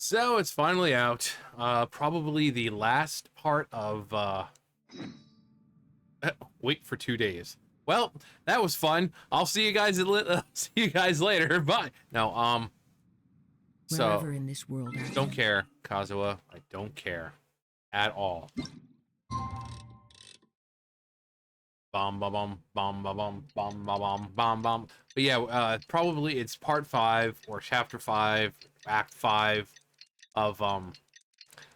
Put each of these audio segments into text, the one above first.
So it's finally out. Probably the last part of wait for 2 days. Well, that was fun. I'll see you guys see you guys later. Bye. No, so Wherever in this world I don't am. care, Kazuha. I don't care at all. Bum bum bum bum bum bum bum bum bum bum. But yeah, probably it's part 5 or chapter 5, act 5 of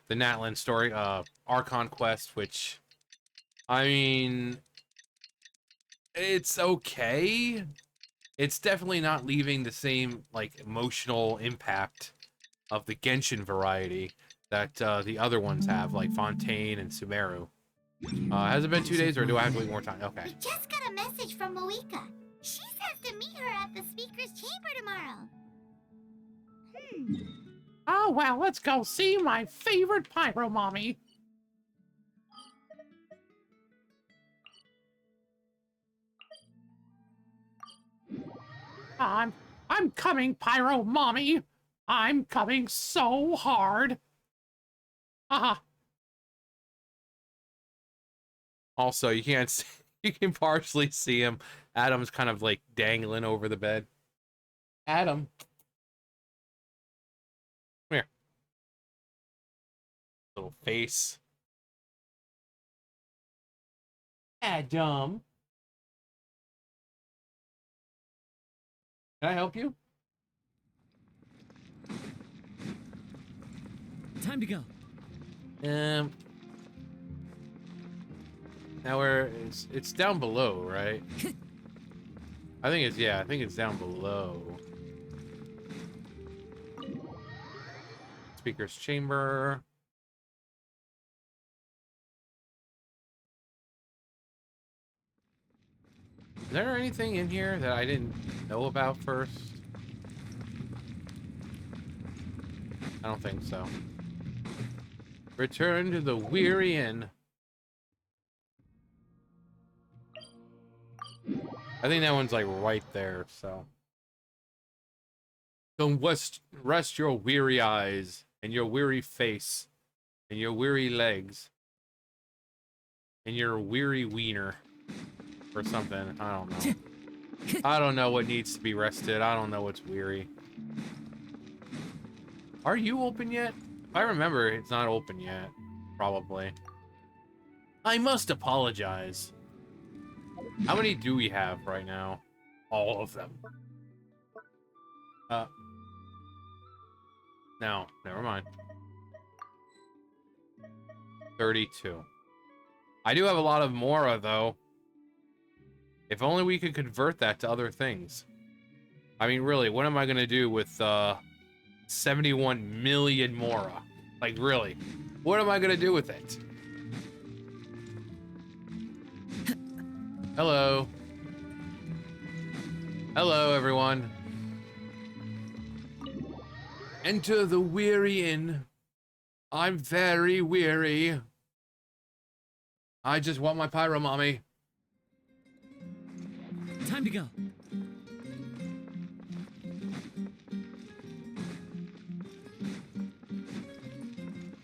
the Natlan story, Archon quest, which I mean, it's okay. It's definitely not leaving the same like emotional impact of the Genshin variety that the other ones have, like Fontaine and Sumeru. Has it been 2 days, or do I have to wait more time? Okay. We just got a message from Moika. She says to meet her at the speaker's chamber tomorrow. Oh, well, let's go see my favorite pyro mommy. I'm coming, pyro mommy. I'm coming so hard. Haha. Also, you can't see, you can partially see him. Adam's kind of like dangling over the bed. Adam. Come here. Little face. Adam. Can I help you? Time to go. Now it's down below, right? I think it's down below. Speaker's chamber. Is there anything in here that I didn't know about first? I don't think so. Return to the Weary Inn. I think that one's like right there, so. Don't rest your weary eyes and your weary face and your weary legs and your weary wiener or something. I don't know. I don't know what needs to be rested. I don't know what's weary. Are you open yet? If I remember, it's not open yet. Probably. I must apologize. How many do we have right now? All of them. No, never mind. 32. I do have a lot of Mora, though. If only we could convert that to other things. I mean, really, what am I going to do with 71 million Mora? Like, really? What am I going to do with it? Hello. Hello, everyone. Enter the Weary Inn. I'm very weary. I just want my pyro mommy. Time to go.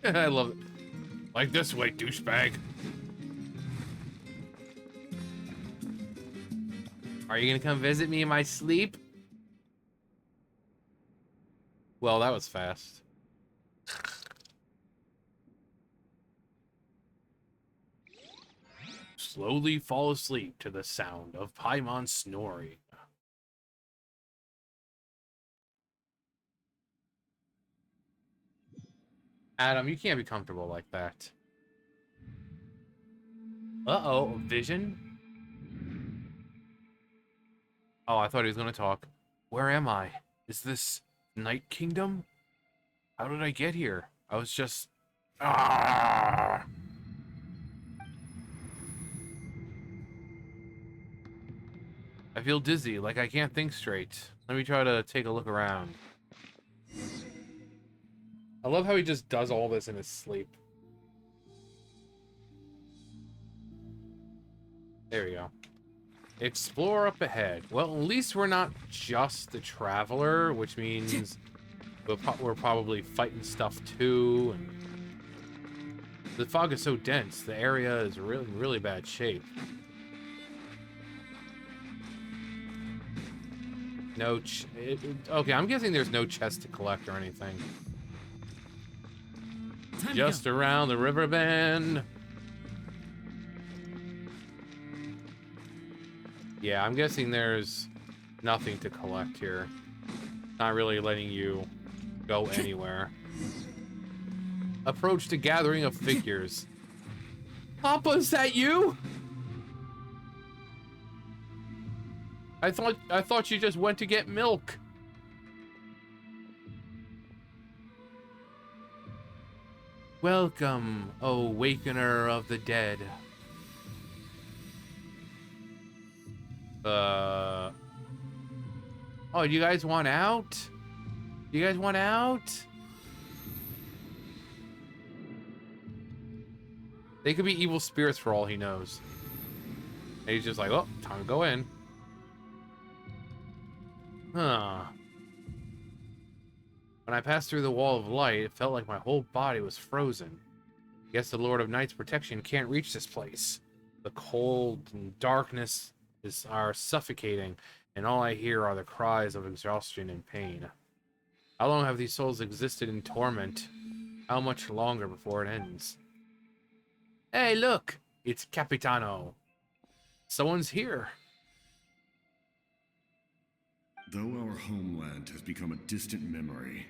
I love it. Like this way, douchebag. Are you gonna come visit me in my sleep? Well, that was fast. Slowly fall asleep to the sound of Paimon snoring. Adam, you can't be comfortable like that. Uh-oh, vision? Oh, I thought he was gonna talk. Where am I? Is this Night Kingdom? How did I get here? I was just... Ah! I feel dizzy, like I can't think straight. Let me try to take a look around. I love how he just does all this in his sleep. There we go. Explore up ahead. Well, at least we're not just the traveler, which means We're probably fighting stuff too, and the fog is so dense. The area is really, really bad shape. No okay, I'm guessing there's no chest to collect or anything. Just around the river bend. Yeah, I'm guessing there's nothing to collect here. Not really letting you go anywhere. Approach the gathering of figures. Papa, is that you? I thought you just went to get milk. Welcome, O Wakener of the Dead. Oh, you guys want out? You guys want out? They could be evil spirits for all he knows. And he's just like, oh, time to go in. Huh. When I passed through the wall of light, it felt like my whole body was frozen. Guess the Lord of Night's protection can't reach this place. The cold and darkness are suffocating, and all I hear are the cries of exhaustion and pain. How long have these souls existed in torment? How much longer before it ends? Hey, look! It's Capitano. Someone's here. Though our homeland has become a distant memory,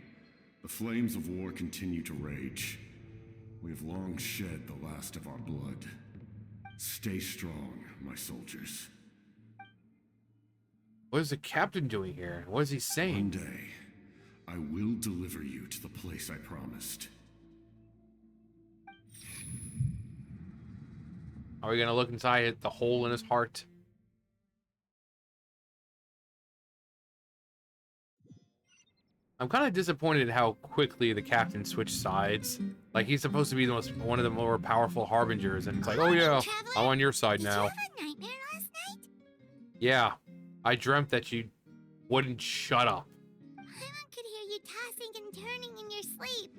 the flames of war continue to rage. We have long shed the last of our blood. Stay strong, my soldiers. What is the captain doing here? What is he saying? One day, I will deliver you to the place I promised. Are we gonna look inside the hole in his heart? I'm kind of disappointed at how quickly the captain switched sides. Like, he's supposed to be one of the more powerful harbingers, and it's like, oh yeah, I'm on your side now. Did you have a nightmare last night? Yeah, I dreamt that you wouldn't shut up. Paimon could hear you tossing and turning in your sleep.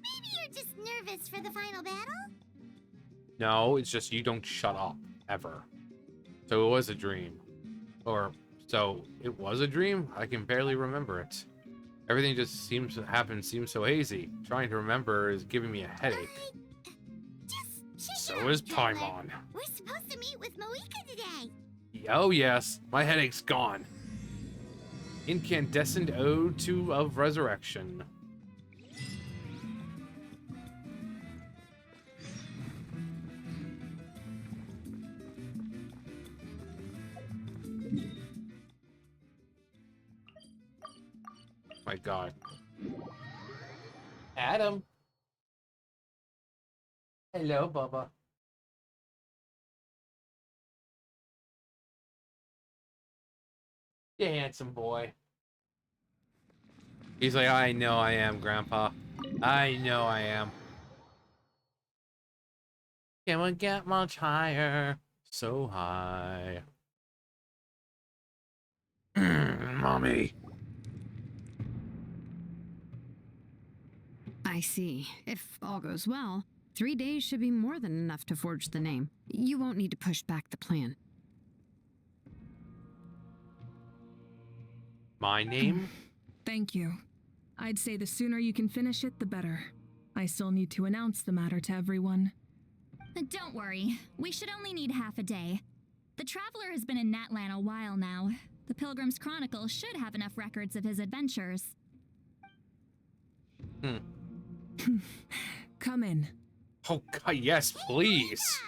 Maybe you're just nervous for the final battle? No, it's just you don't shut up, ever. So it was a dream. Or, so it was a dream? I can barely remember it. Everything just seems so hazy. Trying to remember is giving me a headache. So is Paimon. We're supposed to meet with Moika today. Oh yes, my headache's gone. Incandescent Ode of Resurrection. My God. Adam. Hello, Bubba. You handsome boy. He's like, I know I am, Grandpa. I know I am. Can we get much higher? So high. Mommy. I see. If all goes well, 3 days should be more than enough to forge the name. You won't need to push back the plan. My name? Thank you. I'd say the sooner you can finish it, the better. I still need to announce the matter to everyone. Don't worry. We should only need half a day. The Traveler has been in Natlan a while now. The Pilgrim's Chronicle should have enough records of his adventures. Come in. Oh, God, yes, please.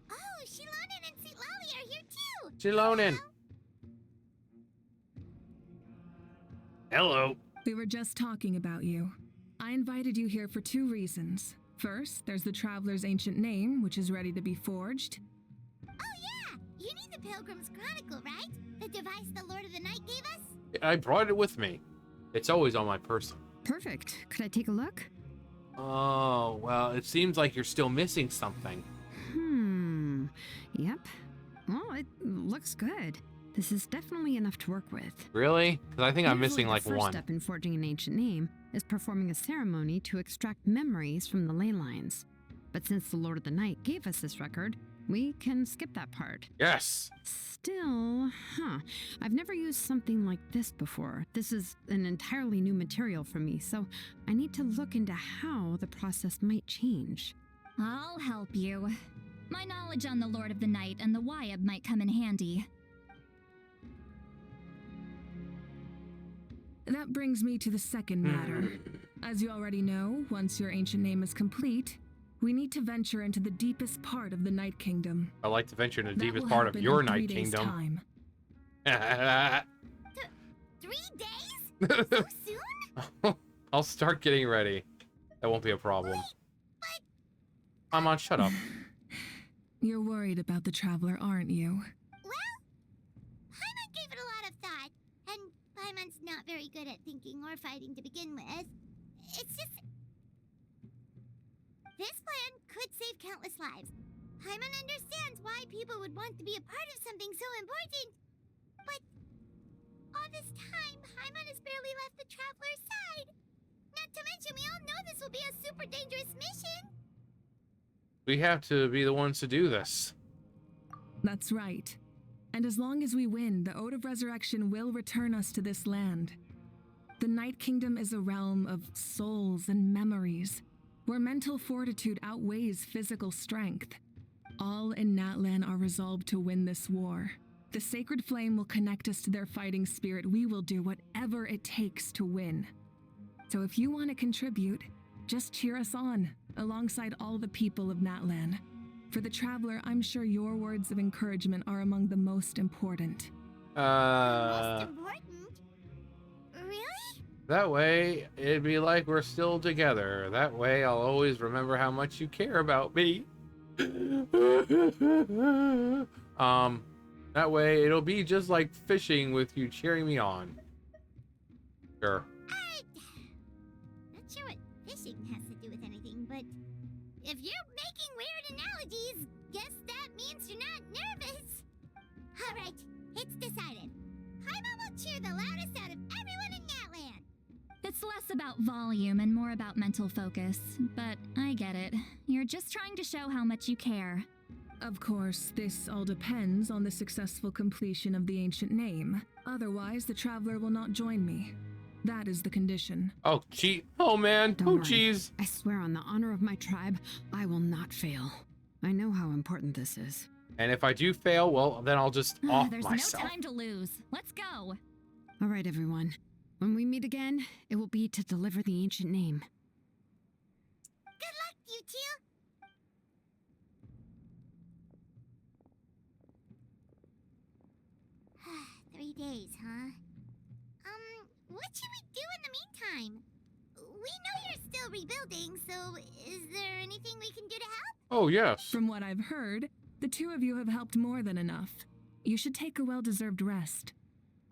Oh, Shilonen and Sitlali are here too. Shilonen. Hello. We were just talking about you. I invited you here for 2 reasons. First, there's the Traveler's ancient name, which is ready to be forged. Oh yeah! You need the Pilgrim's Chronicle, right? The device the Lord of the Night gave us? I brought it with me. It's always on my person. Perfect. Could I take a look? Oh, well, it seems like you're still missing something. Yep. Well, it looks good. This is definitely enough to work with. Really? Because I think I'm Usually missing like the first one. step in forging an ancient name is performing a ceremony to extract memories from the ley lines. But since the Lord of the Night gave us this record, we can skip that part. Yes. Still, I've never used something like this before. This is an entirely new material for me, so I need to look into how the process might change. I'll help you. My knowledge on the Lord of the Night and the Wyab might come in handy. That brings me to the second matter. As you already know, once your ancient name is complete, we need to venture into the deepest part of the Night Kingdom. I like to venture in the That deepest will part of happen your in 3 Night days' Kingdom. time. 3 days? So soon? I'll start getting ready. That won't be a problem. Come on, shut up. You're worried about the Traveler, aren't you? Well, Paimon gave it a lot of thought, and Paimon's not very good at thinking or fighting to begin with. It's just... This plan could save countless lives. Paimon understands why people would want to be a part of something so important. But all this time, Paimon has barely left the Traveler's side. Not to mention, we all know this will be a super dangerous mission. We have to be the ones to do this. That's right. And as long as we win, the Ode of Resurrection will return us to this land. The Night Kingdom is a realm of souls and memories, where mental fortitude outweighs physical strength. All in Natlan are resolved to win this war. The sacred flame will connect us to their fighting spirit. We will do whatever it takes to win. So if you want to contribute, just cheer us on, alongside all the people of Natlan. For the Traveler, I'm sure your words of encouragement are among the most important. Most important? Really? That way, it'd be like we're still together. That way, I'll always remember how much you care about me. That way, it'll be just like fishing with you cheering me on. Sure. Not sure what fishing has to do with anything, but if you're making weird analogies, guess that means you're not nervous. Alright, it's decided. Paimon will cheer the loudest out of everyone in Natlan. It's less about volume and more about mental focus, but I get it. You're just trying to show how much you care. Of course, this all depends on the successful completion of the ancient name. Otherwise, the Traveler will not join me. That is the condition. Oh, gee. Oh, man. Don't Oh, worry. jeez. I swear on the honor of my tribe, I will not fail. I know how important this is. And if I do fail, well, then I'll just off There's myself. no time to lose. Let's go. All right, everyone. When we meet again, it will be to deliver the ancient name. Good luck, you two. 3 days, huh? What should we do in the meantime? We know you're still rebuilding, so is there anything we can do to help? Oh, yes. From what I've heard, the two of you have helped more than enough. You should take a well-deserved rest.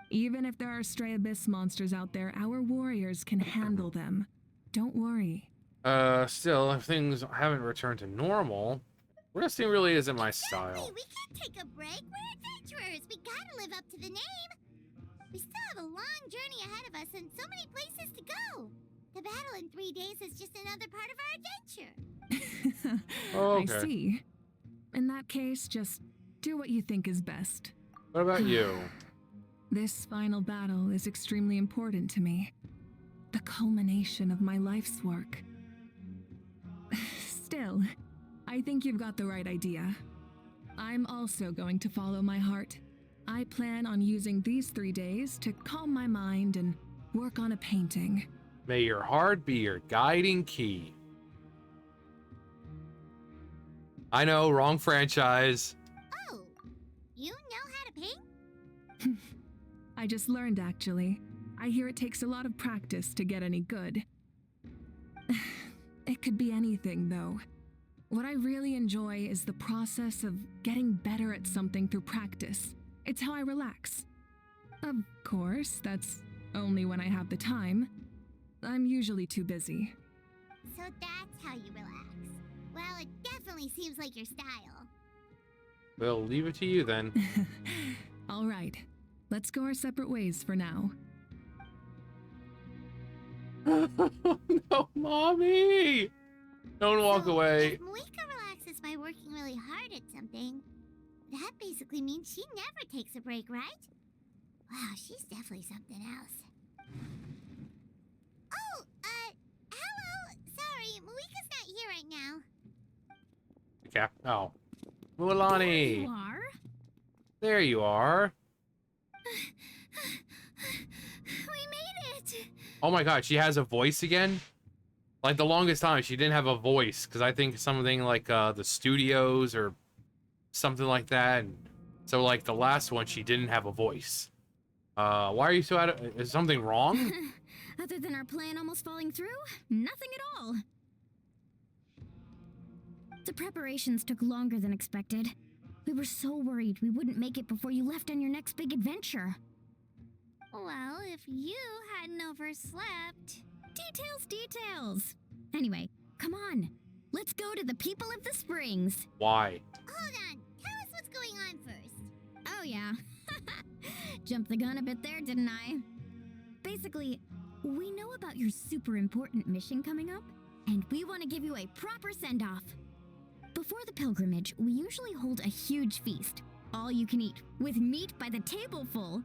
Even if there are stray abyss monsters out there, our warriors can handle them. Don't worry. Still, if things haven't returned to normal, resting really isn't my style. Exactly, we can't take a break. We're adventurers. We gotta live up to the name. We still have a long journey ahead of us and so many places to go. The battle in 3 days is just another part of our adventure. Okay. I see. In that case, just do what you think is best. What about you? This final battle is extremely important to me. The culmination of my life's work. Still, I think you've got the right idea. I'm also going to follow my heart. I plan on using these 3 days to calm my mind and work on a painting. May your heart be your guiding key. I know, wrong franchise. Oh, you know how to paint? I just learned, actually. I hear it takes a lot of practice to get any good. It could be anything, though. What I really enjoy is the process of getting better at something through practice. It's how I relax. Of course, that's only when I have the time. I'm usually too busy. So that's how you relax. Well, it definitely seems like your style. We'll leave it to you then. All right, Let's go our separate ways for now. No, mommy! Don't walk So, away. If Moika relaxes by working really hard at something, that basically means she never takes a break, right? Wow, she's definitely something else. Oh, hello! Sorry, Moika's not here right now. Cap. Oh. There Mualani! you are. There you are. We made it! Oh my god, she has a voice again? Like the longest time she didn't have a voice, because I think something like the studios or something like that. And so like the last one she didn't have a voice. Why are you so out of, is something wrong? Other than our plan almost falling through, nothing at all. The preparations took longer than expected. We were so worried we wouldn't make it before you left on your next big adventure. Well, if you hadn't overslept... Details! Anyway, come on. Let's go to the people of the Springs. Why? Hold on, tell us what's going on first. Oh, yeah. Jumped the gun a bit there, didn't I? Basically, we know about your super important mission coming up, and we want to give you a proper send-off. Before the pilgrimage, we usually hold a huge feast, all you can eat, with meat by the tableful.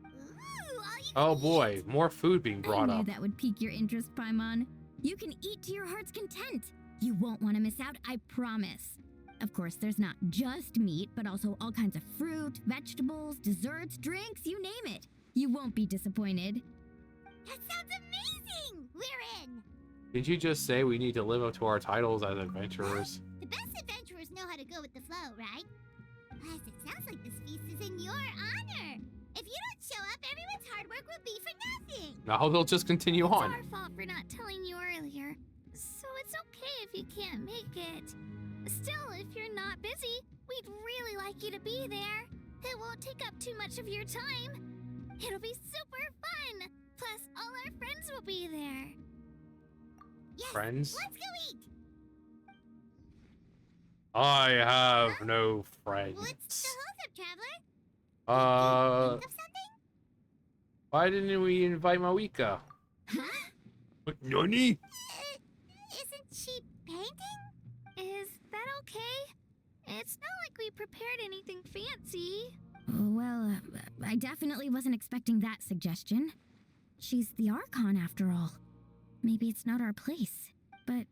Ooh, all you Oh can boy, eat. more food being I brought knew up. that would pique your interest, Paimon. You can eat to your heart's content. You won't want to miss out, I promise. Of course, there's not just meat, but also all kinds of fruit, vegetables, desserts, drinks, you name it. You won't be disappointed. That sounds amazing! We're in! Did you just say we need to live up to our titles as adventurers? The best adventurers know how to go with the flow, right? Plus, it sounds like this feast is in your honor. If you don't show up, everyone's hard work will be for nothing. No, they'll just continue It's on. our fault for not telling you earlier. So it's okay if you can't make it. Still, if you're not busy, we'd really like you to be there. It won't take up too much of your time. It'll be super fun. Plus, all our friends will be there. Yes, Friends? let's go eat. I have no What's the friends. holdup, traveler? Uh, Think of something? why didn't we invite Mawika? Huh? What, Nani? Isn't she painting? Is that okay? It's not like we prepared anything fancy. Well, I definitely wasn't expecting that suggestion. She's the Archon, after all. Maybe it's not our place, but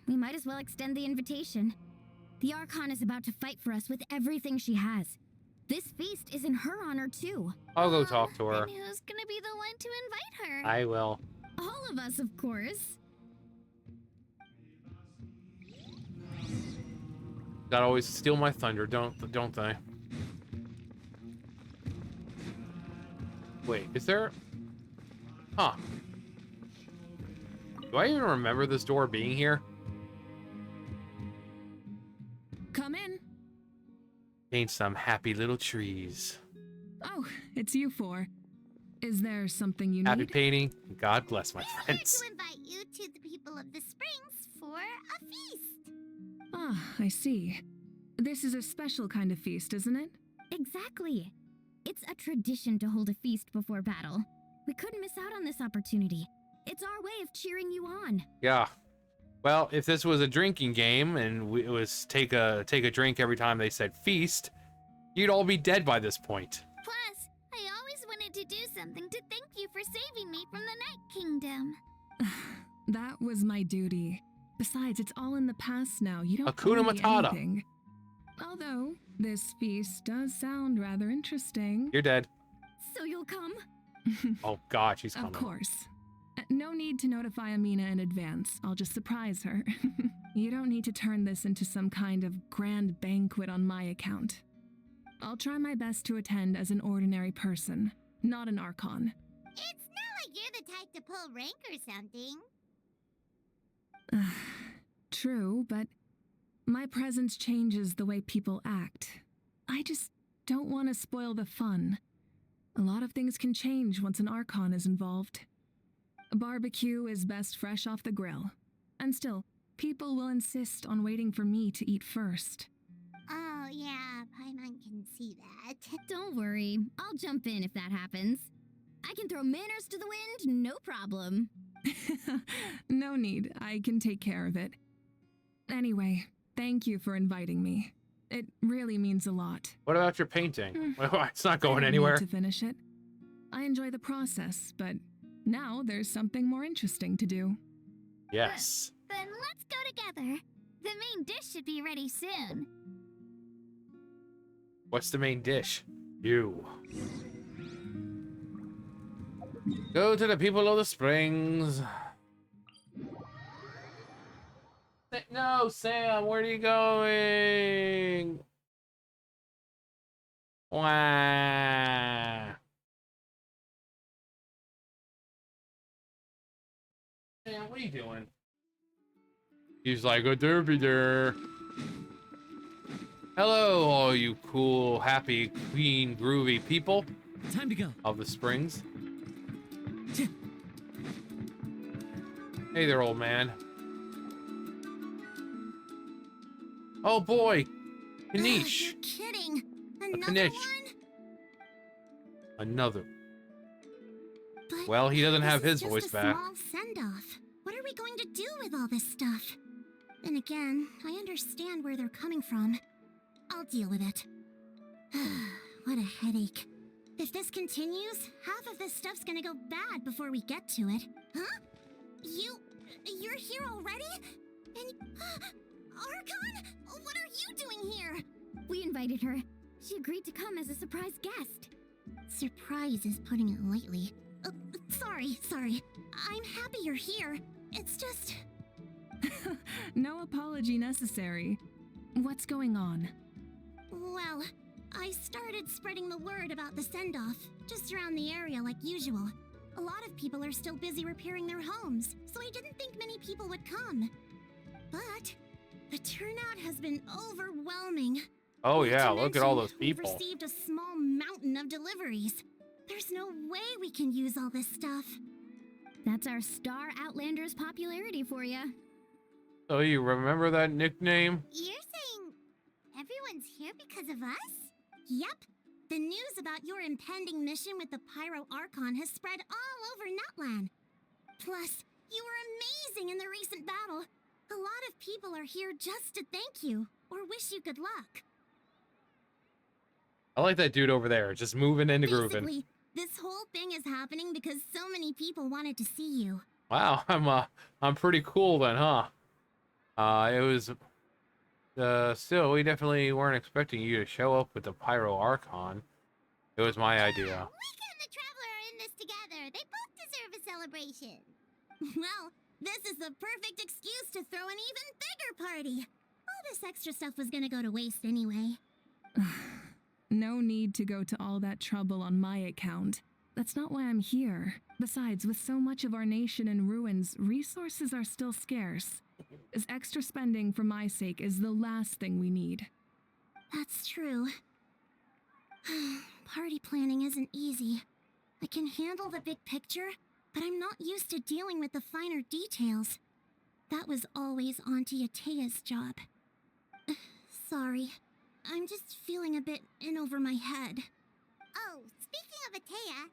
we might as well extend the invitation. The Archon is about to fight for us with everything she has. This feast is in her honor, too. I'll go talk to her. Then who's gonna be the one to invite her? I will. All of us, of course. Gotta always steal my thunder, don't they? Wait, is there? Huh. Do I even remember this door being here? Come in. Paint some happy little trees. Oh, it's you four. Is there something you Happy need? painting. God bless my We're here friends. to invite you to the people of the Springs for a feast. Ah, I see. This is a special kind of feast, isn't it? Exactly. It's a tradition to hold a feast before battle. We couldn't miss out on this opportunity. It's our way of cheering you on. Yeah. Well, if this was a drinking game and it was take a drink every time they said feast, you'd all be dead by this point. Plus, I always wanted to do something to thank you for saving me from the Night Kingdom. That was my duty. Besides, it's all in the past now. You don't Hakuna owe me Matata. anything. Although, this feast does sound rather interesting. You're dead. So you'll come? Oh God, she's Of coming. course. No need to notify Amina in advance. I'll just surprise her. You don't need to turn this into some kind of grand banquet on my account. I'll try my best to attend as an ordinary person, not an Archon. It's not like you're the type to pull rank or something. True, but my presence changes the way people act. I just don't want to spoil the fun. A lot of things can change once an Archon is involved. A barbecue is best fresh off the grill. And still, people will insist on waiting for me to eat first. Oh, yeah, Paimon can see that. Don't worry, I'll jump in if that happens. I can throw manners to the wind, no problem. No need. I can take care of it. Anyway, thank you for inviting me. It really means a lot. What about your painting? Well, it's not I going don't anywhere. need to finish it. I enjoy the process, but now there's something more interesting to do. Yes. Then let's go together. The main dish should be ready soon. What's the main dish? You. Go to the people of the springs. No, Sam, where are you going? Wah. Sam, what are you doing? He's like a derby there. Hello, all you cool, happy, clean, groovy people Time to go. of the springs. Hey there, old man. Oh boy, Kanish. You're kidding. Another Kanish. one? Another. But Well, he doesn't have this his is voice just a back. small send-off. What are we going to do with all this stuff? Then again, I understand where they're coming from. I'll deal with it. What a headache. If this continues, half of this stuff's gonna go bad before we get to it. Huh? You're here already? And Archon? What are you doing here? We invited her. She agreed to come as a surprise guest. Surprise is putting it lightly. Sorry. I'm happy you're here. It's just... No apology necessary. What's going on? Well, I started spreading the word about the send-off, just around the area like usual. A lot of people are still busy repairing their homes, so I didn't think many people would come. But the turnout has been overwhelming. Oh Not yeah, to look at all mention, those people. We've received a small mountain of deliveries. There's no way we can use all this stuff. That's our Star Outlander's popularity for you. So you remember that nickname? You're saying everyone's here because of us? Yep. The news about your impending mission with the Pyro Archon has spread all over Natlan. Plus, you were amazing in the recent battle. A lot of people are here just to thank you or wish you good luck. I like that dude over there, just moving into grooving. Basically, this whole thing is happening because so many people wanted to see you. Wow, I'm pretty cool then, huh? It was still, we definitely weren't expecting you to show up with the Pyro Archon. It was my idea. We and the Traveler are in this together. They both deserve a celebration. Well, this is the perfect excuse to throw an even bigger party. All this extra stuff was gonna go to waste anyway. No need to go to all that trouble on my account. That's not why I'm here. Besides, with so much of our nation in ruins, resources are still scarce. As extra spending for my sake is the last thing we need. That's true. Party planning isn't easy. I can handle the big picture, but I'm not used to dealing with the finer details. That was always Auntie Atea's job. Sorry. I'm just feeling a bit in over my head. Oh, speaking of Atea,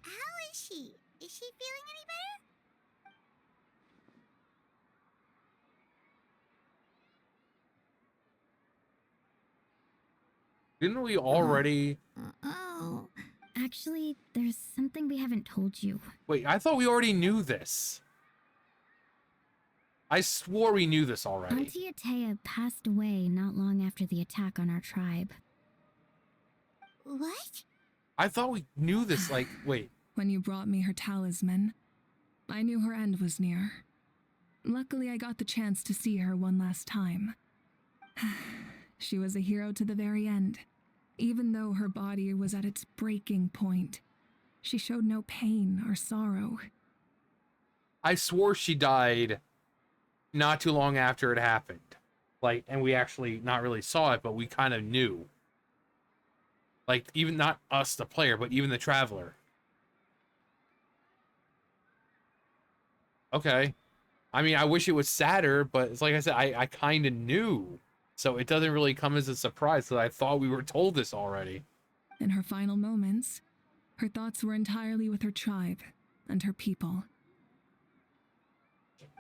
how is she? Is she feeling any better? Didn't we already... Oh. Actually, there's something we haven't told you. Wait, I thought we already knew this. I swore we knew this already. Auntie Atea passed away not long after the attack on our tribe. What? I thought we knew this, like, wait. When you brought me her talisman, I knew her end was near. Luckily, I got the chance to see her one last time. She was a hero to the very end. Even though her body was at its breaking point, she showed no pain or sorrow. I swore she died not too long after it happened. Like, and we actually not really saw it, but we kind of knew. Like, even not us, the player, but even the Traveler. Okay. I mean, I wish it was sadder, but it's like I said, I kind of knew. So it doesn't really come as a surprise that I thought we were told this already. In her final moments, her thoughts were entirely with her tribe and her people.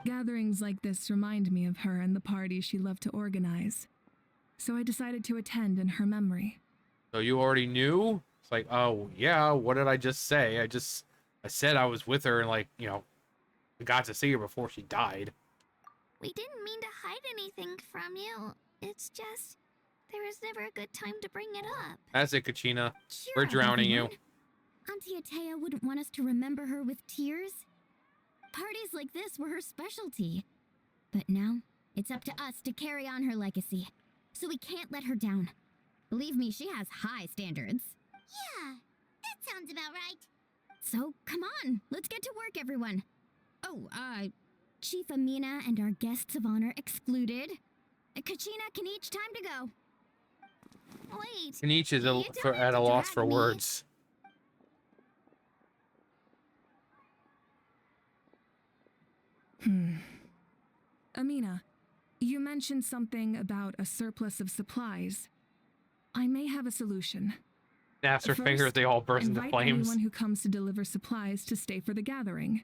Gatherings like this remind me of her and the parties she loved to organize, so I decided to attend in her memory. So you already knew? It's like, oh yeah, what did I just say? I said I was with her and like, you know, I got to see her before she died. We didn't mean to hide anything from you. It's just, there was never a good time to bring it up. That's it, Kachina. Cheer We're up, drowning you. everyone. Auntie Atea wouldn't want us to remember her with tears. Parties like this were her specialty. But now, it's up to us to carry on her legacy. So we can't let her down. Believe me, she has high standards. Yeah, that sounds about right. So, come on, let's get to work, everyone. Oh, Chief Amina and our guests of honor excluded. Kachina can each time to go. Wait. Kanichi is you don't have at a to loss drag for me. words. Amina, you mentioned something about a surplus of supplies. I may have a solution. Snaps her First, fingers, they all burst into invite flames. anyone who comes to deliver supplies to stay for the gathering.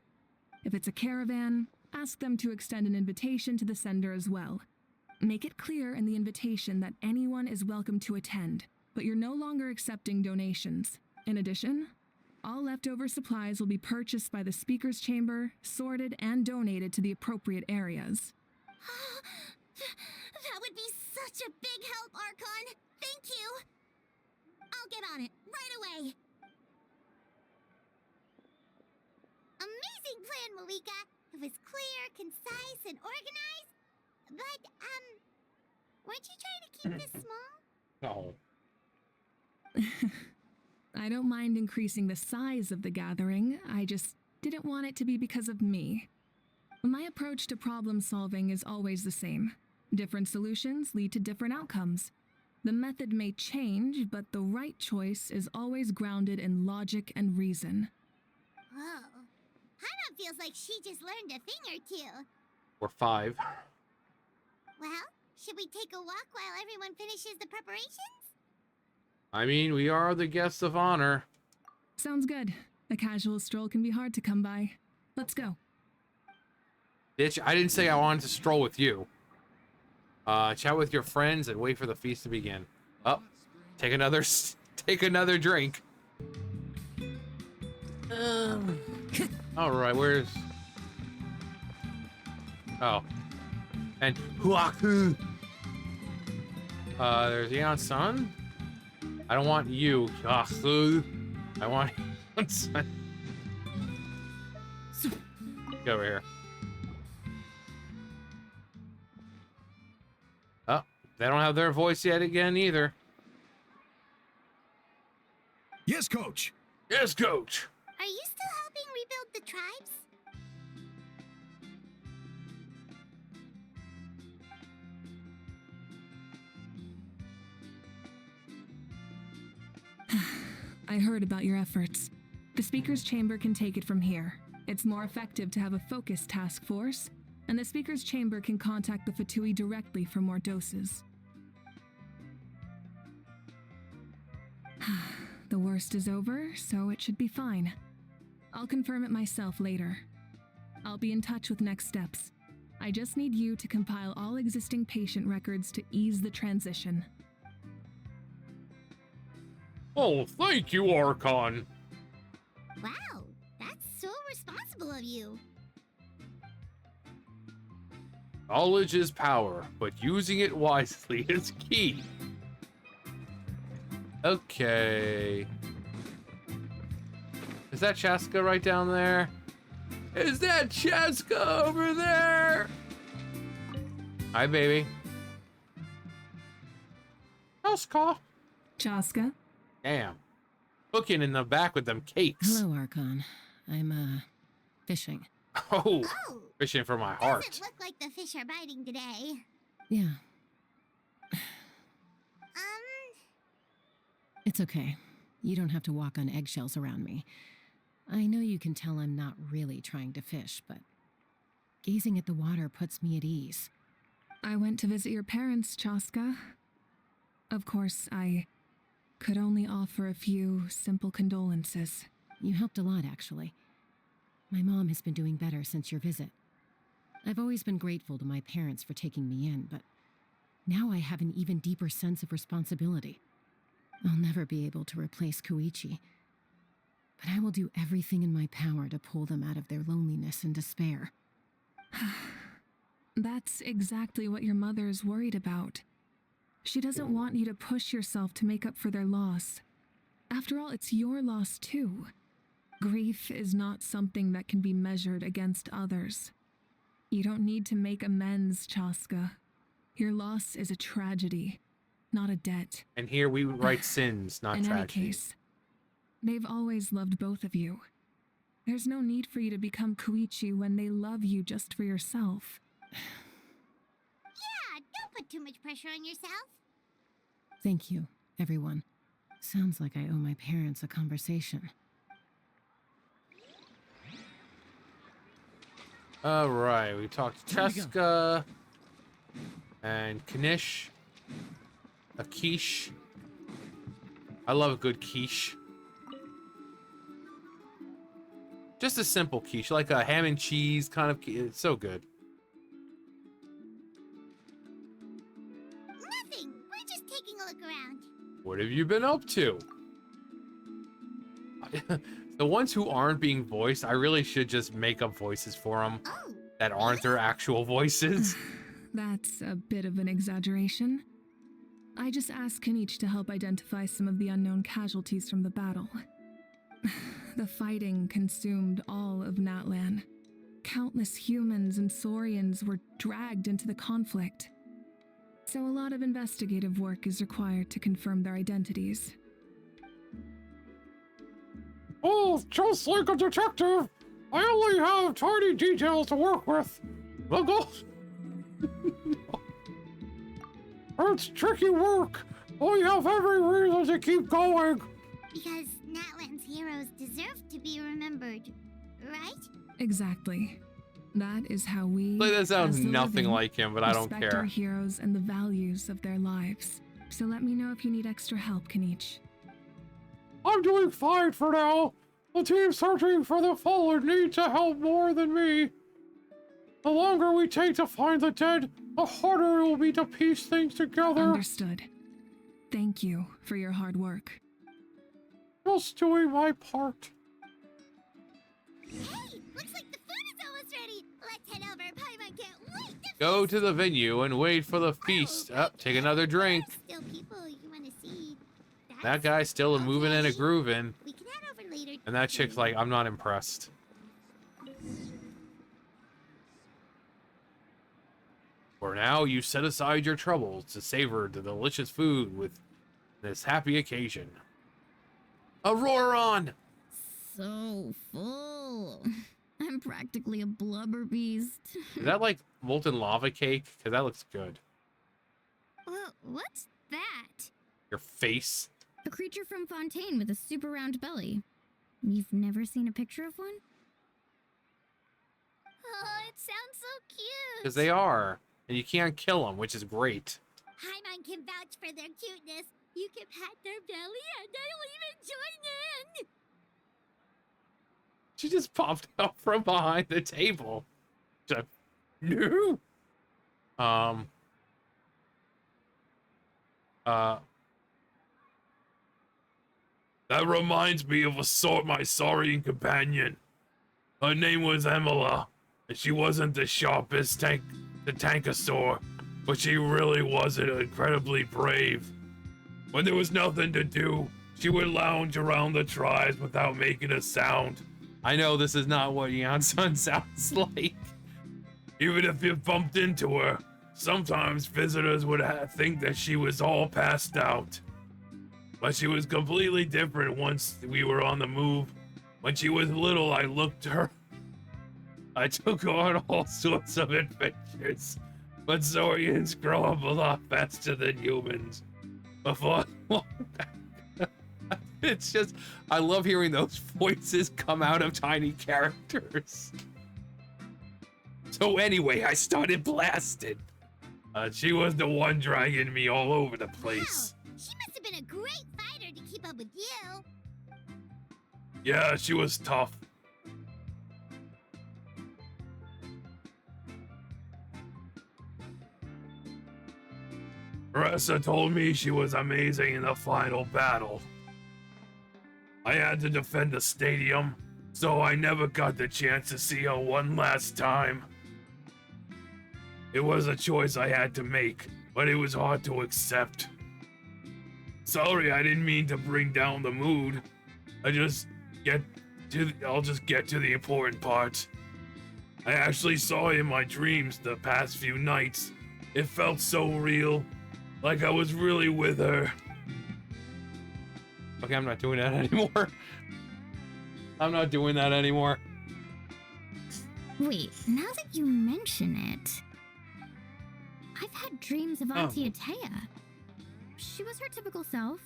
If it's a caravan, ask them to extend an invitation to the sender as well. Make it clear in the invitation that anyone is welcome to attend, but you're no longer accepting donations. In addition, all leftover supplies will be purchased by the speaker's chamber, sorted, and donated to the appropriate areas. That would be such a big help, Archon. Thank you. I'll get on it right away. Amazing plan, Malika. It was clear, concise, and organized. But, weren't you trying to keep this small? Oh. I don't mind increasing the size of the gathering, I just didn't want it to be because of me. My approach to problem solving is always the same. Different solutions lead to different outcomes. The method may change, but the right choice is always grounded in logic and reason. Whoa. Hana feels like she just learned a thing or two. Or 5. Well, should we take a walk while everyone finishes the preparations? I mean, we are the guests of honor. Sounds good. A casual stroll can be hard to come by. Let's go. Bitch, I didn't say I wanted to stroll with you. Chat with your friends and wait for the feast to begin. Oh, take another drink. All right, where's? Oh, and Huaku. There's Eon Sun. I don't want you, Huaku. I want Eon Sun. Get over here. Oh, they don't have their voice yet again either. Yes, coach. Yes, coach. Are you still helping rebuild the tribes? I heard about your efforts. The speaker's chamber can take it from here. It's more effective to have a focused task force, and the speaker's chamber can contact the Fatui directly for more doses. The worst is over, so it should be fine. I'll confirm it myself later. I'll be in touch with next steps. I just need you to compile all existing patient records to ease the transition. Oh, thank you, Archon. Wow, that's so responsible of you. Knowledge is power, but using it wisely is key. Okay. Is that Chaska right down there? Is that Chaska over there? Hi, baby. Chaska. Chaska? Damn. Cooking in the back with them cakes. Hello, Archon. I'm, fishing. Oh, Oh, fishing for my heart. doesn't look like the fish are biting today. Yeah, Um, it's okay. You don't have to walk on eggshells around me. I know you can tell I'm not really trying to fish, but gazing at the water puts me at ease. I went to visit your parents, Chaska. Of course, I could only offer a few simple condolences. You helped a lot, actually. My mom has been doing better since your visit. I've always been grateful to my parents for taking me in, but now I have an even deeper sense of responsibility. I'll never be able to replace Koichi, but I will do everything in my power to pull them out of their loneliness and despair. That's exactly what your mother is worried about. She doesn't want you to push yourself to make up for their loss. After all, it's your loss too. Grief is not something that can be measured against others. You don't need to make amends, Chaska. Your loss is a tragedy, not a debt. And here we write sins, not In any tragedy. case, they've always loved both of you. There's no need for you to become Koichi when they love you just for yourself. Yeah, don't put too much pressure on yourself. Thank you, everyone. Sounds like I owe my parents a conversation. All right, we talked to Cheska and Kanish, a quiche. I love a good quiche. Just a simple quiche, like a ham and cheese kind of. It's so good. Nothing. We're just taking a look around. What have you been up to? The ones who aren't being voiced, I really should just make up voices for them Oh, that aren't their actual voices. That's a bit of an exaggeration. I just asked Kanish to help identify some of the unknown casualties from the battle. The fighting consumed all of Natlan. Countless humans and Saurians were dragged into the conflict. So a lot of investigative work is required to confirm their identities. Oh, just like a detective, I only have tiny details to work with. It's tricky work. We have every reason to keep going. because Natlan's heroes deserve to be remembered, right? Exactly. That is how we, Like, that sounds as the nothing living, like him, but I don't respect our care. heroes and the values of their lives. So let me know if you need extra help, Kanish. I'm doing fine for now. The team searching for the fallen need to help more than me. The longer we take to find the dead, the harder it will be to piece things together. Understood. Thank you for your hard work. Just doing my part. Hey, looks like the food is almost ready. Let's head over. Paimon can't wait to Go to the venue and wait for the feast. Take another drink. Still people you want to see. That guy's still a moving and a okay. grooving. We can head over later. And that chick's like, I'm not impressed. For now, you set aside your troubles to savor the delicious food with this happy occasion. Auroron! So full. I'm practically a blubber beast. Is that like molten lava cake? Because that looks good. What's that? Your face. A creature from Fontaine with a super round belly. You've never seen a picture of one? Oh, it sounds so cute. Because they are. And you can't kill them, which is great. Paimon can vouch for their cuteness. You can pat their belly and I'll even join in. She just popped out from behind the table. She's like, no. That reminds me of my Saurian companion. Her name was Emila, and she wasn't the sharpest tankosaur, but she really was incredibly brave. When there was nothing to do, she would lounge around the tribes without making a sound. I know this is not what Yansun sounds like. Even if you bumped into her, sometimes visitors would think that she was all passed out. But she was completely different once we were on the move. When she was little, I looked her. I took her on all sorts of adventures. But Saurians grow up a lot faster than humans. Before it's just, I love hearing those voices come out of tiny characters. So anyway, I started blasting. She was the one dragging me all over the place. Wow, she must have been a great fighter to keep up with you. Yeah, she was tough. Ressa told me she was amazing in the final battle. I had to defend the stadium, so I never got the chance to see her one last time. It was a choice I had to make, but it was hard to accept. Sorry, I didn't mean to bring down the mood. I'll just get to the important part. I actually saw her in my dreams the past few nights. It felt so real, like I was really with her. Okay, I'm not doing that anymore. I'm not doing that anymore. Wait, now that you mention it, I've had dreams of Auntie Atea. She was her typical self,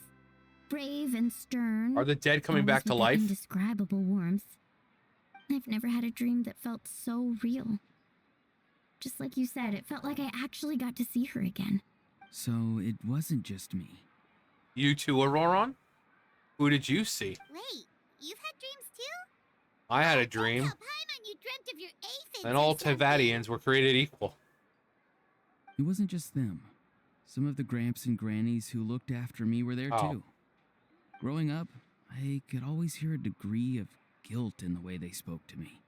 brave and stern. Are the dead coming always back to with that life? Indescribable warmth. I've never had a dream that felt so real. Just like you said, it felt like I actually got to see her again. So it wasn't just me. You too, Auroron? Who did you see? Wait, you've had dreams too? I had a Don't dream, tell Paimon you dreamt of your aphids and or all something. Tevadians were created equal. It wasn't just them. Some of the Gramps and Grannies who looked after me were there Oh. too. Growing up, I could always hear a degree of guilt in the way they spoke to me.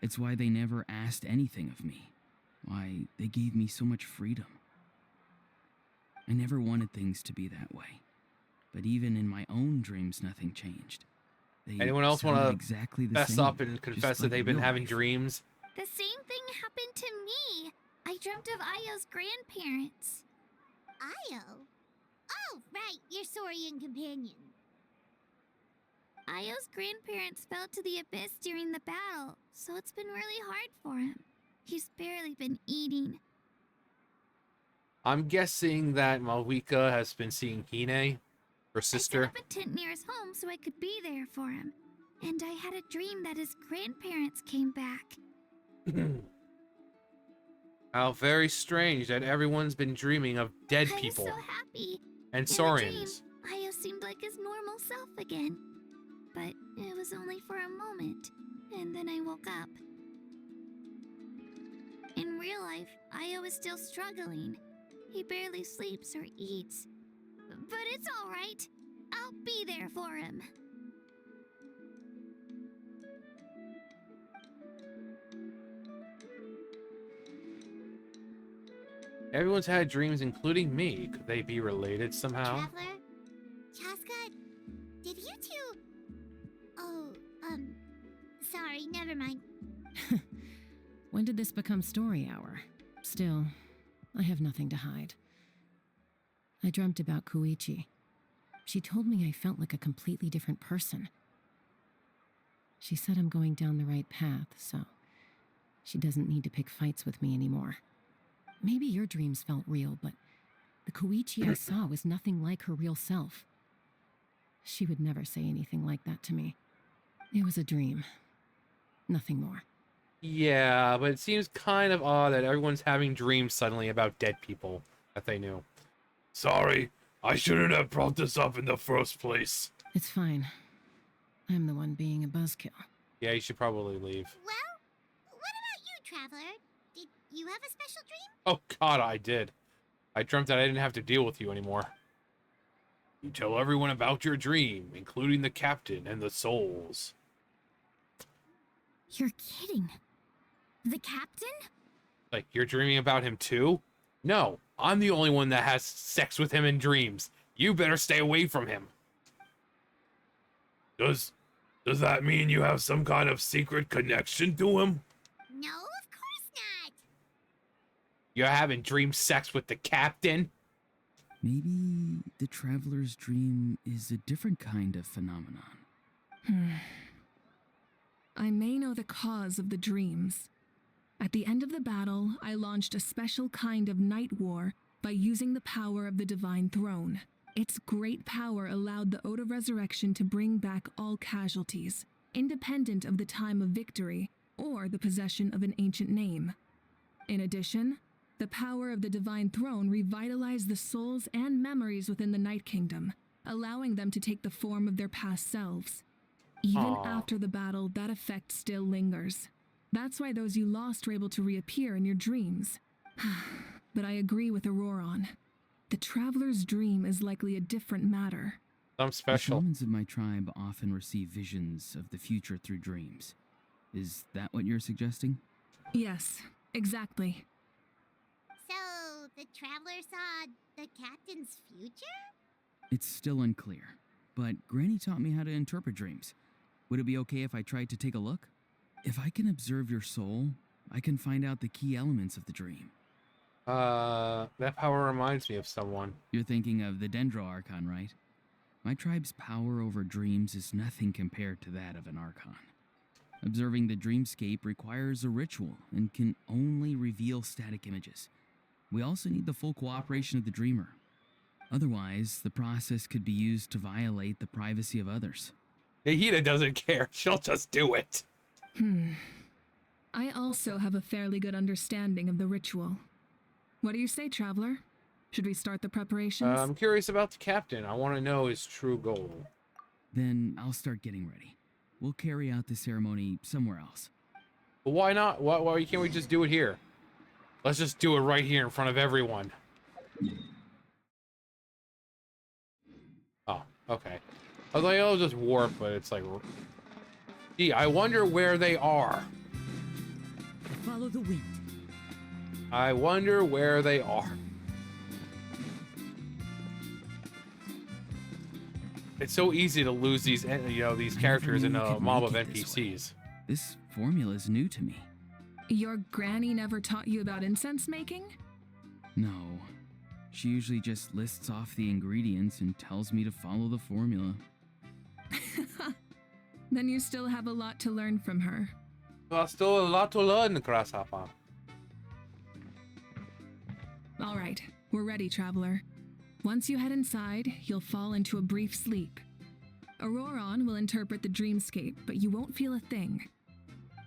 It's why they never asked anything of me. Why they gave me so much freedom. I never wanted things to be that way. But even in my own dreams, nothing changed. They Anyone else want sounded to exactly the fess same, up and just confess that like they've been real having life. dreams? The same thing happened to me. I dreamt of Io's grandparents. Io? Oh, right, your Saurian companion. Io's grandparents fell to the abyss during the battle, so it's been really hard for him. He's barely been eating. I'm guessing that Malwika has been seeing Hine, her I sister. set up a tent near his home so I could be there for him. And I had a dream that his grandparents came back. How very strange that everyone's been dreaming of dead I people was so happy. and In the Saurians. dream, Io seemed like his normal self again. But it was only for a moment, and then I woke up. In real life, Io is still struggling. He barely sleeps or eats. But it's all right. I'll be there for him. Everyone's had dreams, including me. Could they be related somehow? Traveler? Chaska? Did you two... Oh, sorry, never mind. When did this become story hour? Still, I have nothing to hide. I dreamt about Koichi. She told me I felt like a completely different person. She said I'm going down the right path, so she doesn't need to pick fights with me anymore. Maybe your dreams felt real, but the Koichi I saw was nothing like her real self. She would never say anything like that to me. It was a dream. Nothing more. Yeah, but it seems kind of odd that everyone's having dreams suddenly about dead people that they knew. Sorry, I shouldn't have brought this up in the first place. It's fine. I'm the one being a buzzkill. Yeah, you should probably leave. Well, what about you, Traveler? Did you have a special dream? Oh god, I did. I dreamt that I didn't have to deal with you anymore. You tell everyone about your dream, including the captain and the souls. You're kidding. The captain? Like, you're dreaming about him too? No, I'm the only one that has sex with him in dreams. You better stay away from him. Does that mean you have some kind of secret connection to him? No, of course not. You're having dream sex with the captain? Maybe the traveler's dream is a different kind of phenomenon. I may know the cause of the dreams. At the end of the battle, I launched a special kind of night war by using the power of the Divine Throne. Its great power allowed the Ode of Resurrection to bring back all casualties, independent of the time of victory or the possession of an ancient name. In addition, The power of the Divine Throne revitalized the souls and memories within the Night Kingdom, allowing them to take the form of their past selves. Even Aw. after the battle, that effect still lingers. That's why those you lost were able to reappear in your dreams. But I agree with Auroron. The Traveler's dream is likely a different matter. I'm The special. shamans of my tribe often receive visions of the future through dreams. Is that what you're suggesting? Yes, exactly. So, the traveler saw the captain's future? It's still unclear, but Granny taught me how to interpret dreams. Would it be okay if I tried to take a look? If I can observe your soul, I can find out the key elements of the dream. That power reminds me of someone. You're thinking of the Dendro Archon, right? My tribe's power over dreams is nothing compared to that of an Archon. Observing the dreamscape requires a ritual and can only reveal static images. We also need the full cooperation of the dreamer. Otherwise, the process could be used to violate the privacy of others. Yahida doesn't care. She'll just do it. I also have a fairly good understanding of the ritual. What do you say, Traveler? Should we start the preparations? I'm curious about the captain. I want to know his true goal. Then I'll start getting ready. We'll carry out the ceremony somewhere else. But why not? Why can't we just do it here? Let's just do it right here in front of everyone. Oh, okay. I was like, oh, just warp, but it's like... Gee, I wonder where they are. Follow the wind. I wonder where they are. It's so easy to lose these, these characters in a mob of NPCs. This formula is new to me. Your granny never taught you about incense making? No. She usually just lists off the ingredients and tells me to follow the formula. Then you still have a lot to learn from her. Still a lot to learn, Grasshopper. All right, we're ready, Traveler. Once you head inside, you'll fall into a brief sleep. Auroron will interpret the dreamscape, but you won't feel a thing.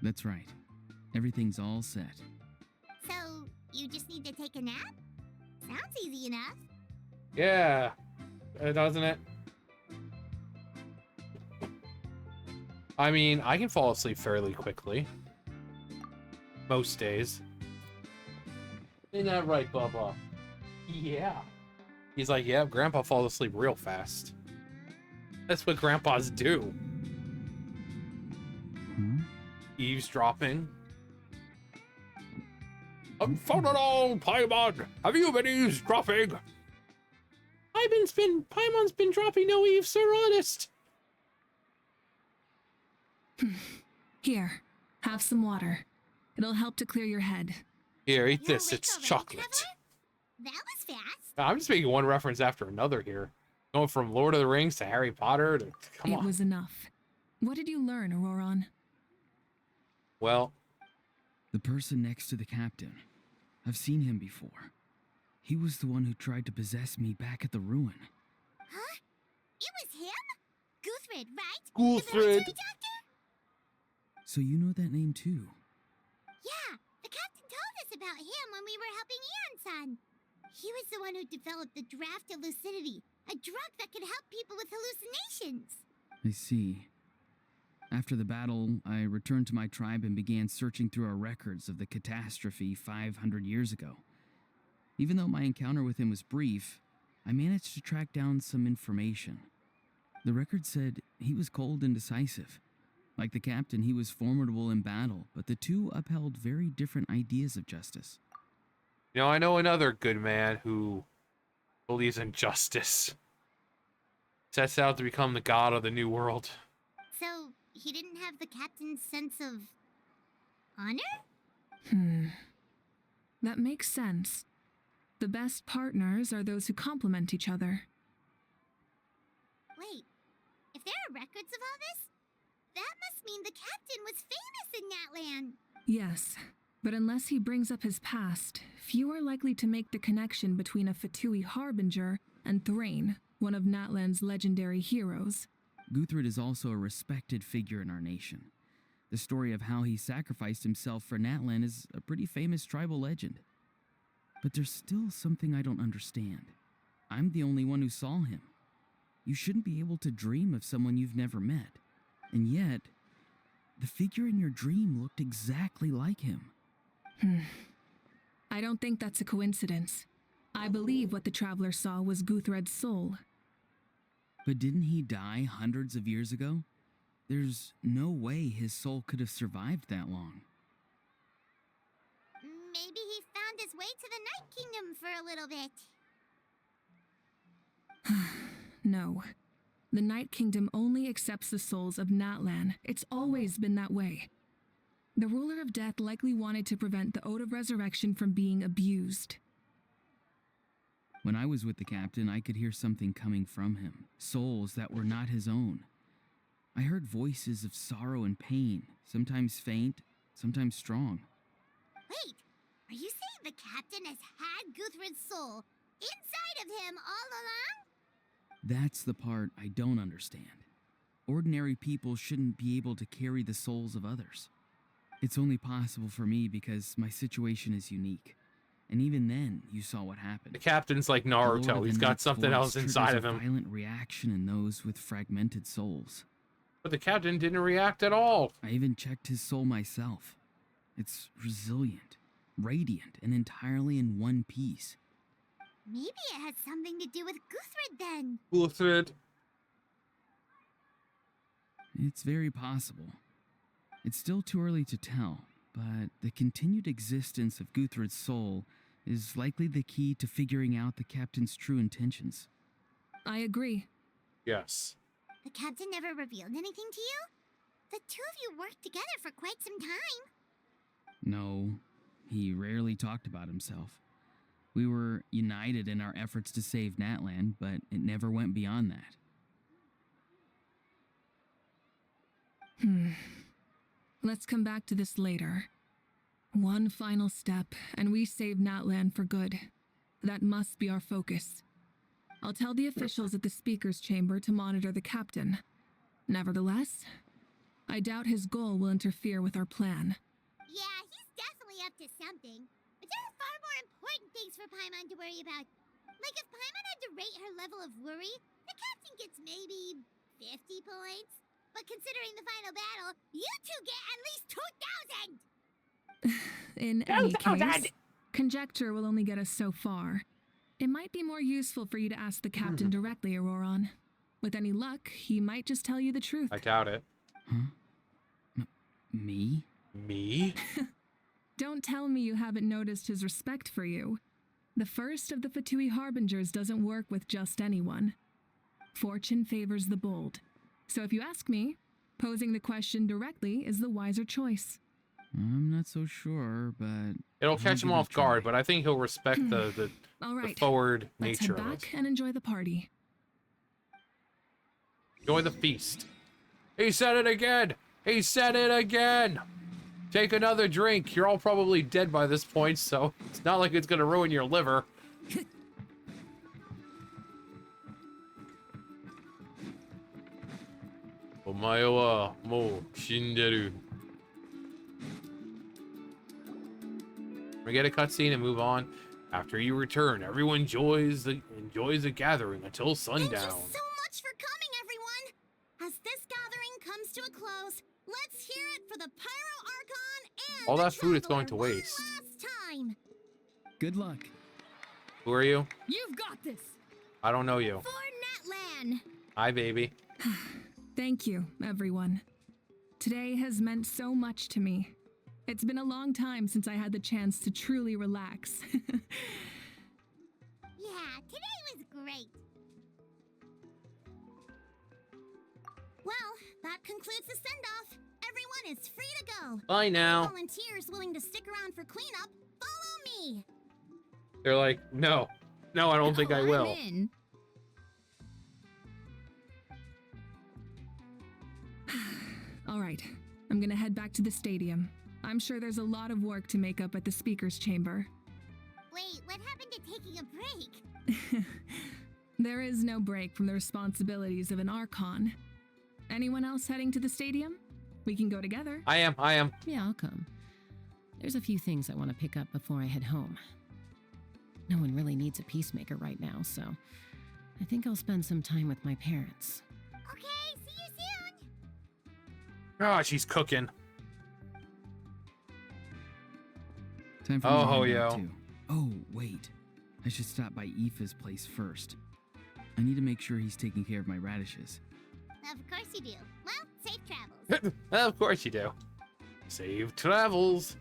That's right. Everything's all set. So, you just need to take a nap? Sounds easy enough. Yeah, doesn't it? I mean, I can fall asleep fairly quickly. Most days. Isn't that right, Bubba? Yeah. He's like, yeah, Grandpa falls asleep real fast. That's what grandpas do. Eavesdropping. I'm found it all, Paimon. Have you been eavesdropping? Paimon's been dropping no eaves, sir, honest. Here, have some water. It'll help to clear your head. Here, eat You're this. awake It's already, chocolate. Traveler? That was fast. I'm just making one reference after another here. Going from Lord of the Rings to Harry Potter to... Come It on. was enough. What did you learn, Auroron? Well, The person next to the captain. I've seen him before. He was the one who tried to possess me back at the ruin. Huh? It was him? Guthred, right? Guthred. The military doctor? So you know that name too? Yeah, the captain told us about him when we were helping Eon-san. He was the one who developed the draft of lucidity, a drug that could help people with hallucinations. I see. After the battle, I returned to my tribe and began searching through our records of the catastrophe 500 years ago. Even though my encounter with him was brief, I managed to track down some information. The record said he was cold and decisive. Like the captain, he was formidable in battle, but the two upheld very different ideas of justice. you know, I know another good man who believes in justice. Sets out to become the god of the new world. So, he didn't have the captain's sense of honor? That makes sense. The best partners are those who complement each other. Wait, if there are records of all this, that must mean the captain was famous in Natlan. Yes, but unless he brings up his past, few are likely to make the connection between a Fatui harbinger and Thrain, one of Natlan's legendary heroes. Guthred is also a respected figure in our nation. The story of how he sacrificed himself for Natlan is a pretty famous tribal legend. But there's still something I don't understand. I'm the only one who saw him. You shouldn't be able to dream of someone you've never met. And yet, the figure in your dream looked exactly like him. I don't think that's a coincidence. I believe what the traveler saw was Guthred's soul. But didn't he die hundreds of years ago? There's no way his soul could have survived that long. Maybe he found his way to the Night Kingdom for a little bit. No. The Night Kingdom only accepts the souls of Natlan. It's always been that way. The ruler of death likely wanted to prevent the Ode of Resurrection from being abused. When I was with the captain, I could hear something coming from him, souls that were not his own. I heard voices of sorrow and pain, sometimes faint, sometimes strong. Wait, are you saying the captain has had Guthred's soul inside of him all along? That's the part I don't understand. Ordinary people shouldn't be able to carry the souls of others. It's only possible for me because my situation is unique. And even then, you saw what happened. The captain's like The Lord Naruto. of He's the got Night something else Force inside triggers of a him. violent reaction in those with fragmented souls. But the captain didn't react at all. I even checked his soul myself. It's resilient, radiant, and entirely in one piece. Maybe it has something to do with Guthred then. Guthred. It's very possible. It's still too early to tell, but the continued existence of Guthred's soul is likely the key to figuring out the captain's true intentions. I agree. Yes. The captain never revealed anything to you? The two of you worked together for quite some time. No, he rarely talked about himself. We were united in our efforts to save Natlan, but it never went beyond that. Let's come back to this later. One final step, and we save Natlan for good. That must be our focus. I'll tell the officials at the speaker's chamber to monitor the captain. Nevertheless, I doubt his goal will interfere with our plan. Yeah, he's definitely up to something. But there are far more important things for Paimon to worry about. Like if Paimon had to rate her level of worry, the captain gets maybe 50 points. But considering the final battle, you two get at least 2,000! In any case, conjecture will only get us so far. It might be more useful for you to ask the captain directly, Auroron. With any luck, he might just tell you the truth. I doubt it. Huh? Me? Me? Don't tell me you haven't noticed his respect for you. The first of the Fatui Harbingers doesn't work with just anyone. Fortune favors the bold. So if you ask me, posing the question directly is the wiser choice. I'm not so sure, but... It'll I'll catch him give it a off guard, try. but I think he'll respect the All right, forward let's nature head of back it. and enjoy the party. Enjoy the feast. He said it again! He said it again! Take another drink. You're all probably dead by this point, so it's not like it's gonna ruin your liver. Omae wa mou shinderu. We get a cutscene and move on. After you return, everyone enjoys the gathering until sundown. Thank you so much for coming, everyone! As this gathering comes to a close, let's hear it for the Pyro Archon and All the that food is Traveler going to one waste. last time. Good luck. Who are you? You've got this. I don't know you. For Natlan. Hi, baby. Thank you, everyone. Today has meant so much to me. It's been a long time since I had the chance to truly relax. Yeah, today was great. Well, that concludes the send-off. Everyone is free to go. Bye now. Volunteers willing to stick around for cleanup, follow me. They're like, no. No, I don't think I will. I'm in. All right, I'm gonna head back to the stadium. I'm sure there's a lot of work to make up at the speaker's chamber. Wait, what happened to taking a break? There is no break from the responsibilities of an Archon. Anyone else heading to the stadium? We can go together. I am. Yeah, I'll come. There's a few things I want to pick up before I head home. No one really needs a peacemaker right now, so I think I'll spend some time with my parents. Okay, see you soon. Ah, she's cooking. Time for Oh, me to ho, head out yo. too. Oh, wait. I should stop by Aoife's place first. I need to make sure he's taking care of my radishes. Of course you do. Well, safe travels. Of course you do. Save travels.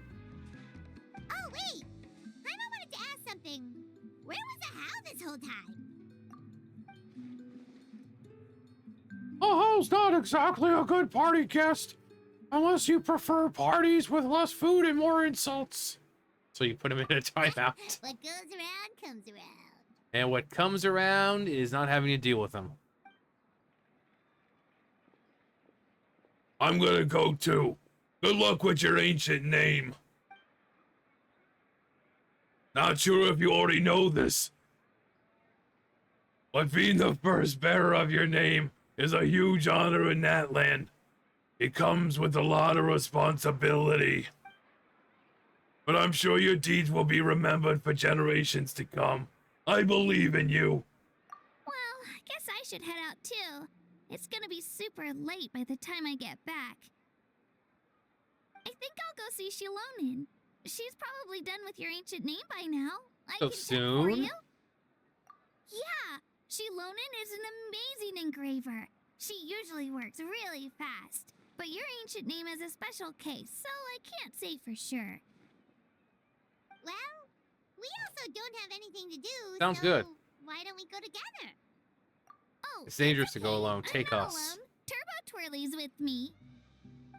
Oh, wait! Paimon wanted to ask something. Where was Ahau this whole time? Aho's not exactly a good party guest, unless you prefer parties with less food and more insults. So you put him in a timeout. What goes around comes around. And what comes around is not having to deal with him. I'm gonna go too. Good luck with your ancient name. Not sure if you already know this, but being the first bearer of your name is a huge honor in Natlan. It comes with a lot of responsibility. But I'm sure your deeds will be remembered for generations to come. I believe in you. Well, I guess I should head out too. It's gonna be super late by the time I get back. I think I'll go see Shilonin. She's probably done with your ancient name by now. I So can check for soon? you. Yeah, Shilonin is an amazing engraver. She usually works really fast. But your ancient name is a special case, so I can't say for sure. Well, we also don't have anything to do. Sounds so good. Why don't we go together? Oh, It's dangerous that's to go okay. alone. I'm Take not us. alone. Turbo Twirly's with me.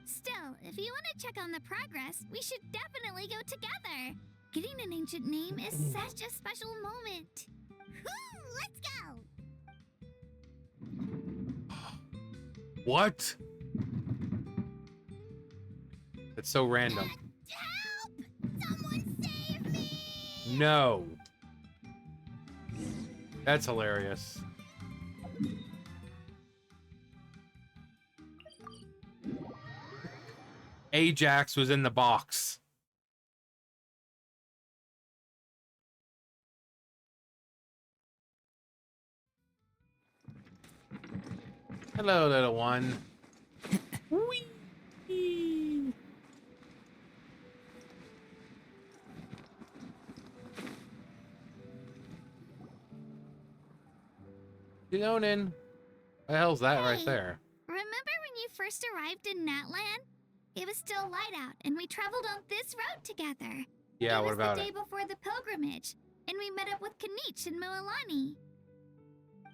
Still, if you want to check on the progress, we should definitely go together. Getting an ancient name is such a special moment. Woo, let's go! What? It's so random. Help! Someone save me! No. That's hilarious. Ajax was in the box. Hello, little one. Whee! Leonin. What the hell's that right Hey. there? Remember when you first arrived in Natlan? It was still light out, and we traveled on this road together. Yeah, it what was about the day it? before the pilgrimage, and we met up with Kanich and Moalani.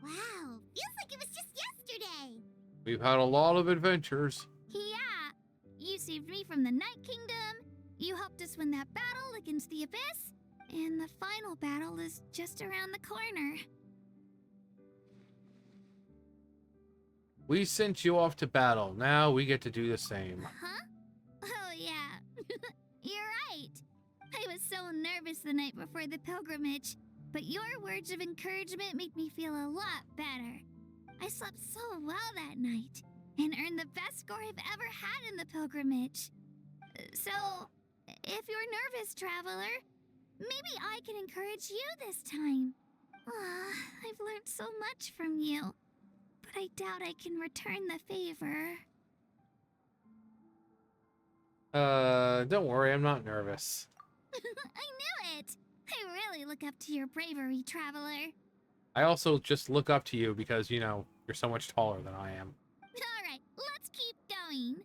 Wow, feels like it was just yesterday. We've had a lot of adventures. Yeah, you saved me from the Night Kingdom. You helped us win that battle against the Abyss, and the final battle is just around the corner. We sent you off to battle. Now we get to do the same. Huh? Oh, yeah. You're right. I was so nervous the night before the pilgrimage, but your words of encouragement made me feel a lot better. I slept so well that night and earned the best score I've ever had in the pilgrimage. So, if you're nervous, traveler, maybe I can encourage you this time. I've learned so much from you, but I doubt I can return the favor. Don't worry, I'm not nervous. I knew it! I really look up to your bravery, traveler. I also just look up to you because, you know, you're so much taller than I am. Alright, let's keep going.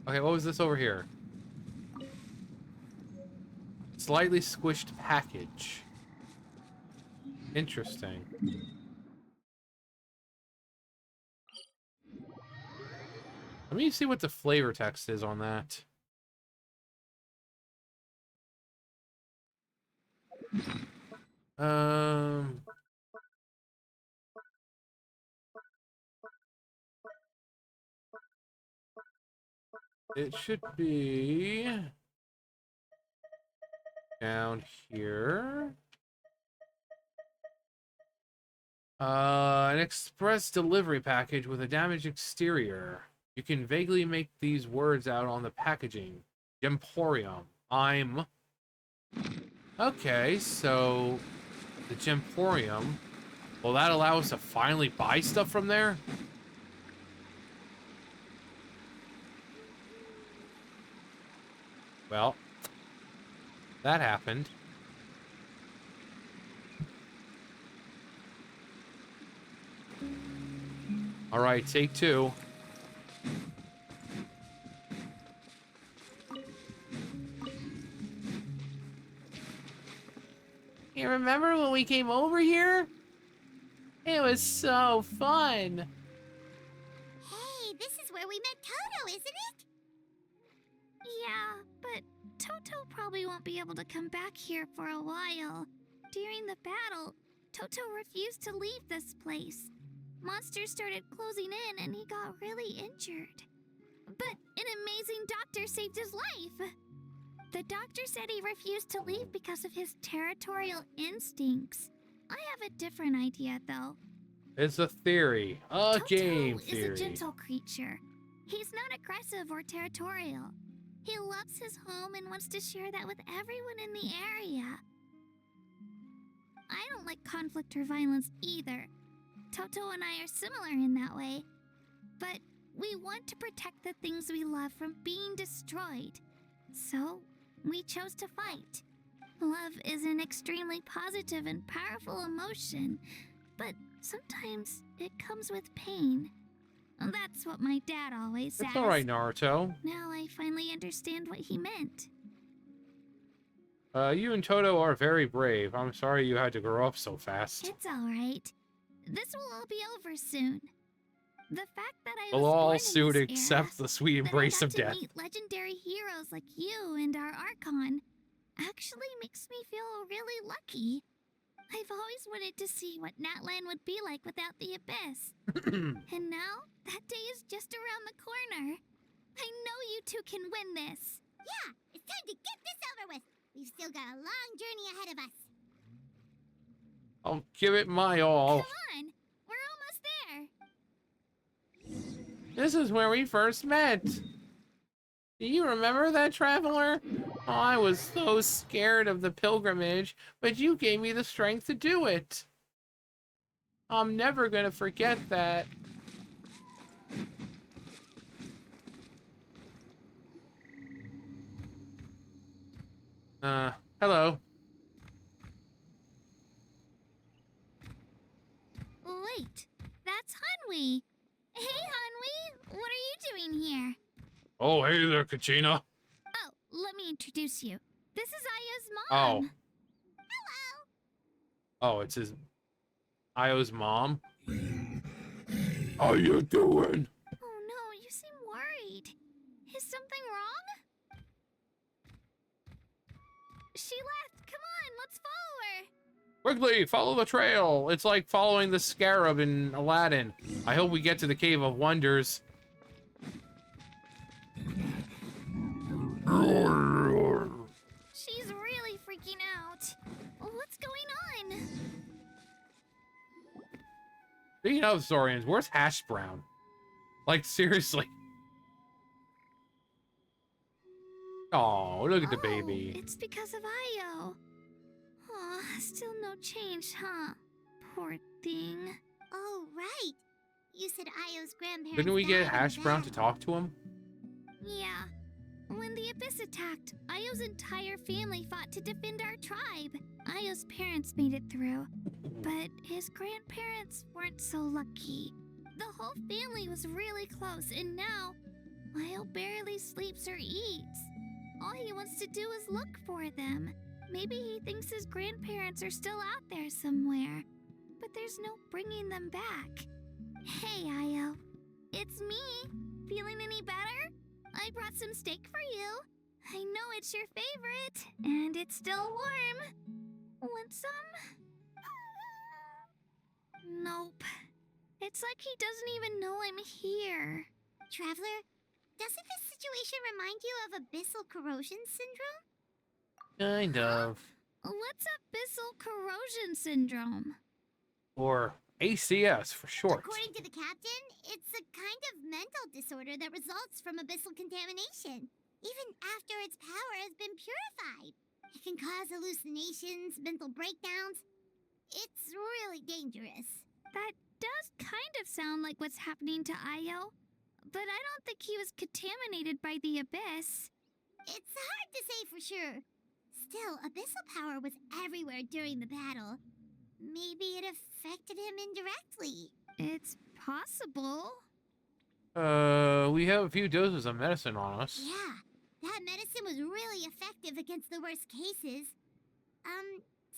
Okay, what was this over here? Slightly squished package. Interesting. Let me see what the flavor text is on that. Um... It should be down here. An express delivery package with a damaged exterior. You can vaguely make these words out on the packaging. Emporium. I'm Okay, so the Gemporium. Will that allow us to finally buy stuff from there? Well, that happened. All right, take two. You remember when we came over here? It was so fun. Hey, this is where we met Toto, isn't it? Yeah, but Toto probably won't be able to come back here for a while. During the battle, Toto refused to leave this place. Monsters started closing in and he got really injured. But an amazing doctor saved his life. The doctor said he refused to leave because of his territorial instincts. I have a different idea, though. It's a theory. A game Toto theory. is a gentle creature. He's not aggressive or territorial. He loves his home and wants to share that with everyone in the area. I don't like conflict or violence either. Toto and I are similar in that way. But we want to protect the things we love from being destroyed. So, we chose to fight. Love is an extremely positive and powerful emotion, but sometimes it comes with pain. That's what my dad always says. It's all right, Naruto. Now I finally understand what he meant. You and Toto are very brave. I'm sorry you had to grow up so fast. It's all right. This will all be over soon. The fact that I We'll was all born soon in this accept era, the sweet that I embrace got of to death. meet legendary heroes like you and our Archon actually makes me feel really lucky. I've always wanted to see what Natlan would be like without the Abyss. And now, that day is just around the corner. I know you two can win this. Yeah, it's time to get this over with. We've still got a long journey ahead of us. I'll give it my all. Come on, we're almost there. This is where we first met. Do you remember that, traveler? Oh, I was so scared of the pilgrimage, but you gave me the strength to do it. I'm never gonna forget that. Hello. Wait, that's Hanwi. Hey, Hanwi, what are you doing here? Oh, hey there, Kachina. Oh, let me introduce you. This is Aya's Oh. mom. Oh, it's his... Io's mom? How you doing? Oh no, you seem worried. Is something wrong? She left. Come on, let's follow her. Quickly, follow the trail. It's like following the scarab in Aladdin. I hope we get to the Cave of Wonders. She's really freaking out. What's going on? Speaking of Saurians, where's Hash Brown? Like, seriously. Oh, look at the baby. It's because of Io. Aw, still no change, huh? Poor thing. Oh, right. You said Io's grandparents Couldn't we died get in Hash Brown to battle. talk to him? Yeah. When the Abyss attacked, Io's entire family fought to defend our tribe. Io's parents made it through, but his grandparents weren't so lucky. The whole family was really close, and now Io barely sleeps or eats. All he wants to do is look for them. Maybe he thinks his grandparents are still out there somewhere, but there's no bringing them back. Hey, Io. It's me. Feeling any better? I brought some steak for you. I know it's your favorite, and it's still warm. Want some? Nope. It's like he doesn't even know I'm here. Traveler, doesn't this situation remind you of abyssal corrosion syndrome? Kind of. What's abyssal corrosion syndrome? Or ACS for short. According to the captain, it's a kind of mental disorder that results from abyssal contamination, even after its power has been purified. It can cause hallucinations, mental breakdowns. It's really dangerous. That does kind of sound like what's happening to Io, but I don't think he was contaminated by the abyss. It's hard to say for sure. Still, abyssal power was everywhere during the battle. Maybe it affected him indirectly. It's possible. We have a few doses of medicine on us. Yeah, that medicine was really effective against the worst cases.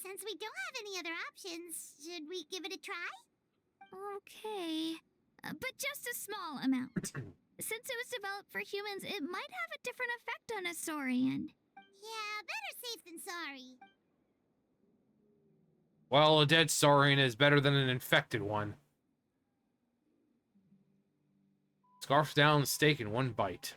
Since we don't have any other options, should we give it a try? Okay. But just a small amount. Since it was developed for humans, it might have a different effect on a Saurian. Yeah, better safe than sorry. Well, a dead Saurian is better than an infected one. Scarfs down the steak in one bite.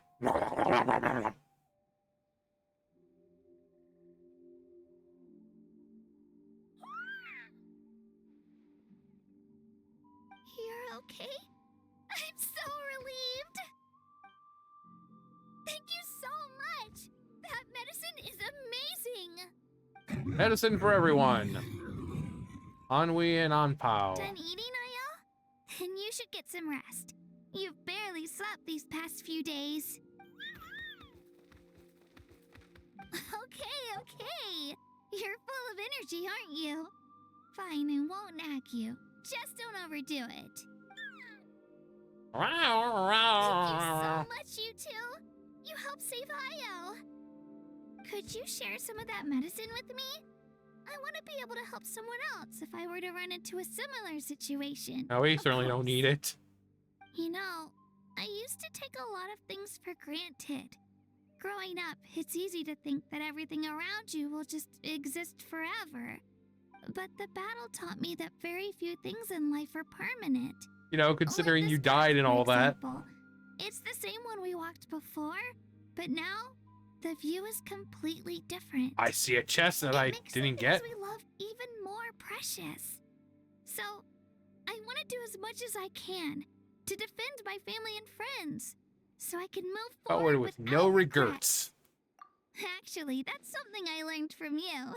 You're okay? I'm so relieved! Thank you so much! That medicine is amazing! Medicine for everyone. Ennui and Anpao. Done eating, Io? Then you should get some rest. You've barely slept these past few days. Okay. You're full of energy, aren't you? Fine, I won't nag you. Just don't overdo it. Thank you so much, you two. You helped save Io. Could you share some of that medicine with me? I want to be able to help someone else if I were to run into a similar situation. No, we Of certainly don't course. need it. You know, I used to take a lot of things for granted. Growing up, it's easy to think that everything around you will just exist forever. But the battle taught me that very few things in life are permanent. You know, considering Like you this died path, and for all that. example. It's the same one we walked before, but now the view is completely different. I see a chest that I It makes the didn't things get. we love even more precious. So, I want to do as much as I can to defend my family and friends, so I can move forward Forward with no without regret. regrets. Actually, that's something I learned from you.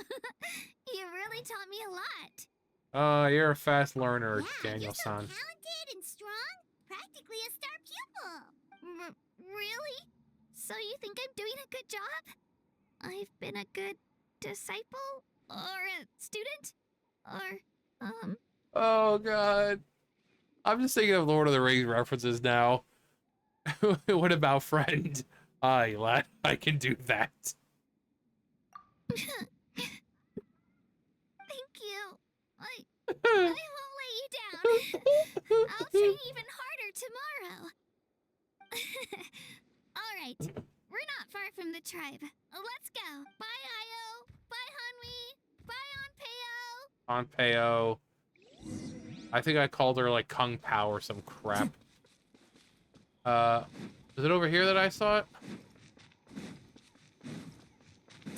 You really taught me a lot. You're a fast learner, Yeah, you're so Daniel-san. talented and strong. Practically a star pupil. Really? So you think I'm doing a good job? I've been a good disciple? Or a student? Or, Oh, God. I'm just thinking of Lord of the Rings references now. What about friend? Aye, lad, I can do that. Thank you. I won't let you down. I'll train even harder tomorrow. All right, we're not far from the tribe. Let's go. Bye, Io. Bye, Hanwi. Bye, Onpeo. On Peo. I think I called her like Kung Pao or some crap. Is it over here that I saw it?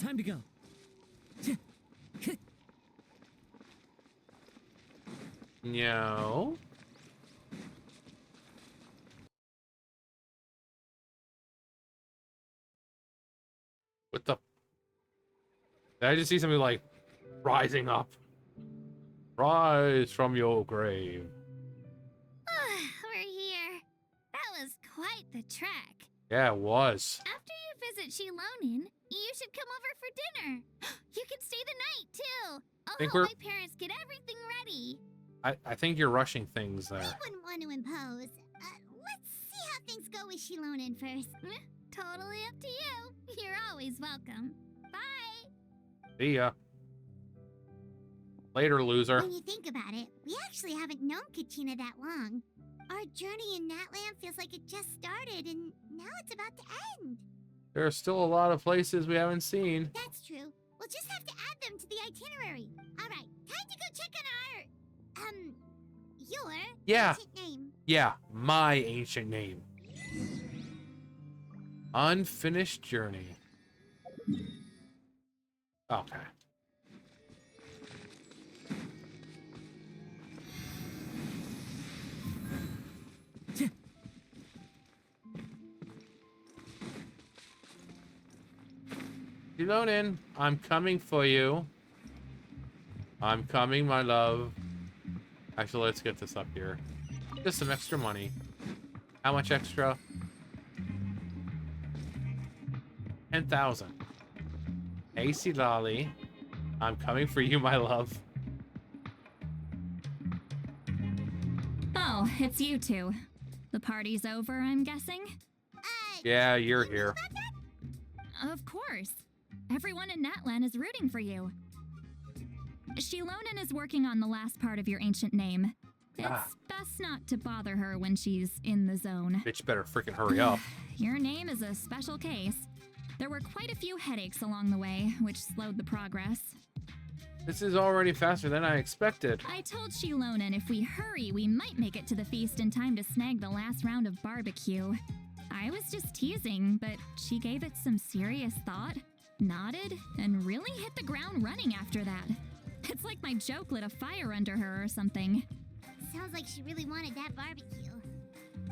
Time to go. No. What the? Did I just see something like rising up? Rise from your grave. We're here. That was quite the trek. Yeah, it was. After you visit Shilonin, you should come over for dinner. You can stay the night, too. I'll Think help we're- my parents get everything ready. I think you're rushing things We there. wouldn't want to impose. Let's see how things go with Shilonin first. Totally up to you. You're always welcome. Bye. See ya. Later, loser. When you think about it, we actually haven't known Kachina that long. Our journey in Natlan feels like it just started, and now it's about to end. There are still a lot of places we haven't seen. That's true. We'll just have to add them to the itinerary. All right, time to go check on your Yeah. ancient name. Yeah, my ancient name. Unfinished journey. Okay. Shilonen, I'm coming for you. I'm coming, my love. Actually, let's get this up here. Just some extra money. How much extra? 10,000. Hey, Lolly. I'm coming for you, my love. Oh, it's you two. The party's over, I'm guessing? Yeah, you're here. Of course. Everyone in Natlan is rooting for you. Shilonen is working on the last part of your ancient name. It's best not to bother her when she's in the zone. Bitch better freaking hurry up. Your name is a special case. There were quite a few headaches along the way, which slowed the progress. This is already faster than I expected. I told Shilonen if we hurry, we might make it to the feast in time to snag the last round of barbecue. I was just teasing, but she gave it some serious thought, nodded, and really hit the ground running after that. It's like my joke lit a fire under her or something. Sounds like she really wanted that barbecue.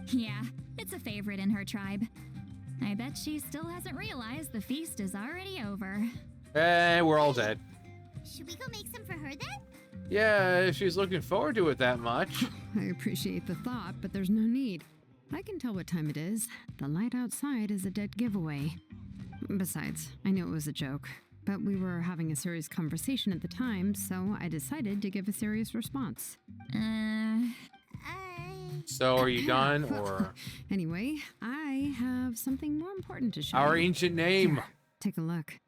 Yeah, it's a favorite in her tribe. I bet she still hasn't realized the feast is already over. Hey, we're all dead. Should we go make some for her then? Yeah, if she's looking forward to it that much. I appreciate the thought, but there's no need. I can tell what time it is. The light outside is a dead giveaway. Besides, I knew it was a joke, but we were having a serious conversation at the time, so I decided to give a serious response. So are you done, or? Anyway, I have something more important to show Our you. ancient name. Here, take a look.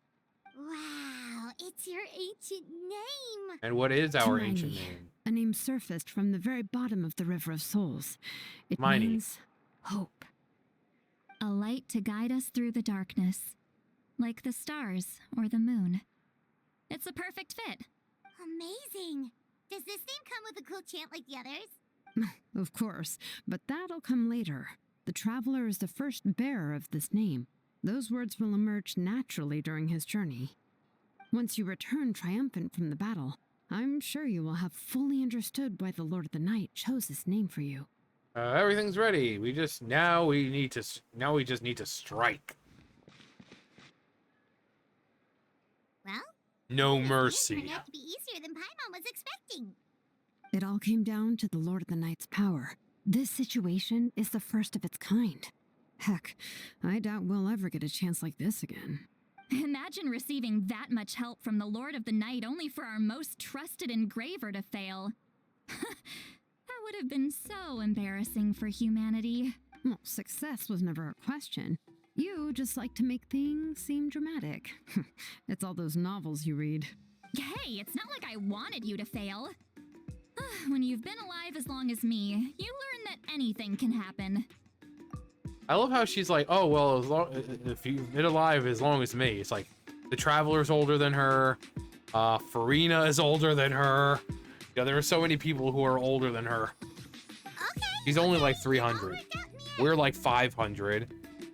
Wow, it's your ancient name. And what is our Hermione. ancient name? A name surfaced from the very bottom of the River of Souls. It Hermione. means hope. A light to guide us through the darkness, like the stars or the moon. It's a perfect fit. Amazing. Does this name come with a cool chant like the others? Of course, but that'll come later. The Traveler is the first bearer of this name. Those words will emerge naturally during his journey. Once you return triumphant from the battle, I'm sure you will have fully understood why the Lord of the Night chose this name for you. Everything's ready. We just need to strike. Well, No this mercy. turned out to be easier than Paimon was expecting. It all came down to the Lord of the Night's power. This situation is the first of its kind. Heck, I doubt we'll ever get a chance like this again. Imagine receiving that much help from the Lord of the Night only for our most trusted engraver to fail. That would have been so embarrassing for humanity. Well, success was never a question. You just like to make things seem dramatic. It's all those novels you read. Hey, it's not like I wanted you to fail. When you've been alive as long as me, you learn that anything can happen. I love how she's like, oh, well, if you've been alive as long as me. It's like, the Traveler's older than her. Farina is older than her. Yeah, there are so many people who are older than her. Okay. She's only like It all 300. worked out in the end. We're like 500.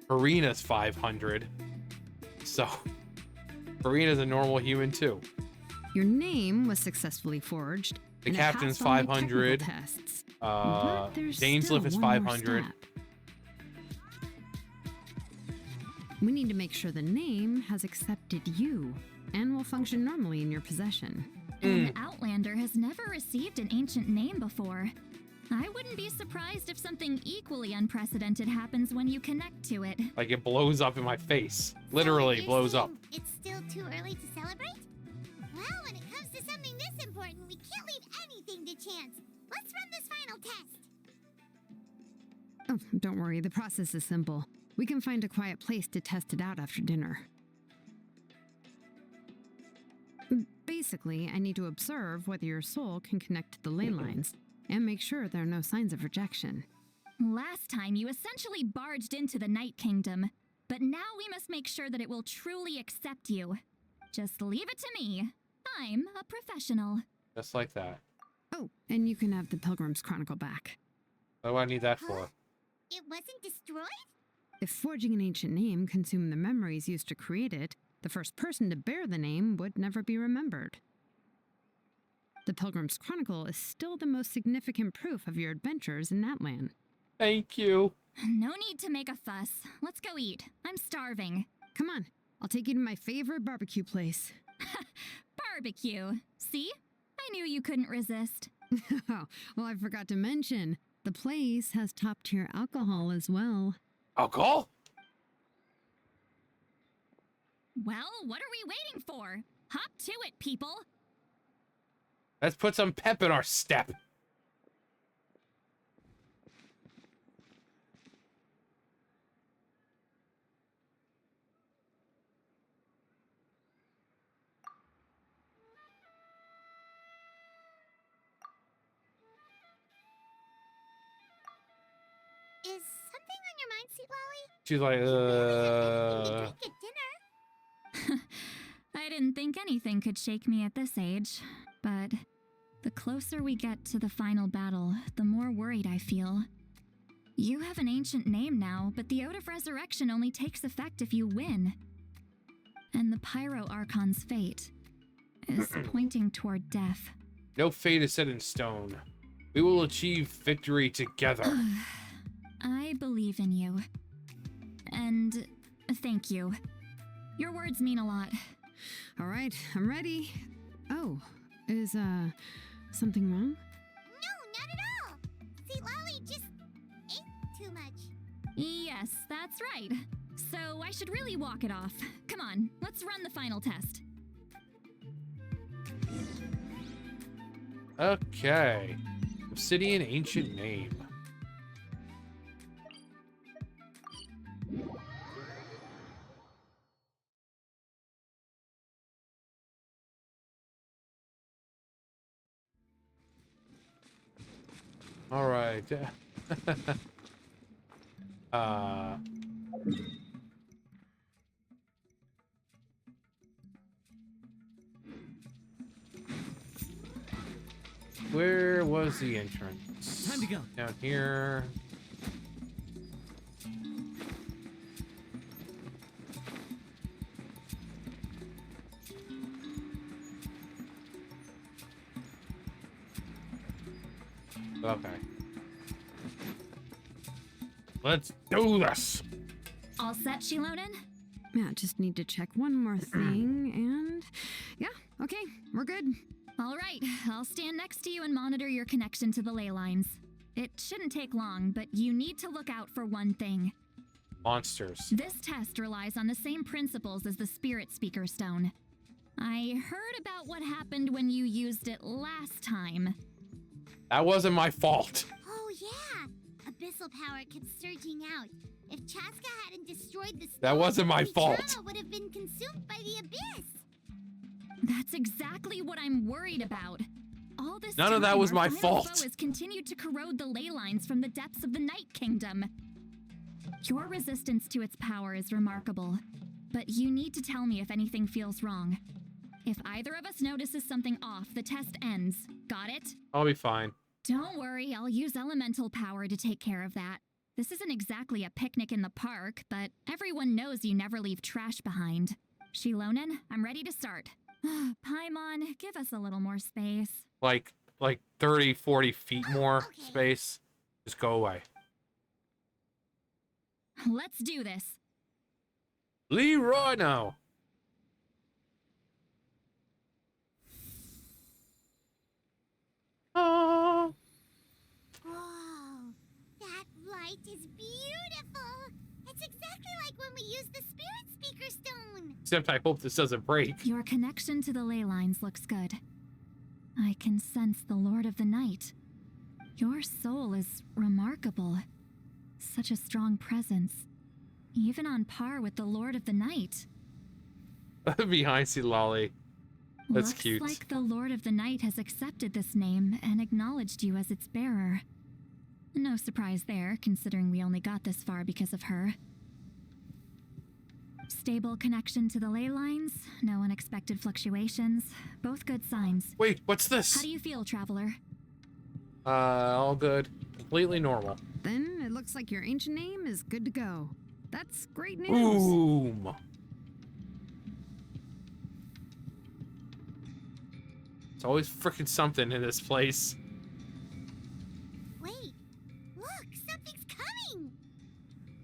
Farina's 500. So, Farina's a normal human too. Your name was successfully forged. The and it captain's passed all my 500. technical tests. But there's Dainsliff still is one more 500. step. We need to make sure the name has accepted you and will function normally in your possession. An Outlander has never received an ancient name before. I wouldn't be surprised if something equally unprecedented happens when you connect to it. Like it blows up in my face. So Literally you're blows up. saying It's still too early to celebrate? Well, when it comes to something this important, we can't leave anything to chance. Let's run this final test. Oh, don't worry, the process is simple. We can find a quiet place to test it out after dinner. Basically, I need to observe whether your soul can connect to the ley lines and make sure there are no signs of rejection. Last time, you essentially barged into the Night Kingdom, but now we must make sure that it will truly accept you. Just leave it to me. I'm a professional. Just like that. Oh, and you can have the Pilgrim's Chronicle back. What do I need that for? It wasn't destroyed? If forging an ancient name consumed the memories used to create it, the first person to bear the name would never be remembered. The Pilgrim's Chronicle is still the most significant proof of your adventures in Natlan. Thank you. No need to make a fuss. Let's go eat. I'm starving. Come on, I'll take you to my favorite barbecue place. Barbecue. See? I knew you couldn't resist. Well, I forgot to mention, the place has top-tier alcohol as well. Alcohol? Well, what are we waiting for? Hop to it, people. Let's put some pep in our step. Is something on your mind, Sweet Lolly? She's like, Drink at dinner. I didn't think anything could shake me at this age, but the closer we get to the final battle, the more worried I feel. You have an ancient name now, but the Ode of Resurrection only takes effect if you win. And the Pyro Archon's fate is pointing toward death. No fate is set in stone. We will achieve victory together. I believe in you. And thank you. Your words mean a lot. All right, I'm ready. Oh, is, something wrong? No, not at all. Sweet Lolly just ate too much. Yes, that's right. So I should really walk it off. Come on, let's run the final test. Okay. Obsidian ancient name. All right. Where was the entrance? Time to go. Down here. Okay. Let's do this. All set, Shilonen? Yeah, just need to check one more thing, and yeah, okay, we're good. All right, I'll stand next to you and monitor your connection to the ley lines. It shouldn't take long, but you need to look out for one thing. Monsters. This test relies on the same principles as the Spirit Speaker Stone. I heard about what happened when you used it last time. That wasn't my fault. Oh, yeah. Abyssal power kept surging out. If Chaska hadn't destroyed the That wasn't my fault. channel would have been consumed by the abyss. That's exactly what I'm worried about. All this None of that time, was our my final fault. foe has continued to corrode the ley lines from the depths of the Night Kingdom. Your resistance to its power is remarkable, but you need to tell me if anything feels wrong. If either of us notices something off, the test ends. Got it? I'll be fine. Don't worry, I'll use elemental power to take care of that. This isn't exactly a picnic in the park, but everyone knows you never leave trash behind. Shilonen, I'm ready to start. Paimon, give us a little more space. Like 30, 40 feet more okay. space. Just go away. Let's do this. Leroy now. Whoa, that light is beautiful. It's exactly like when we used the Spirit Speaker Stone. Except I hope this doesn't break. Your connection to the ley lines looks good. I can sense the Lord of the Night. Your soul is remarkable. Such a strong presence. Even on par with the Lord of the Night. Behind C. Lolly. That's Looks cute. like the Lord of the Night has accepted this name and acknowledged you as its bearer. No surprise there, considering we only got this far because of her. Stable connection to the ley lines, no unexpected fluctuations, both good signs. Wait, what's this? How do you feel, Traveler? All good. Completely normal. Then it looks like your ancient name is good to go. That's great news. Boom. It's always freaking something in this place. Wait, look, something's coming.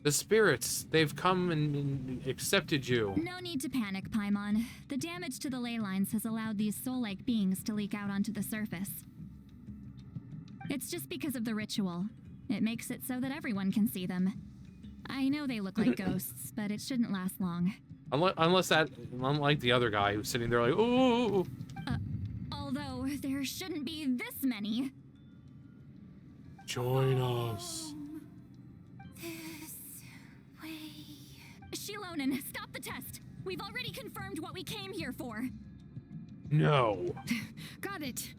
The spirits, they've come and accepted you. No need to panic, Paimon. The damage to the ley lines has allowed these soul-like beings to leak out onto the surface. It's just because of the ritual. It makes it so that everyone can see them. I know they look like ghosts, but it shouldn't last long. Unlike the other guy who's sitting there like, ooh. Although, there shouldn't be this many. Join us. This way. Shilonen, stop the test! We've already confirmed what we came here for. No. Got it.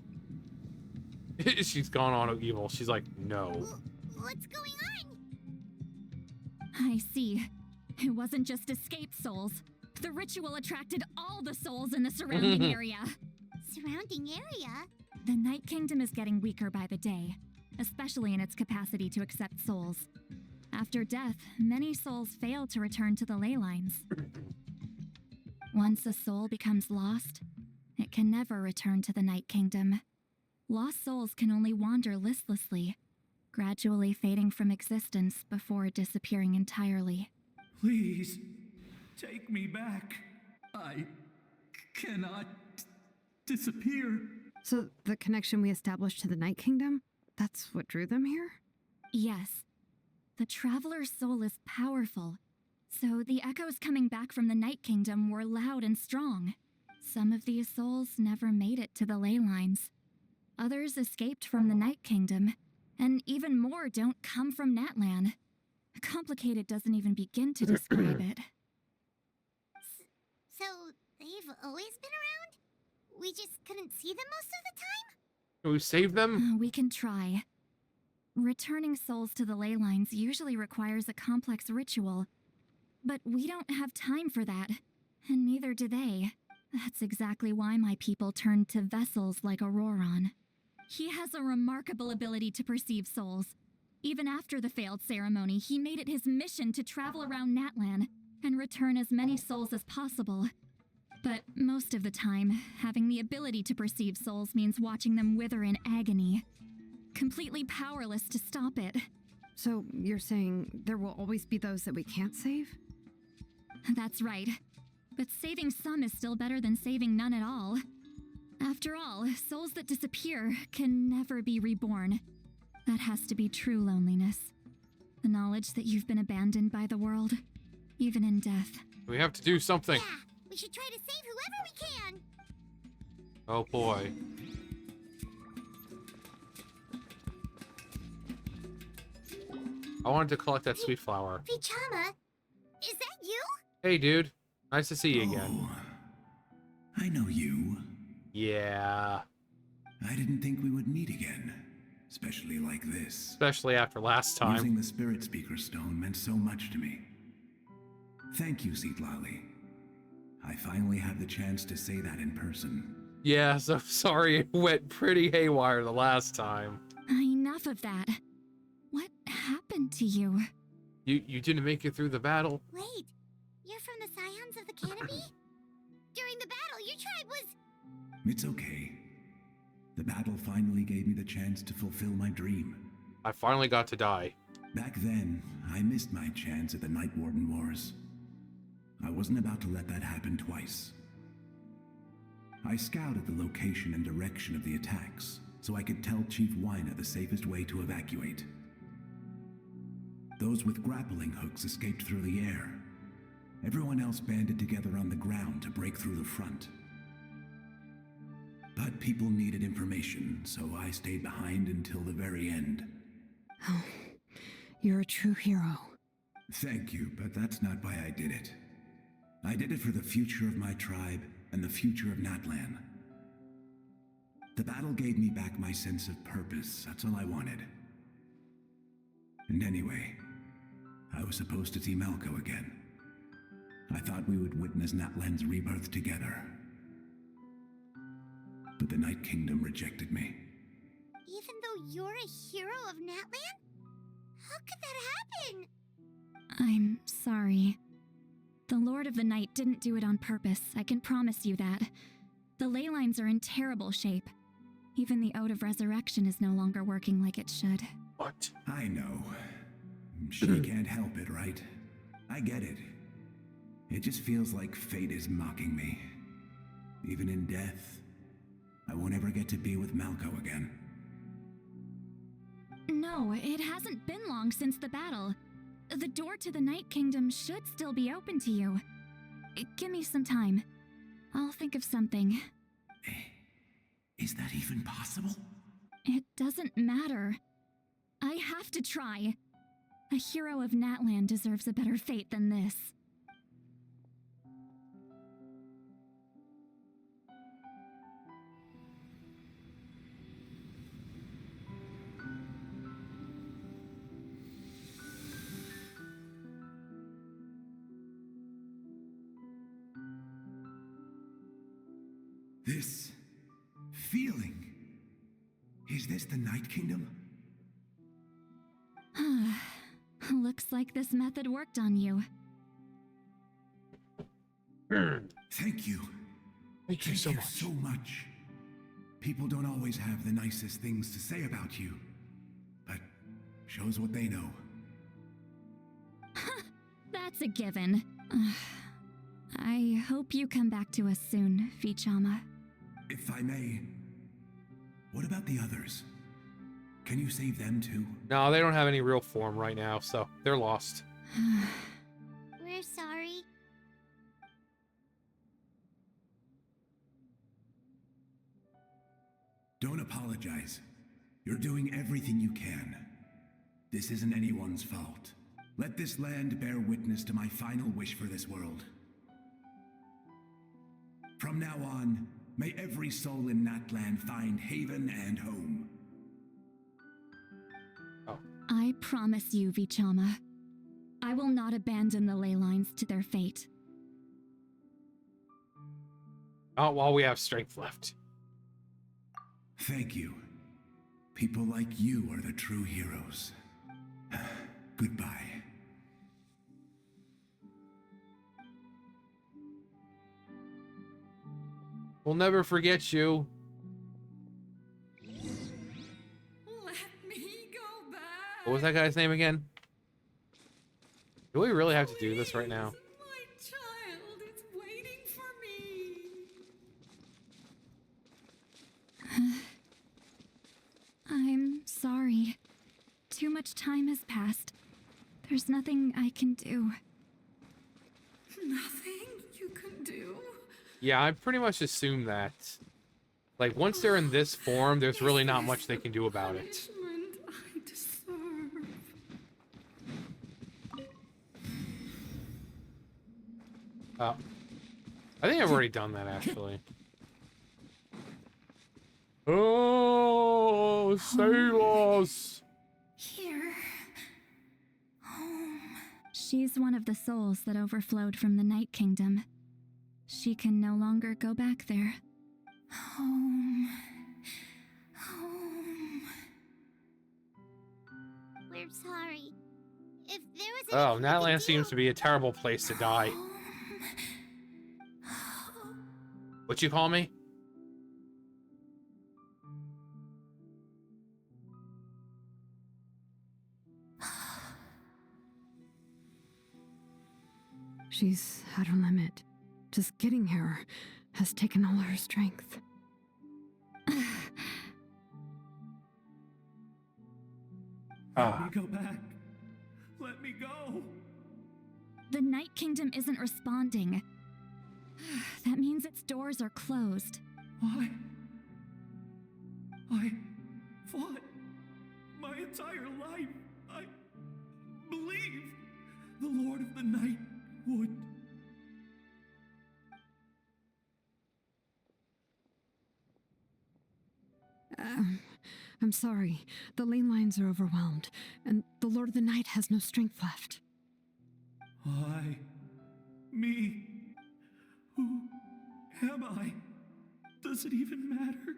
She's gone on evil. She's like, no. What's going on? I see. It wasn't just escape souls. The ritual attracted all the souls in the surrounding area. Surrounding area? The Night Kingdom is getting weaker by the day, especially in its capacity to accept souls. After death, many souls fail to return to the ley lines. Once a soul becomes lost, it can never return to the Night Kingdom. Lost souls can only wander listlessly, gradually fading from existence before disappearing entirely. Please, take me back. I cannot disappear. So the connection we established to the Night Kingdom, that's what drew them here? Yes. The Traveler's soul is powerful, so the echoes coming back from the Night Kingdom were loud and strong. Some of these souls never made it to the ley lines. Others escaped from the Night Kingdom, and even more don't come from Natlan. Complicated doesn't even begin to describe it. So, they've always been around? We just couldn't see them most of the time? Can we save them? We can try. Returning souls to the ley lines usually requires a complex ritual, but we don't have time for that, and neither do they. That's exactly why my people turned to vessels like Auroron. He has a remarkable ability to perceive souls. Even after the failed ceremony, he made it his mission to travel around Natlan and return as many souls as possible. But most of the time, having the ability to perceive souls means watching them wither in agony. Completely powerless to stop it. So you're saying there will always be those that we can't save? That's right. But saving some is still better than saving none at all. After all, souls that disappear can never be reborn. That has to be true loneliness. The knowledge that you've been abandoned by the world, even in death. We have to do something. Yeah, we should try to save whoever we can. Oh boy. I wanted to collect that sweet flower. Vichama, is that you? Hey dude, nice to see you again. Oh, I know you. Yeah. I didn't think we would meet again, especially like this. Especially after last time. Using the Spirit Speaker Stone meant so much to me. Thank you, Seatlali. I finally had the chance to say that in person. Yeah, so sorry it went pretty haywire the last time. Enough of that. What happened to you? You didn't make it through the battle? Wait, you're from the Scions of the Canopy? During the battle, your tribe was... It's okay. The battle finally gave me the chance to fulfill my dream. I finally got to die. Back then, I missed my chance at the Night Warden Wars. I wasn't about to let that happen twice. I scouted the location and direction of the attacks, so I could tell Chief Wyna the safest way to evacuate. Those with grappling hooks escaped through the air. Everyone else banded together on the ground to break through the front. But people needed information, so I stayed behind until the very end. Oh, you're a true hero. Thank you, but that's not why I did it. I did it for the future of my tribe and the future of Natlan. The battle gave me back my sense of purpose, that's all I wanted. And anyway, I was supposed to see Malco again. I thought we would witness Natlan's rebirth together. But the Night Kingdom rejected me. Even though you're a hero of Natlan? How could that happen? I'm sorry. The Lord of the Night didn't do it on purpose, I can promise you that. The ley lines are in terrible shape. Even the Ode of Resurrection is no longer working like it should. What? I know. She can't help it, right? I get it. It just feels like fate is mocking me. Even in death, I won't ever get to be with Malco again. No, it hasn't been long since the battle. The door to the Night Kingdom should still be open to you. Give me some time. I'll think of something. Is that even possible? It doesn't matter. I have to try. A hero of Natlan deserves a better fate than this. This feeling. Is this the Night Kingdom? Looks like this method worked on you. Thank you. Thank you so much. So much. People don't always have the nicest things to say about you, but shows what they know. That's a given. I hope you come back to us soon, Vichama. If I may, what about the others? Can you save them too? No, they don't have any real form right now, so they're lost. We're sorry. Don't apologize. You're doing everything you can. This isn't anyone's fault. Let this land bear witness to my final wish for this world. From now on, may every soul in Natlan find haven and home. I promise you, Vichama. I will not abandon the ley lines to their fate. Not while we have strength left. Thank you. People like you are the true heroes. Goodbye. We'll never forget you. Let me go back. What was that guy's name again? Do we really have to do this right now? My child is waiting for me. I'm sorry. Too much time has passed. There's nothing I can do. Nothing you can do? Yeah, I pretty much assume that. Like, once they're in this form, there's really not much they can do about it. Punishment I deserve. I think I've already done that, actually. Oh, Salos! Here. Home. She's one of the souls that overflowed from the Night Kingdom. She can no longer go back there. Home. Home. We're sorry. If there was Oh, anything we could Natlan seems do- to be a terrible place to die. What you call me? She's at her limit. Just getting here has taken all her strength. Let me go back. Let me go. The Night Kingdom isn't responding. That means its doors are closed. I fought my entire life. I believed the Lord of the Night would. I'm sorry. The ley lines are overwhelmed, and the Lord of the Night has no strength left. Me. Who am I? Does it even matter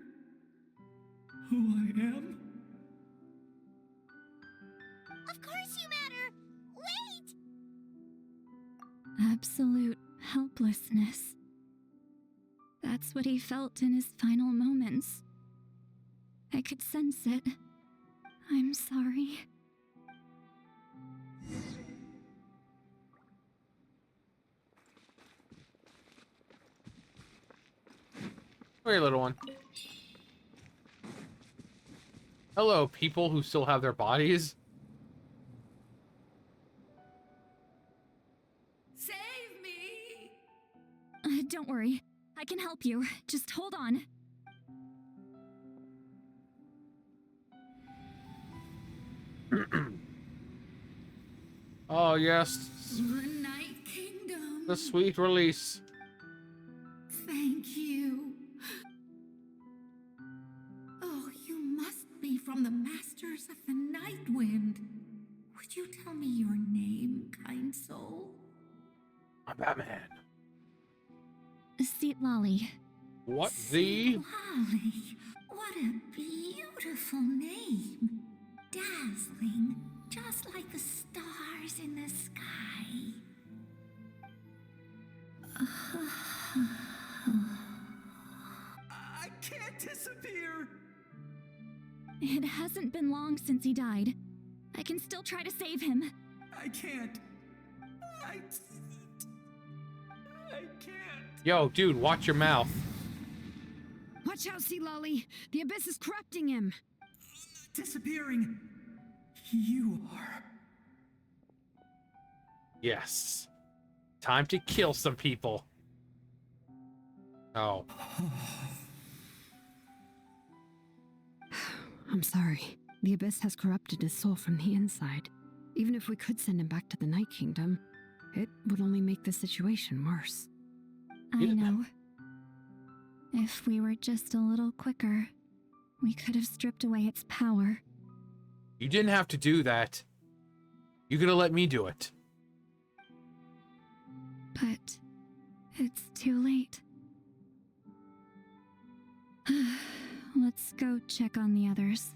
who I am? Of course you matter! Wait! Absolute helplessness. That's what he felt in his final moments. I could sense it. I'm sorry. Hey, little one. Hello, people who still have their bodies. Save me! Don't worry. I can help you. Just hold on. Oh, yes. The Night Kingdom. The sweet release. Thank you. Oh, you must be from the Masters of the Night Wind. Would you tell me your name, kind soul? I'm Batman. Seat Lolly. What the? Lolly, what a beautiful name. Dazzling, just like the stars in the sky. I can't disappear! It hasn't been long since he died. I can still try to save him. I can't. I can't. Yo, dude, watch your mouth. Watch out, Sea Lolly. The abyss is corrupting him. Disappearing. You are. Yes. Time to kill some people. Oh. I'm sorry. The abyss has corrupted his soul from the inside. Even if we could send him back to the Night Kingdom, it would only make the situation worse. I know. If we were just a little quicker, we could have stripped away its power. You didn't have to do that. You could have let me do it. But it's too late. Let's go check on the others.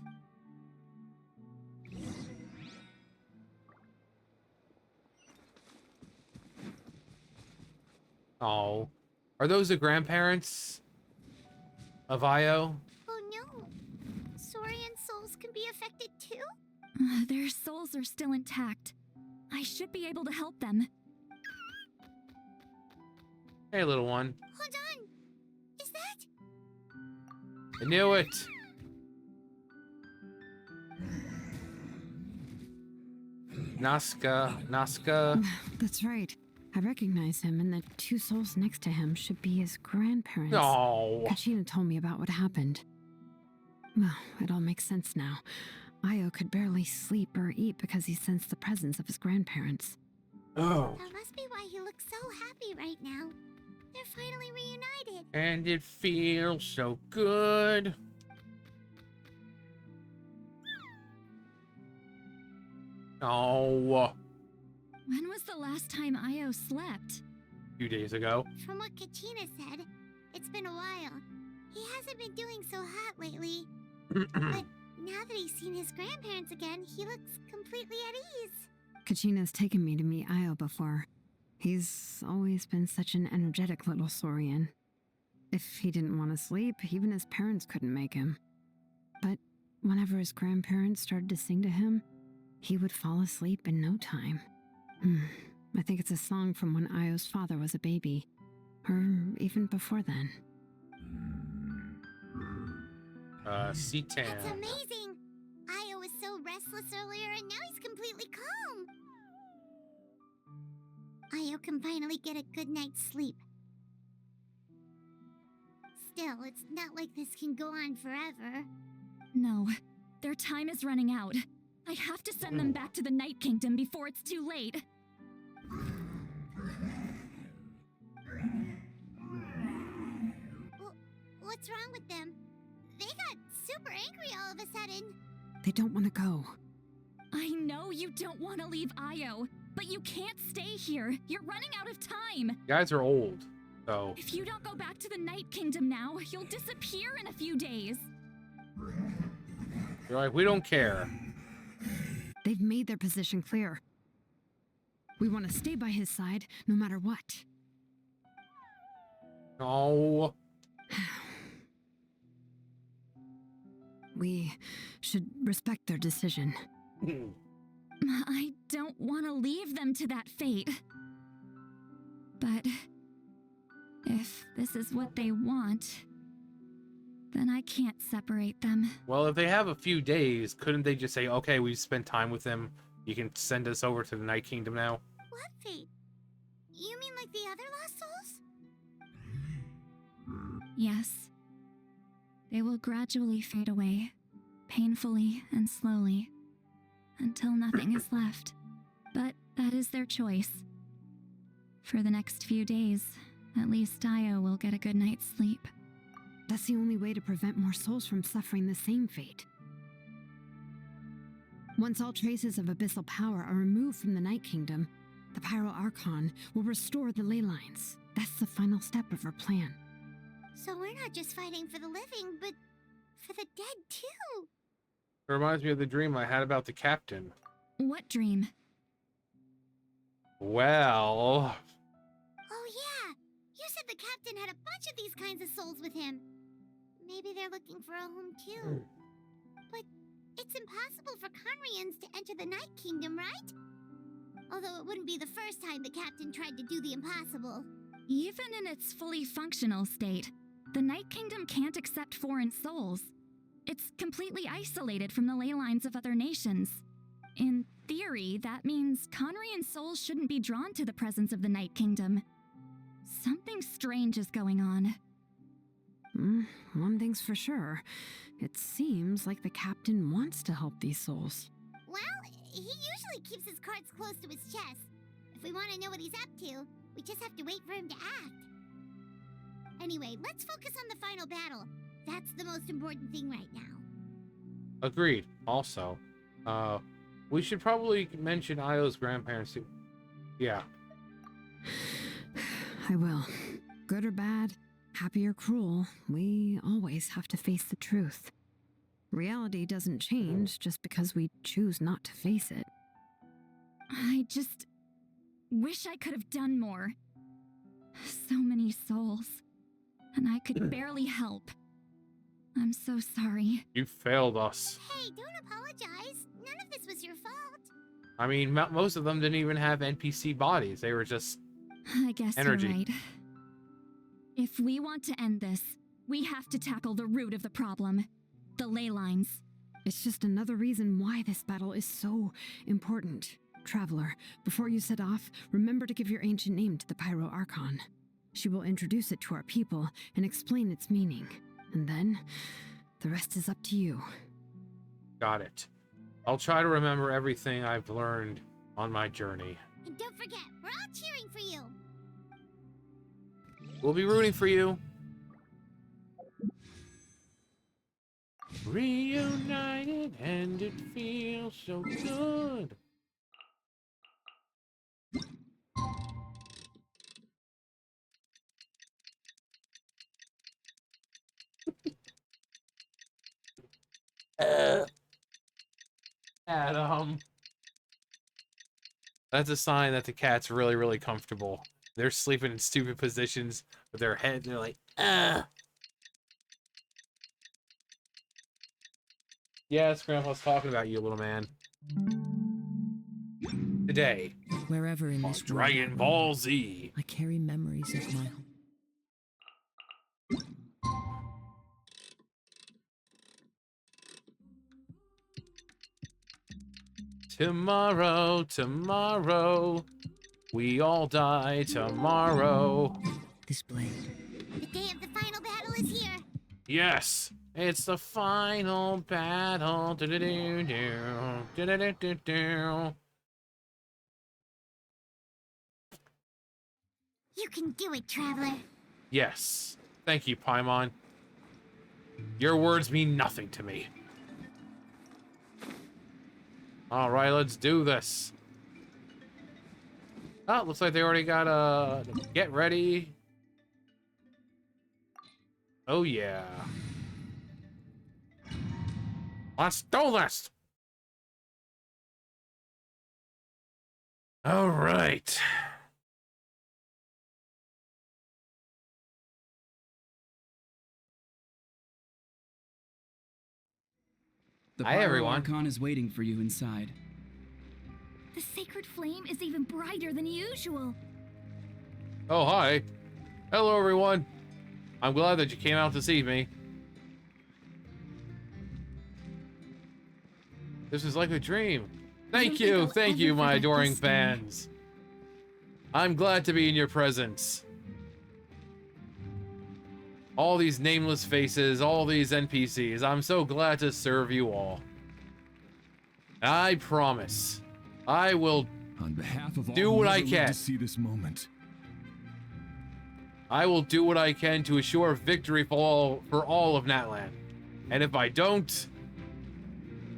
Oh. Are those the grandparents of Io? Oh no. Saurian souls can be affected too? Their souls are still intact. I should be able to help them. Hey, little one. Hold on. Is that? I knew it. Nazca. That's right. I recognize him, and the two souls next to him should be his grandparents. No. Kachina told me about what happened. Well, it all makes sense now. Io could barely sleep or eat because he sensed the presence of his grandparents. Oh. That must be why he looks so happy right now. They're finally reunited. And it feels so good. Oh. When was the last time Io slept? A few days ago. From what Kachina said, it's been a while. He hasn't been doing so hot lately. But now that he's seen his grandparents again, he looks completely at ease. Kachina's taken me to meet Io before. He's always been such an energetic little saurian. If he didn't want to sleep, even his parents couldn't make him. But whenever his grandparents started to sing to him, he would fall asleep in no time. I think it's a song from when Io's father was a baby, or even before then. C10. That's amazing. Io was so restless earlier and now he's completely calm. Io can finally get a good night's sleep. Still, it's not like this can go on forever. No, their time is running out. I have to send them back to the Night Kingdom before it's too late. What's wrong with them? They got super angry all of a sudden. They don't want to go. I know you don't want to leave Io, but you can't stay here. You're running out of time. You guys are old, so. If you don't go back to the Night Kingdom now, you'll disappear in a few days. You're like, we don't care. They've made their position clear. We want to stay by his side, no matter what. No. We should respect their decision. I don't want to leave them to that fate. But if this is what they want, then I can't separate them. Well, if they have a few days, couldn't they just say, okay, we've spent time with him, you can send us over to the Night Kingdom now? What fate? You mean like the other lost souls? Yes. They will gradually fade away, painfully and slowly, until nothing is left. But that is their choice. For the next few days, at least Dio will get a good night's sleep. That's the only way to prevent more souls from suffering the same fate. Once all traces of abyssal power are removed from the Night Kingdom, the Pyro Archon will restore the ley lines. That's the final step of our plan. So we're not just fighting for the living, but for the dead too. It reminds me of the dream I had about the captain. What dream? Well... Oh yeah, you said the captain had a bunch of these kinds of souls with him. Maybe they're looking for a home too. But it's impossible for Conrians to enter the Night Kingdom, right? Although it wouldn't be the first time the captain tried to do the impossible. Even in its fully functional state, the Night Kingdom can't accept foreign souls. It's completely isolated from the ley lines of other nations. In theory, that means Conrian souls shouldn't be drawn to the presence of the Night Kingdom. Something strange is going on. One thing's for sure. It seems like the captain wants to help these souls. Well, he usually keeps his cards close to his chest. If we want to know what he's up to, we just have to wait for him to act. Anyway, let's focus on the final battle. That's the most important thing right now. Agreed. Also, we should probably mention Io's grandparents too. Yeah. I will. Good or bad, happy or cruel, we always have to face the truth. Reality doesn't change just because we choose not to face it. I just wish I could have done more. So many souls, and I could barely help. I'm so sorry. You failed us. Hey, don't apologize. None of this was your fault. I mean, most of them didn't even have NPC bodies. They were just I guess energy. You're right. If we want to end this, we have to tackle the root of the problem. The ley lines. It's just another reason why this battle is so important. Traveler, before you set off, remember to give your ancient name to the Pyro Archon. She will introduce it to our people and explain its meaning. And then, the rest is up to you. Got it. I'll try to remember everything I've learned on my journey. And don't forget, we're all cheering for you. We'll be rooting for you. Reunited and it feels so good. Adam. That's a sign that the cat's really, really comfortable. They're sleeping in stupid positions with their head. They're like, ah. Yes, Grandpa's talking about you, little man. Today, wherever in on this Dragon world Ball Z. I carry memories of my home. Tomorrow, tomorrow, we all die tomorrow. This blade. The day of the final battle is here. Yes, it's the final battle. Do-do-do-do, do-do-do-do-do. You can do it, Traveler. Yes, thank you, Paimon. Your words mean nothing to me. All right, let's do this. Oh, looks like they already got get ready. Oh yeah. Let's do this. All right. The Hi, Pyro everyone. Archon is waiting for you inside. The sacred flame is even brighter than usual. Oh, hi. Hello, everyone. I'm glad that you came out to see me. This is like a dream. I Thank don't think I'll thank ever you, my forget adoring this day. fans. I'm glad to be in your presence. All these nameless faces, all these NPCs, I'm so glad to serve you all. I promise, I will On behalf of all do who what I never lived can. to see this moment. I will do what I can to assure victory for all of Natlan. And if I don't,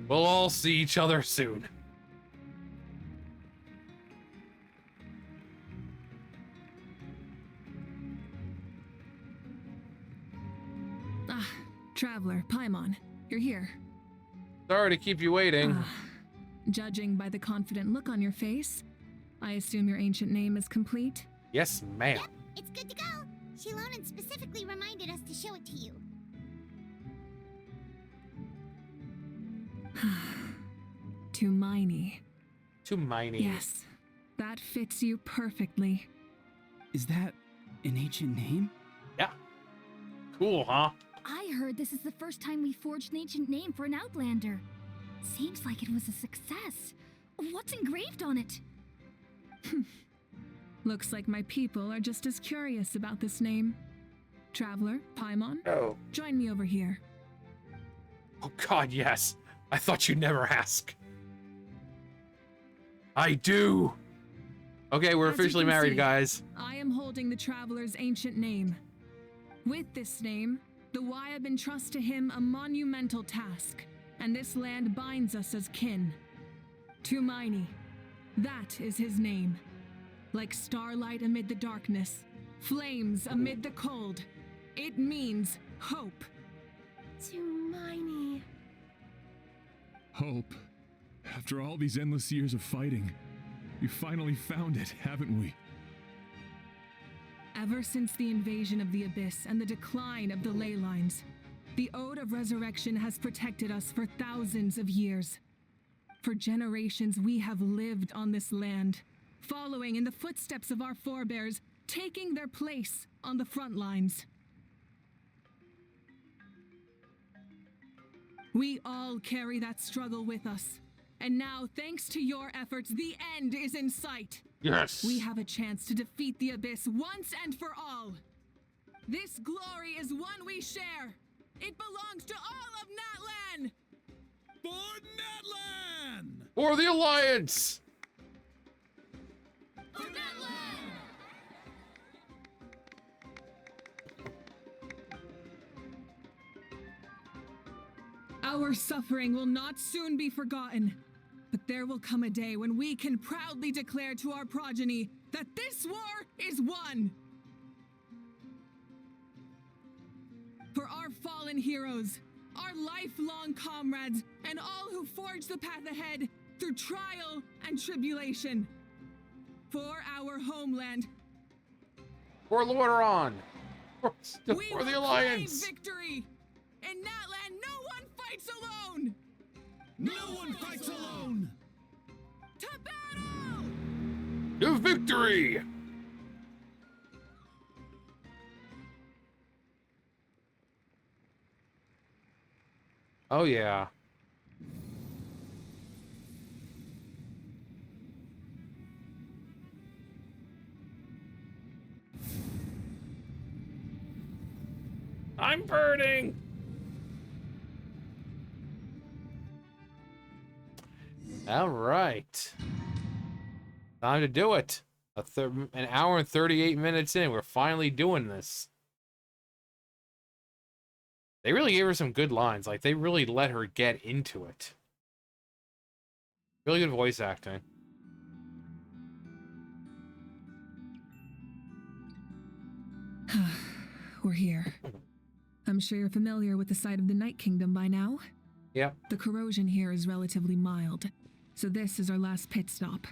we'll all see each other soon. Ah, Traveler, Paimon, you're here. Sorry to keep you waiting. Judging by the confident look on your face, I assume your ancient name is complete? Yes, ma'am. Yep, it's good to go. Shilonan specifically reminded us to show it to you. Tumaini. Tumaini. Yes, that fits you perfectly. Is that an ancient name? Yeah. Cool, huh? I heard this is the first time we forged an ancient name for an Outlander. Seems like it was a success. What's engraved on it? Looks like my people are just as curious about this name. Traveler, Paimon, Oh. join me over here. Oh god, yes. I thought you'd never ask. I do. Okay, we're As you officially can married, see, guys. I am holding the Traveler's ancient name. With this name, the Wyab entrust to him a monumental task, and this land binds us as kin. Tumaini, that is his name. Like starlight amid the darkness, flames amid the cold, it means hope. Tumaini. Hope. After all these endless years of fighting, we finally found it, haven't we? Ever since the invasion of the Abyss and the decline of the ley lines, the Ode of Resurrection has protected us for thousands of years. For generations, we have lived on this land, following in the footsteps of our forebears, taking their place on the front lines. We all carry that struggle with us. And now, thanks to your efforts, the end is in sight. Yes. We have a chance to defeat the Abyss once and for all. This glory is one we share. It belongs to all of Natlan. For Natlan! For the Alliance! For Natlan! Our suffering will not soon be forgotten. But there will come a day when we can proudly declare to our progeny that this war is won. For our fallen heroes, our lifelong comrades, and all who forge the path ahead through trial and tribulation. For our homeland. For Lordaeron! For We the will Alliance! claim victory! In Natlan, no one fights alone! No one fights alone! To battle! To victory! Oh yeah. I'm burning! All right. Time to do it. An hour and 38 minutes in. We're finally doing this. They really gave her some good lines. Like, they really let her get into it. Really good voice acting. We're here. I'm sure you're familiar with the site of the Night Kingdom by now. Yep. The corrosion here is relatively mild, so this is our last pit stop.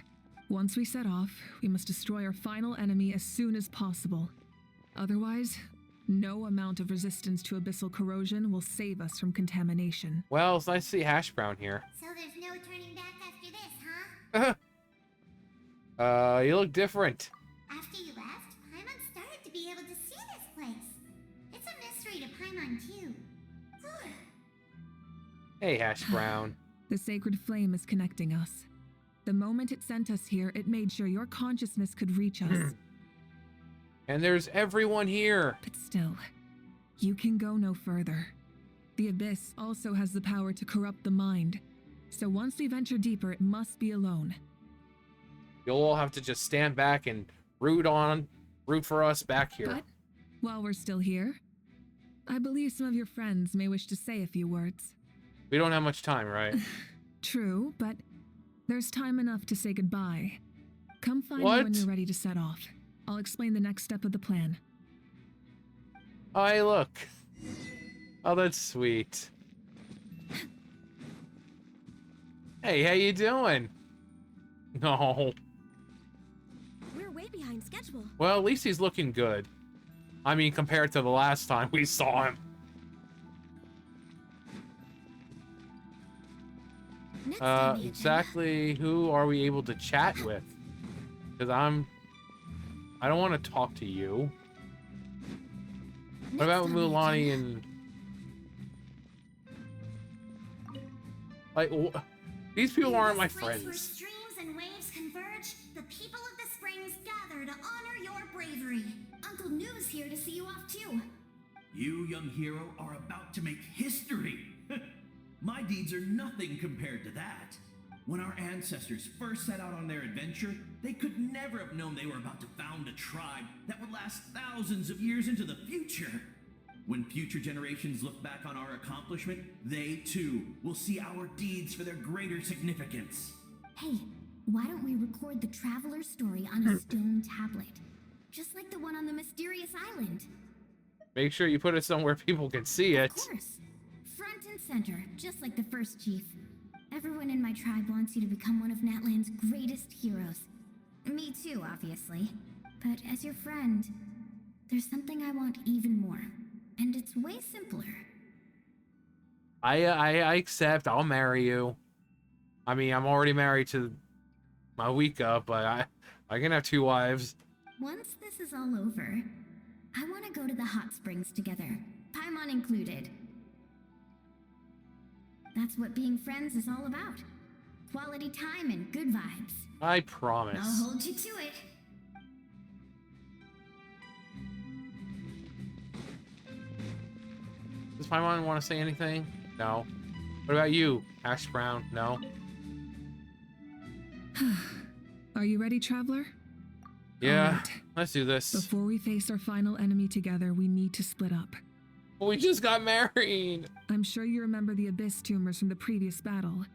Once we set off, we must destroy our final enemy as soon as possible. Otherwise, no amount of resistance to abyssal corrosion will save us from contamination. Well, it's nice to see Hash Brown here. So there's no turning back after this, huh? You look different. After you left, Paimon started to be able to see this place. It's a mystery to Paimon, too. Hey, Hash Brown. The sacred flame is connecting us. The moment it sent us here, it made sure your consciousness could reach us. And there's everyone here. But still, you can go no further. The Abyss also has the power to corrupt the mind. So once we venture deeper, it must be alone. You'll all have to just stand back and root for us back here. But while we're still here, I believe some of your friends may wish to say a few words. We don't have much time, right? True, but there's time enough to say goodbye. Come find me What? when you're ready to set off. I'll explain the next step of the plan. Oh, hey, look. Oh, that's sweet. Hey, how you doing? No. We're way behind schedule. Well, at least he's looking good. I mean, compared to the last time we saw him. Next on the agenda. Exactly who are we able to chat with? Because I don't want to talk to you. What about Mulani and... Like, these people aren't my friends. Where streams and waves converge, the people of the springs gather to honor your bravery. Uncle Noo's here to see you off too. You, young hero, are about to make history. My deeds are nothing compared to that. When our ancestors first set out on their adventure, they could never have known they were about to found a tribe that would last thousands of years into the future. When future generations look back on our accomplishment, they too will see our deeds for their greater significance. Hey, why don't we record the traveler's story on a stone tablet? Just like the one on the mysterious island. Make sure you put it somewhere people can see it. Of course. Front and center, just like the first chief. Everyone in my tribe wants you to become one of Natlan's greatest heroes. Me too, obviously. But as your friend, there's something I want even more. And it's way simpler. I accept. I'll marry you. I mean, I'm already married to Mawika, but I can have 2 wives. Once this is all over, I want to go to the hot springs together, Paimon included. That's what being friends is all about. Quality time and good vibes. I promise. I'll hold you to it. Does Paimon want to say anything? No. What about you, Hash Brown? No. Are you ready, traveler? Yeah, Alright. let's do this. Before we face our final enemy together, we need to split up. We just got married. I'm sure you remember the Abyss tumors from the previous battle.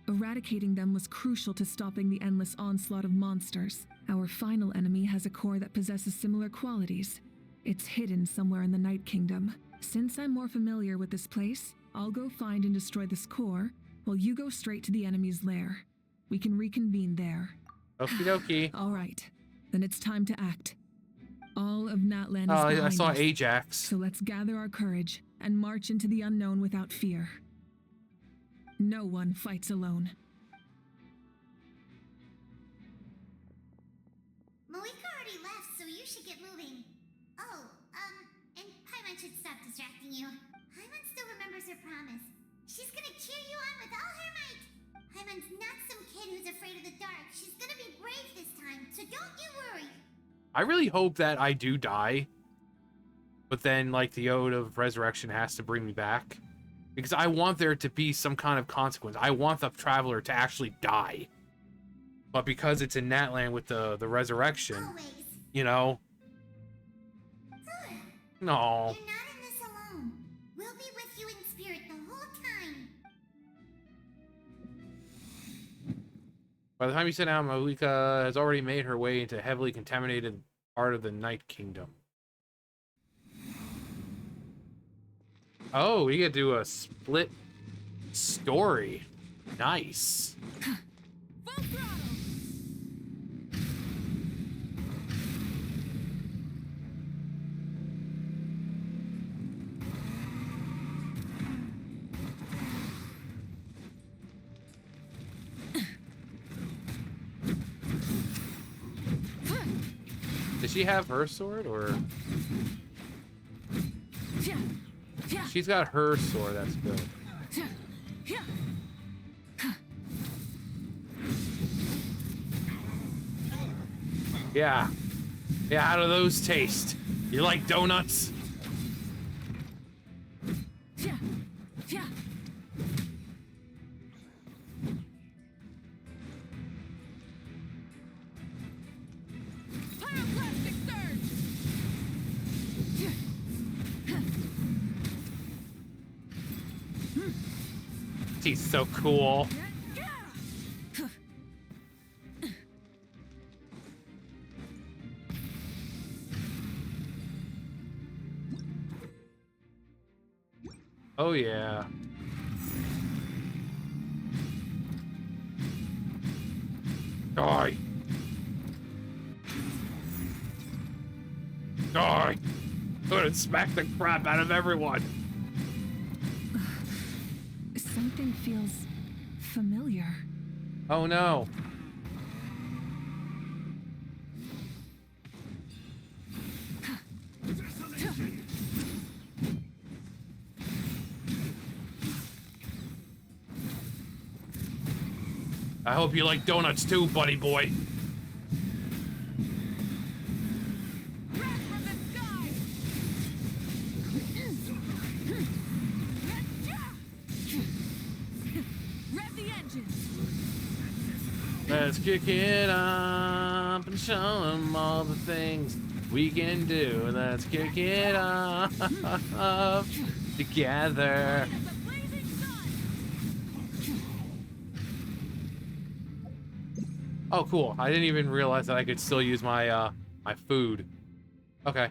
Eradicating them was crucial to stopping the endless onslaught of monsters. Our final enemy has a core that possesses similar qualities. It's hidden somewhere in the Night Kingdom. Since I'm more familiar with this place, I'll go find and destroy this core, while you go straight to the enemy's lair. We can reconvene there. Okie dokie. All right, then it's time to act. All of Natlan is Oh, I saw behind us. Ajax. So let's gather our courage and march into the unknown without fear. No one fights alone. Malika already left, so you should get moving. Oh, and Paimon should stop distracting you. Paimon still remembers her promise. She's gonna cheer you on with all her might. Paimon's not some kid who's afraid of the dark. She's gonna be brave this time, so don't you worry. I really hope that I do die. But then, like, the Ode of Resurrection has to bring me back. Because I want there to be some kind of consequence. I want the Traveler to actually die. But because it's in Natlan with the Resurrection, Always. you know? No. You're not in this alone. We'll be with you in spirit the whole time. By the time you sit down, Malika has already made her way into heavily contaminated part of the Night Kingdom. Oh, we get to do a split story. Nice. Full throttle! Does she have her sword, or? She's got her sword, that's good. Yeah. Yeah, how do those taste? You like donuts? Yeah. Yeah. Pyroclastic surge. He's so cool. Oh yeah. Die. Die. I'm gonna smack the crap out of everyone. Something feels familiar. Oh no. I hope you like donuts too, buddy boy. Let's kick it up and show them all the things we can do. Let's kick it up together. Oh, cool. I didn't even realize that I could still use my my food. Okay.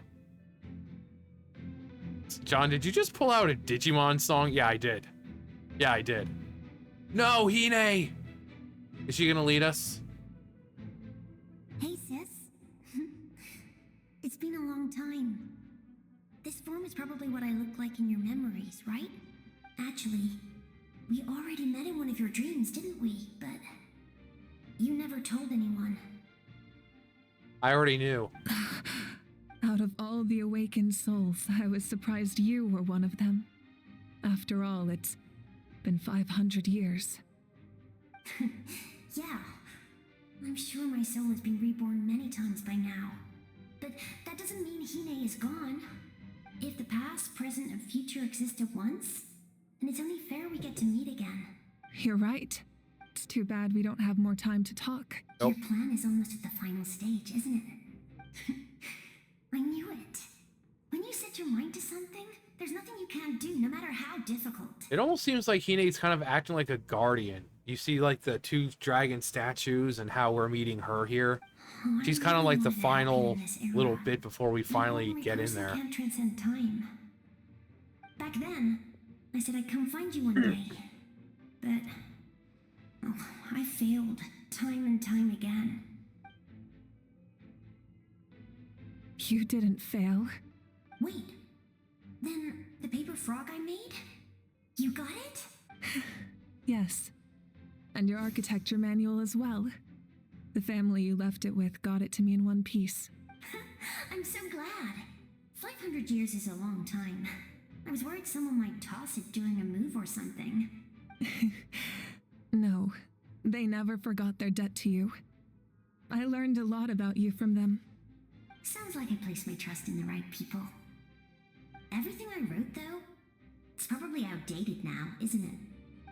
John, did you just pull out a Digimon song? Yeah, I did. Yeah, I did. No, Hine! Is she gonna lead us? Hey, sis. It's been a long time. This form is probably what I look like in your memories, right? Actually, we already met in one of your dreams, didn't we? But you never told anyone. I already knew. Out of all the awakened souls, I was surprised you were one of them. After all, it's been 500 years. Yeah. I'm sure my soul has been reborn many times by now. But that doesn't mean Hine is gone. If the past, present, and future exist at once, then it's only fair we get to meet again. You're right. It's too bad we don't have more time to talk. Your plan is almost at the final stage, isn't it? I knew it. When you set your mind to something, there's nothing you can't do, no matter how difficult. It almost seems like Hine's kind of acting like a guardian. You see, like, the two dragon statues and how we're meeting her here. She's kind of like the final little bit before we finally get in there. Can't transcend time. Back then, I said I'd come find you one day. But I failed time and time again. You didn't fail. Wait, then the paper frog I made? You got it? Yes. And your architecture manual as well. The family you left it with got it to me in one piece. I'm so glad. 500 years is a long time. I was worried someone might toss it during a move or something. No, they never forgot their debt to you. I learned a lot about you from them. Sounds like I placed my trust in the right people. Everything I wrote, though, it's probably outdated now, isn't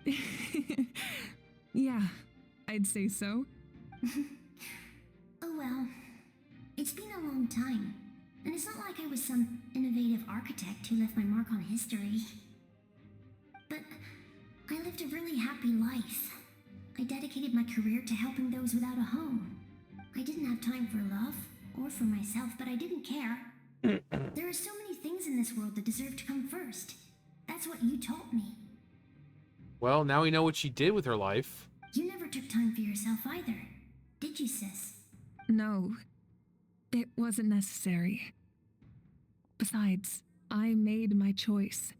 it? Yeah, I'd say so. Oh well. It's been a long time, and it's not like I was some innovative architect who left my mark on history. But I lived a really happy life. I dedicated my career to helping those without a home. I didn't have time for love, or for myself, but I didn't care. There are so many things in this world that deserve to come first. That's what you taught me. Well, now we know what she did with her life. You never took time for yourself either, did you, sis? No, it wasn't necessary. Besides, I made my choice.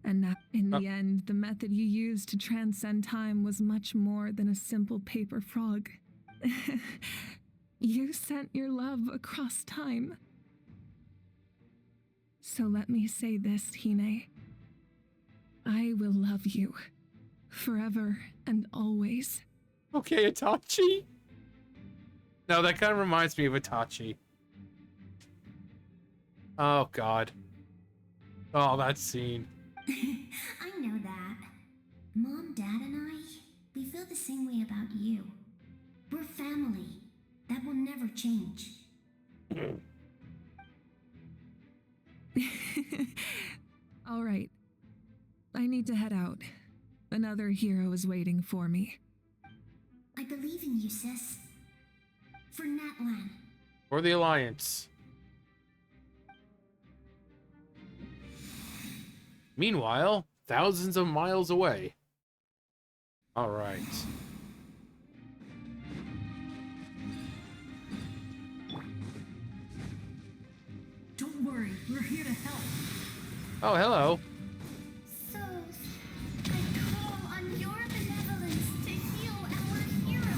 And that, in the end, the method you used to transcend time was much more than a simple paper frog. You sent your love across time. So let me say this, Hine. I will love you. Forever and always. Okay, Itachi. No, that kind of reminds me of Itachi. Oh, God. Oh, that scene. I know that. Mom, Dad, and I, we feel the same way about you. We're family. That will never change. All right. I need to head out. Another hero is waiting for me. I believe in you, sis. For Natlan. For the Alliance. Meanwhile, thousands of miles away. All right. Don't worry, we're here to help. Oh, hello. So, I call on your benevolence to heal our hero.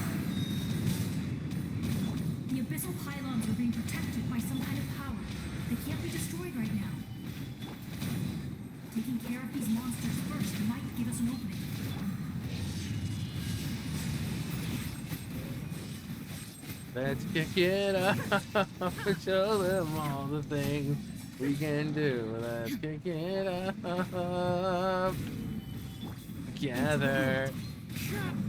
The abyssal pylons are being protected by some kind of power. They can't be destroyed right now. Taking care of these monsters first might give us an opening. Let's kick it up and show them all the things we can do. Let's kick it up together.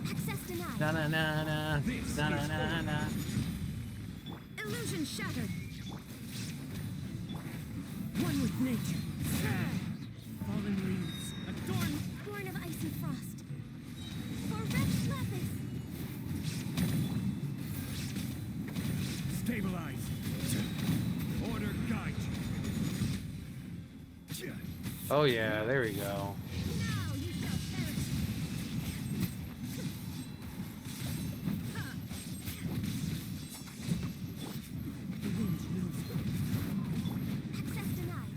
Access denied. Na na na na na na na na. Illusion shattered. One with nature. Fallen leaves. Adorn. Born of ice and frost. For wretched lapis. Stabilize. Order guide. Oh yeah, there we go. Now you shall perish. The wind knows. Access denied.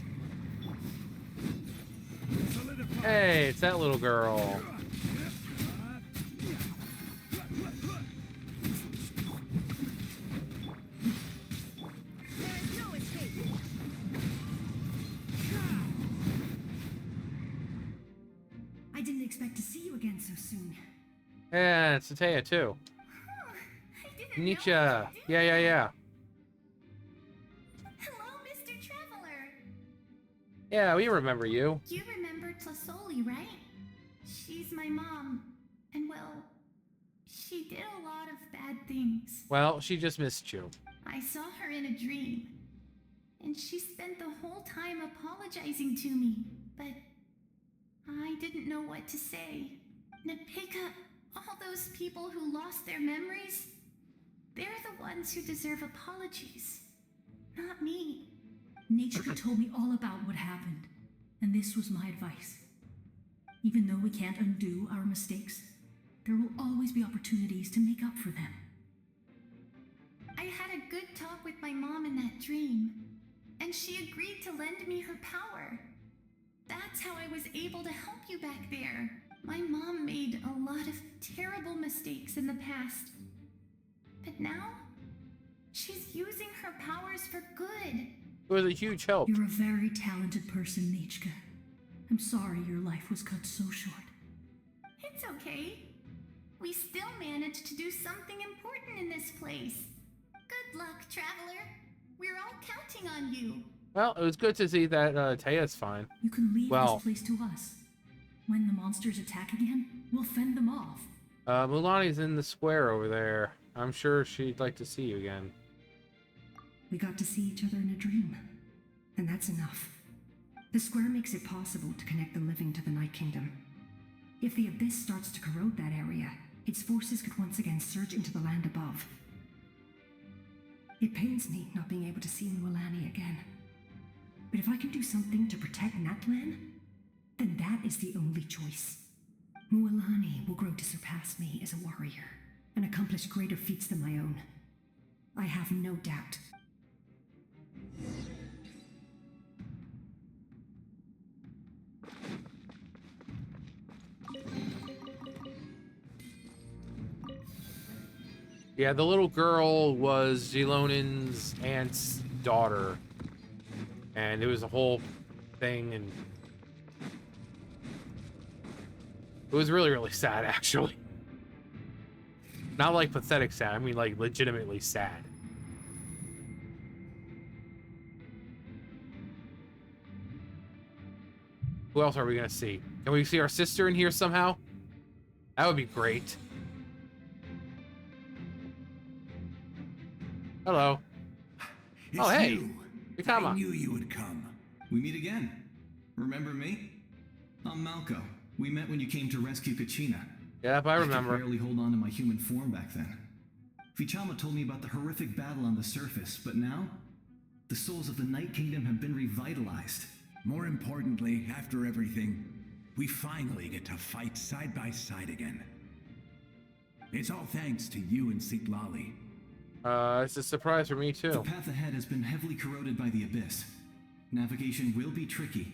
Hey, it's that little girl. There is no escape. I didn't expect to see you again so soon. Yeah, it's Sataya too. I didn't Nietzsche. know. Yeah. Hello, Mr. Traveler. Yeah, we remember you. You remember Tlasoli, right? She's my mom. And well, she did a lot of bad things. Well, she just missed you. I saw her in a dream. And she spent the whole time apologizing to me. But I didn't know what to say. Napika, all those people who lost their memories, they're the ones who deserve apologies. Not me. Nature told me all about what happened, and this was my advice. Even though we can't undo our mistakes, there will always be opportunities to make up for them. I had a good talk with my mom in that dream, and she agreed to lend me her power. That's how I was able to help you back there. My mom made a lot of terrible mistakes in the past. But now, she's using her powers for good. It was a huge help. You're a very talented person, Nichka. I'm sorry your life was cut so short. It's okay. We still managed to do something important in this place. Good luck, Traveler. We're all counting on you. Well, it was good to see that Taya's fine. You can leave Well, this place to us. When the monsters attack again, we'll fend them off. Mulani's in the square over there. I'm sure she'd like to see you again. We got to see each other in a dream, and that's enough. The square makes it possible to connect the living to the Night Kingdom. If the abyss starts to corrode that area, its forces could once again surge into the land above. It pains me not being able to see Mualani again. But if I can do something to protect Natlan, then that is the only choice. Mualani will grow to surpass me as a warrior and accomplish greater feats than my own. I have no doubt. Yeah, the little girl was Zilonin's aunt's daughter. And it was a whole thing, and it was really, really sad, actually. Not like pathetic sad, I mean like legitimately sad. Who else are we gonna see? Can we see our sister in here somehow? That would be great. Hello. It's Oh, hey. you. I Mikama. knew you would come. We meet again. Remember me? I'm Malco. We met when you came to rescue Kachina. Yep, I remember. I could barely hold on to my human form back then. Vichama told me about the horrific battle on the surface, but now, the souls of the Night Kingdom have been revitalized. More importantly, after everything, we finally get to fight side by side again. It's all thanks to you and Sitlali. It's a surprise for me The too. path ahead has been heavily corroded by the Abyss. Navigation will be tricky.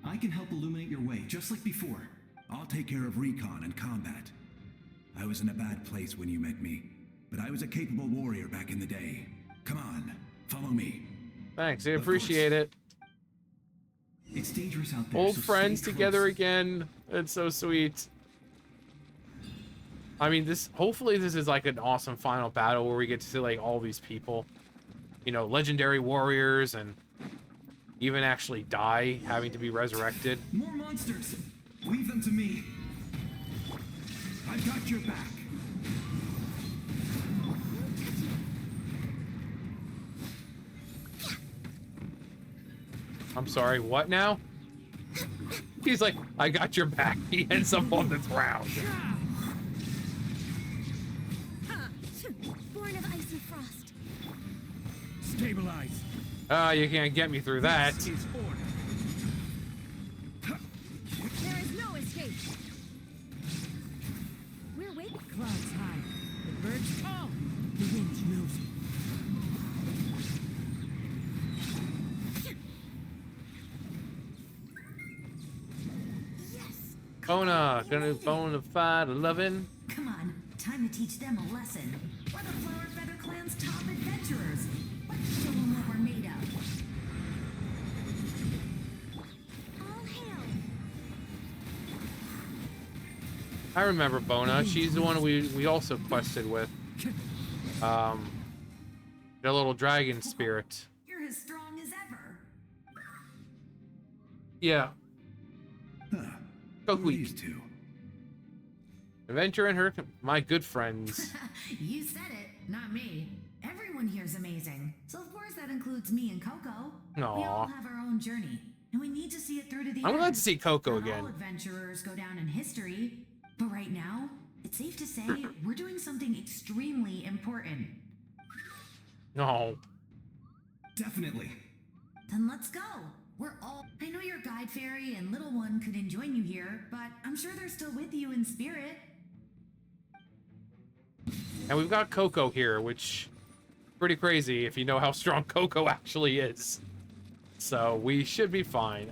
I can help illuminate your way, just like before. I'll take care of recon and combat. I was in a bad place when you met me, but I was a capable warrior back in the day. Come on, follow me. Thanks, I appreciate it. It's dangerous out there. Old so friends stay together close. again. It's so sweet. I mean, hopefully this is like an awesome final battle where we get to see like all these people. You know, legendary warriors and even actually die having to be resurrected. More monsters! Leave them to me. I've got your back. I'm sorry, what now? He's like, I got your back. He ends up on the ground. Born of ice and frost. Stabilize. You can't get me through that. This is order. There is no escape. We're waiting. Clouds high, the birds tall, the wind knows it. Bona, gonna bona fide lovin'. Come on, time to teach them a lesson. We're the Flower Feather Clan's top adventurers. Let's show them what we're made of. All hail. I remember Bona. She's the one we also quested with. The little dragon spirit. You're as strong as ever. Yeah. Huh. Go Who are weak. these two? Adventure and her, my good friends. You said it, not me. Everyone here's amazing. So of course that includes me and Coco. We all Aw. have our own journey, and we need to see it through to the I'm end. glad to see Coco Not again. all adventurers go down in history, but right now, it's safe to say we're doing something extremely important. No. Definitely. Then let's go. We're all. I know your guide fairy and little one couldn't join you here, but I'm sure they're still with you in spirit. And we've got Coco here, which pretty crazy if you know how strong Coco actually is. So we should be fine.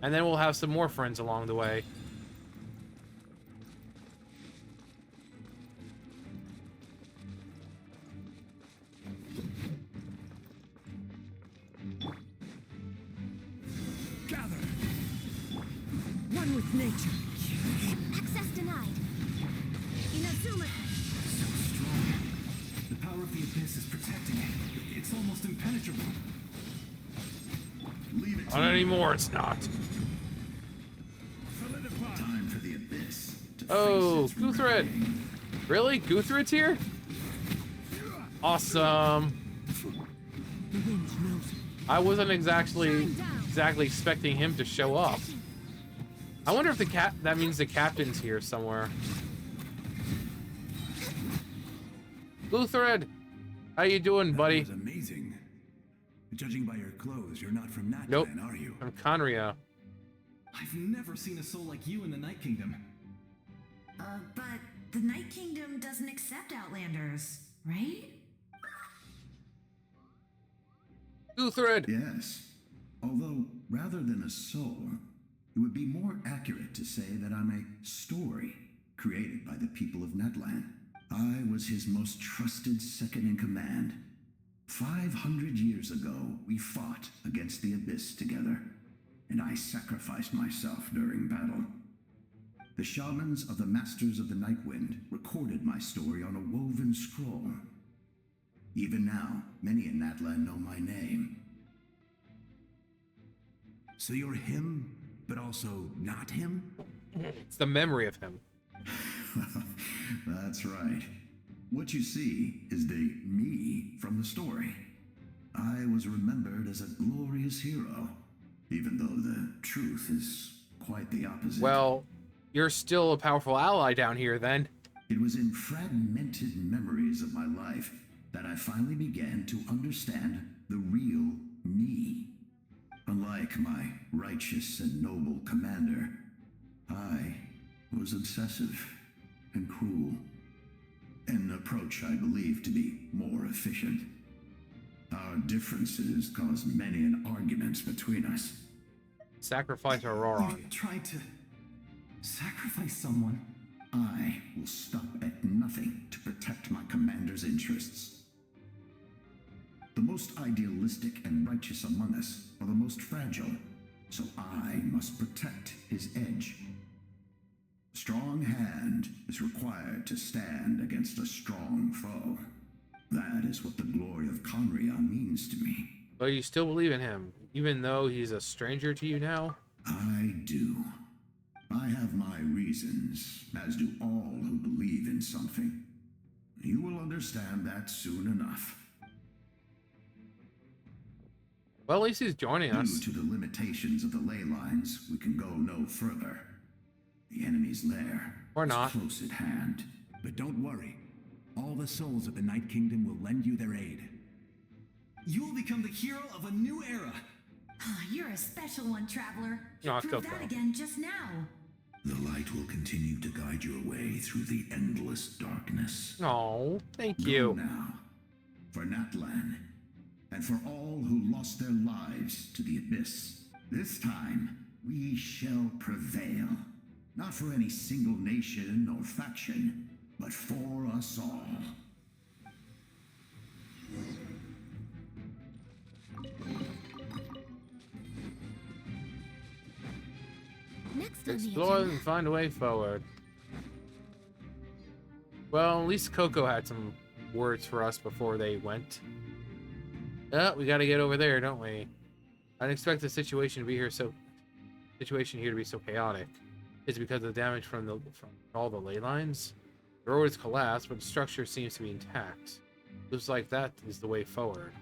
And then we'll have some more friends along the way. Gather. One with nature. Access denied. Inazuma. So strong. The power of the Abyss is protecting it. It's almost impenetrable. Leave it to Not me. anymore, it's not. Solidify. Time for the abyss. To Oh, face its Guthred. reckoning. Really? Guthred's here? Awesome. The wind knows it. I wasn't exactly expecting him to show up. I wonder if that means the captain's here somewhere. Guthred, how you doing, That buddy? was amazing. Judging by your clothes, you're not from Natlan, Nope. are you? I'm Conria. I've never seen a soul like you in the Night Kingdom. But the Night Kingdom doesn't accept Outlanders, right? Guthred! Yes. Although, rather than a soul, it would be more accurate to say that I'm a story created by the people of Natlan. I was his most trusted second in command. 500 years ago, we fought against the Abyss together, and I sacrificed myself during battle. The shamans of the Masters of the Nightwind recorded my story on a woven scroll. Even now, many in Natlan know my name. So you're him, but also not him? It's the memory of him. That's right. What you see is the me from the story. I was remembered as a glorious hero, even though the truth is quite the opposite. Well, you're still a powerful ally down here, then. It was in fragmented memories of my life that I finally began to understand the real me. Unlike my righteous and noble commander, I was obsessive and cruel. An approach I believe to be more efficient. Our differences caused many an arguments between us. Sacrifice Auroron. You tried to sacrifice someone. I will stop at nothing to protect my commander's interests. The most idealistic and righteous among us are the most fragile, so I must protect his edge. A strong hand is required to stand against a strong foe. That is what the glory of Conria means to me. But you still believe in him, even though he's a stranger to you now? I do. I have my reasons, as do all who believe in something. You will understand that soon enough. Well, at least he's joining us. Due to the limitations of the ley lines, we can go no further. The enemy's lair or not is close at hand. But don't worry. All the souls of the Night Kingdom will lend you their aid. You will become the hero of a new era. You're a special one, Traveler. You No, proved that again just now. The light will continue to guide your way through the endless darkness. Oh, thank Go you. now, for Natlan, and for all who lost their lives to the abyss. This time, we shall prevail. Not for any single nation or faction, but for us all. Next on the Explore agenda. and find a way forward. Well, at least Coco had some words for us before they went. We gotta get over there, don't we? I didn't expect the situation to be here to be so chaotic. Is it because of the damage from all the ley lines? The road is collapsed, but the structure seems to be intact. Looks like that is the way forward.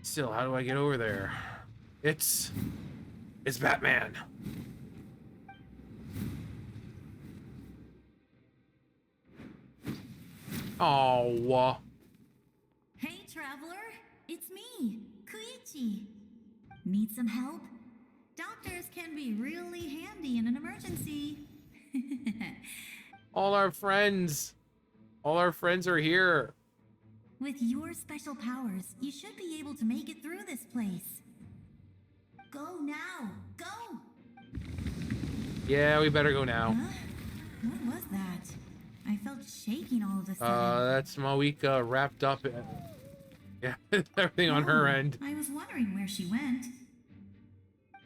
Still, how do I get over there? It's Batman. Oh. Hey, Traveler. It's me, Koichi. Need some help? Doctors can be really handy in an emergency. All our friends are here. With your special powers, you should be able to make it through this place. Go now! Go! Yeah, we better go now. Huh? What was that? I felt shaking all of a sudden. That's Moika wrapped up in, yeah, everything on her end. I was wondering where she went.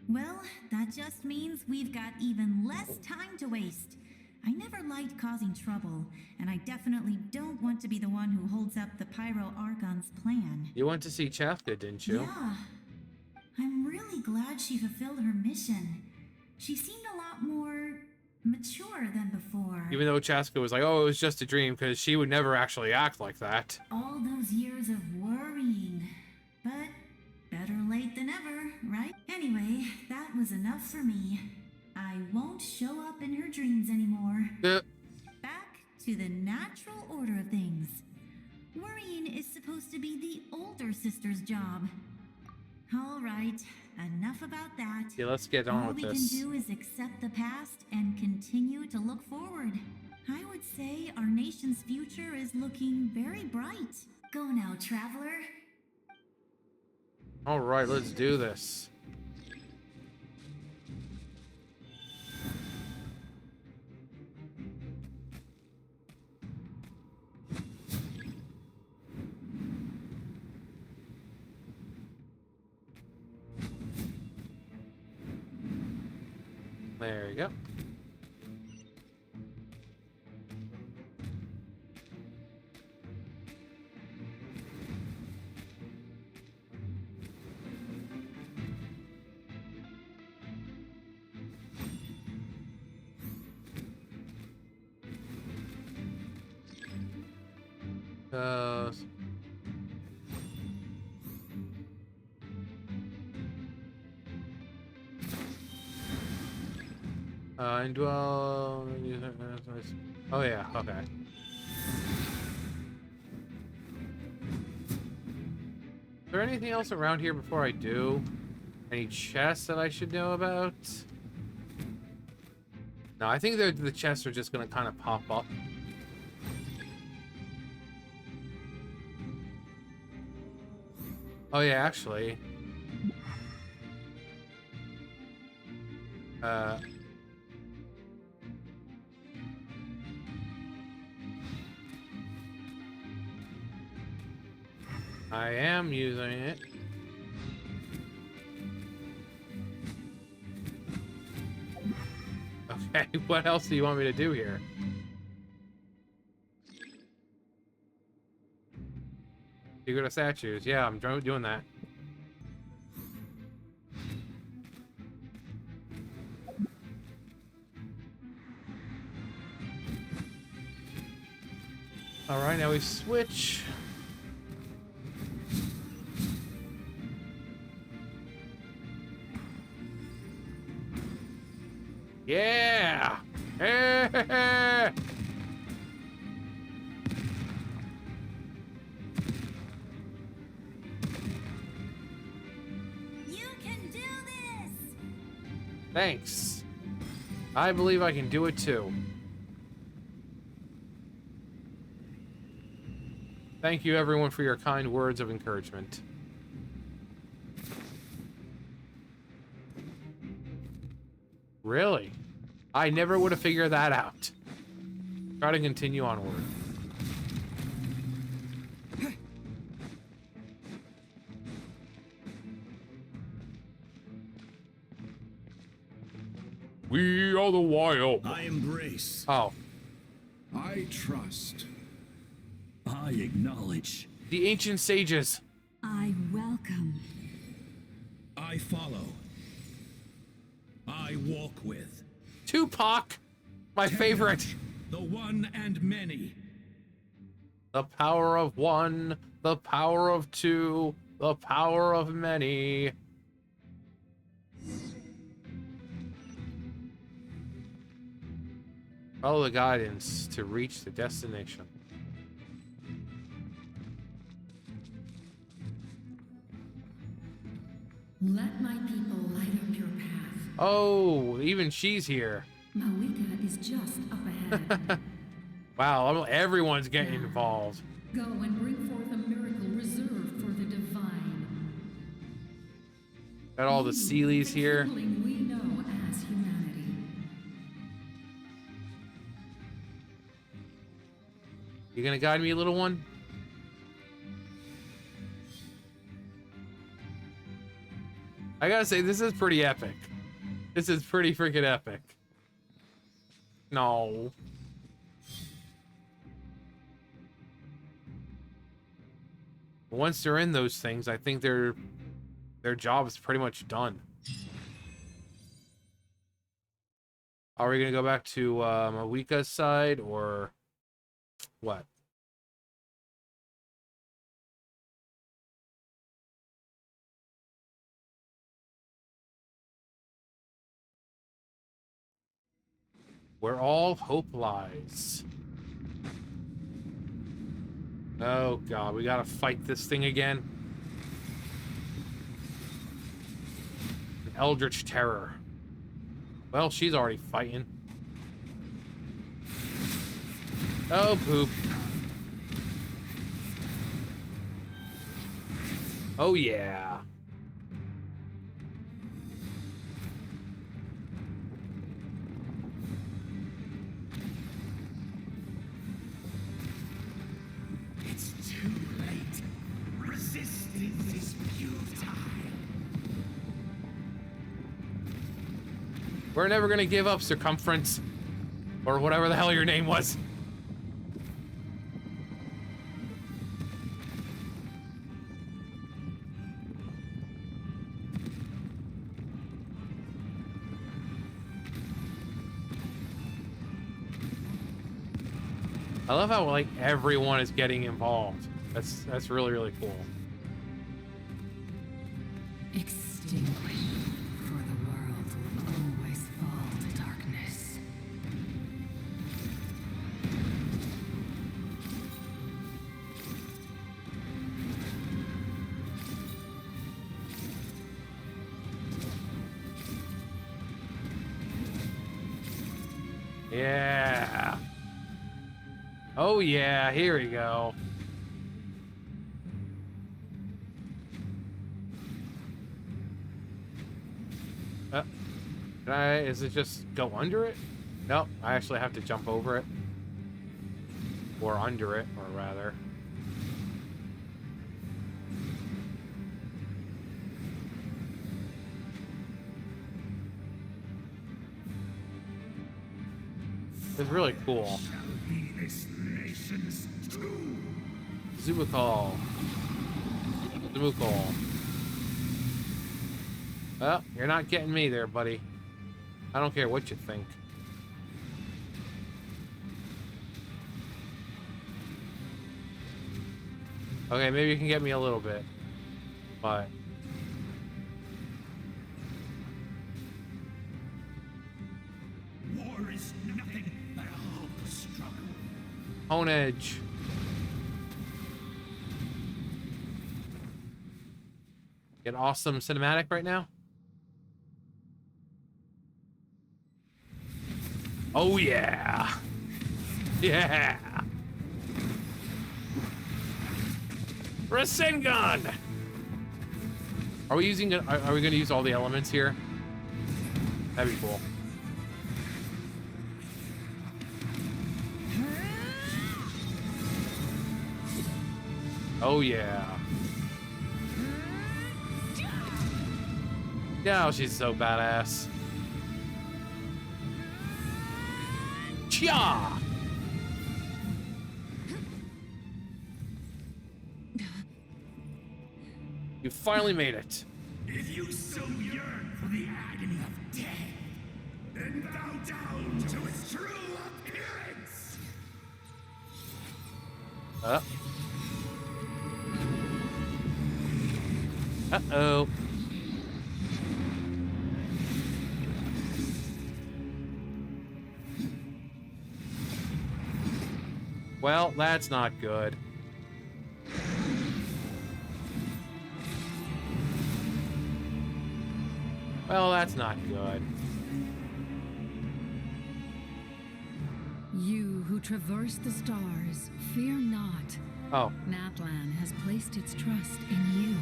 Well, that just means we've got even less time to waste. I never liked causing trouble, and I definitely don't want to be the one who holds up the Pyro Archon's plan. You went to see Chaska, didn't you? Yeah. I'm really glad she fulfilled her mission. She seemed a lot more mature than before. Even though Chaska was like, oh, it was just a dream, because she would never actually act like that. All those years of worrying. But better late than never, right? Anyway, that was enough for me. I won't show up in her dreams anymore. Back to the natural order of things. Worrying is supposed to be the older sister's job. All right, enough about that. Yeah, let's get on All with we this. can do is accept the past and continue to look forward. I would say our nation's future is looking very bright. Go now, Traveler. All right, let's do this. There you go. Indwell. Oh yeah, okay. Is there anything else around here before I do? Any chests that I should know about? No, I think the chests are just gonna kind of pop up. Oh yeah, actually. I am using it. Okay, what else do you want me to do here? Secret of statues. Yeah, I'm doing that. Alright, now we switch. Yeah! You can do this! Thanks. I believe I can do it too. Thank you everyone for your kind words of encouragement. Really? I never would have figured that out. Try to continue onward. We are the wild. I embrace. Oh. I trust. I acknowledge. The ancient sages. I welcome. I follow. I walk with. Tupac, my favorite. The one and many. The power of one, the power of two, the power of many. Follow the guidance to reach the destination. Let my people light up your path. Oh, even she's here. Mawika is just up ahead. Wow, everyone's getting involved. Go and bring forth a miracle reserved for the divine. Got all the Sealies here. Kindling we know as humanity. You gonna guide me, little one? I gotta say, this is pretty epic. This is pretty freaking epic. No. Once they're in those things, I think their job is pretty much done. Are we gonna go back to Mawika's side or what? Where all hope lies. Oh god, we gotta fight this thing again. An Eldritch Terror. Well, she's already fighting. Oh, poop. Oh, yeah. It's too late. Resistance is futile. We're never gonna give up, Circumference. Or whatever the hell your name was. I love how, like, everyone is getting involved. That's really, really cool. Extinguish, for the world will always fall to darkness. Yeah. Oh yeah, here we go. Is it just go under it? Nope, I actually have to jump over it. Or under it, or rather. It's really cool. Zubakal. Zubakal. Well, you're not getting me there, buddy. I don't care what you think. Okay, maybe you can get me a little bit. But... War is nothing but a hopeless struggle. Hone Edge. Get awesome cinematic right now. Oh yeah. Yeah. Rasengan. Are we using it? Are we going to use all the elements here? That'd be cool. Oh yeah. Yeah, she's so badass. Chia! You finally made it. If you so yearn for the agony of death, then bow down to its true appearance. Uh-oh. Well, that's not good. Well, that's not good. You who traverse the stars, fear not. Oh. Natlan has placed its trust in you.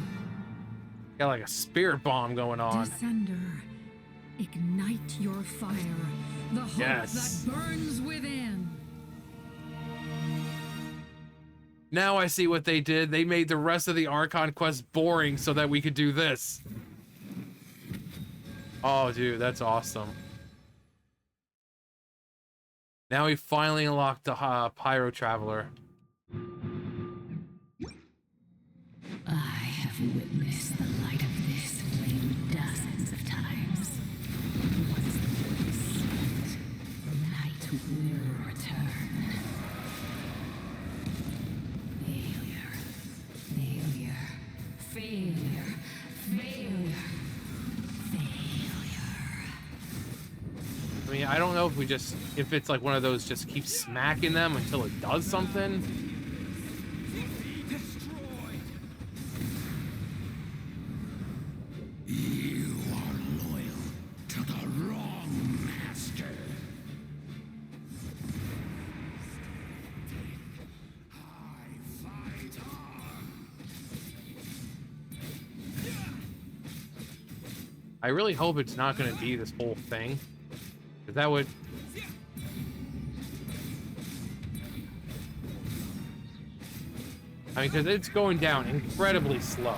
Got like a spirit bomb going on. Descender, ignite your fire. The hope Yes. that burns within. Now I see what they did. They made the rest of the Archon quest boring so that we could do this. Oh, dude, that's awesome. Now we finally unlocked the Pyro Traveler. I have witnessed the light of this flame dozens of times. Once the wood is spent, the night will return. Failure. Failure. Failure. Failure. I mean, I don't know if we just, if it's like one of those just keep smacking them until it does something. You are loyal to the wrong master. I fight on. I really hope it's not going to be this whole thing. Because that would... I mean, because it's going down incredibly slow.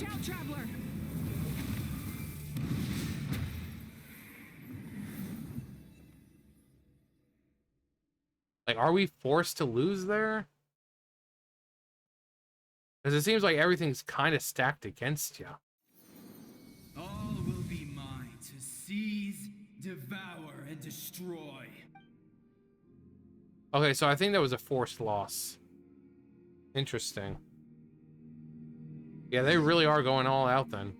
Watch out, traveler! Like, are we forced to lose there? Because it seems like everything's kind of stacked against you. All will be mine to seize, devour, and destroy. Okay, so I think that was a forced loss. Interesting. Yeah, they really are going all out then.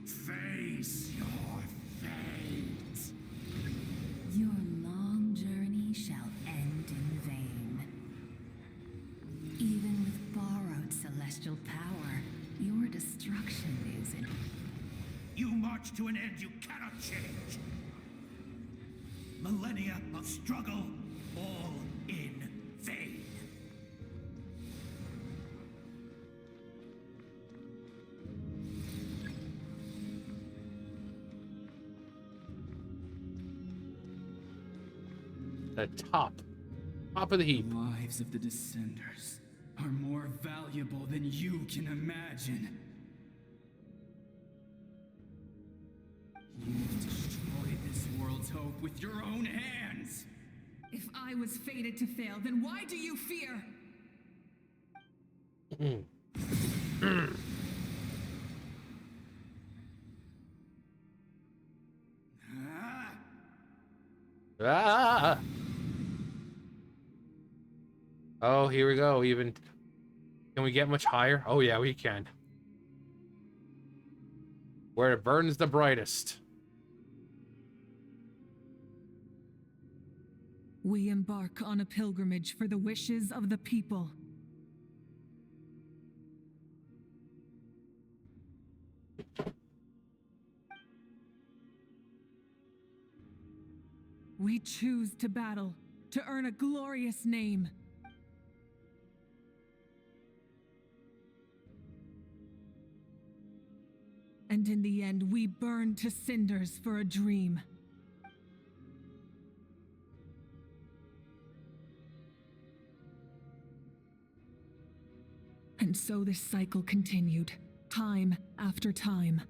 Face your fate. Your long journey shall end in vain. Even with borrowed celestial power, your destruction is in... You march to an end you cannot change. Millennia of struggle, all in vain. The top of the heap. The lives of the Descenders are more valuable than you can imagine. You've destroyed this world's hope with your own hands. If I was fated to fail, then why do you fear? Ah! Oh, here we go. Even can we get much higher? Oh yeah, we can. Where it burns the brightest. We embark on a pilgrimage for the wishes of the people. We choose to battle, to earn a glorious name. And in the end, we burn to cinders for a dream. And so this cycle continued, time after time.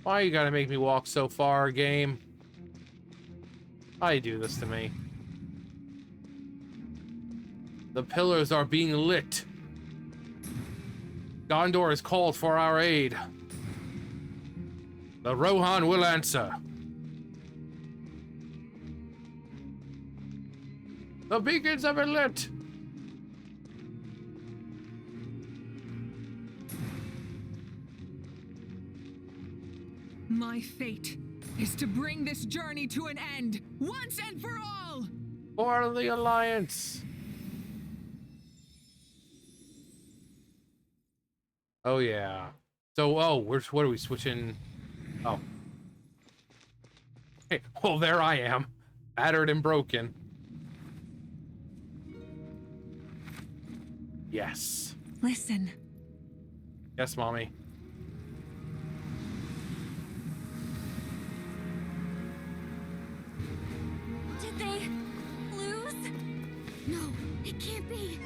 Why you gotta make me walk so far, game? Why you do this to me? The pillars are being lit. Gondor has called for our aid. The Rohan will answer. The beacons have been lit. My fate is to bring this journey to an end, once and for all! For the Alliance. Oh yeah. So, oh, what are we switching? Oh. Hey, well, there I am. Battered and broken. Yes. Listen. Yes, Mommy. Did they lose? No, it can't be.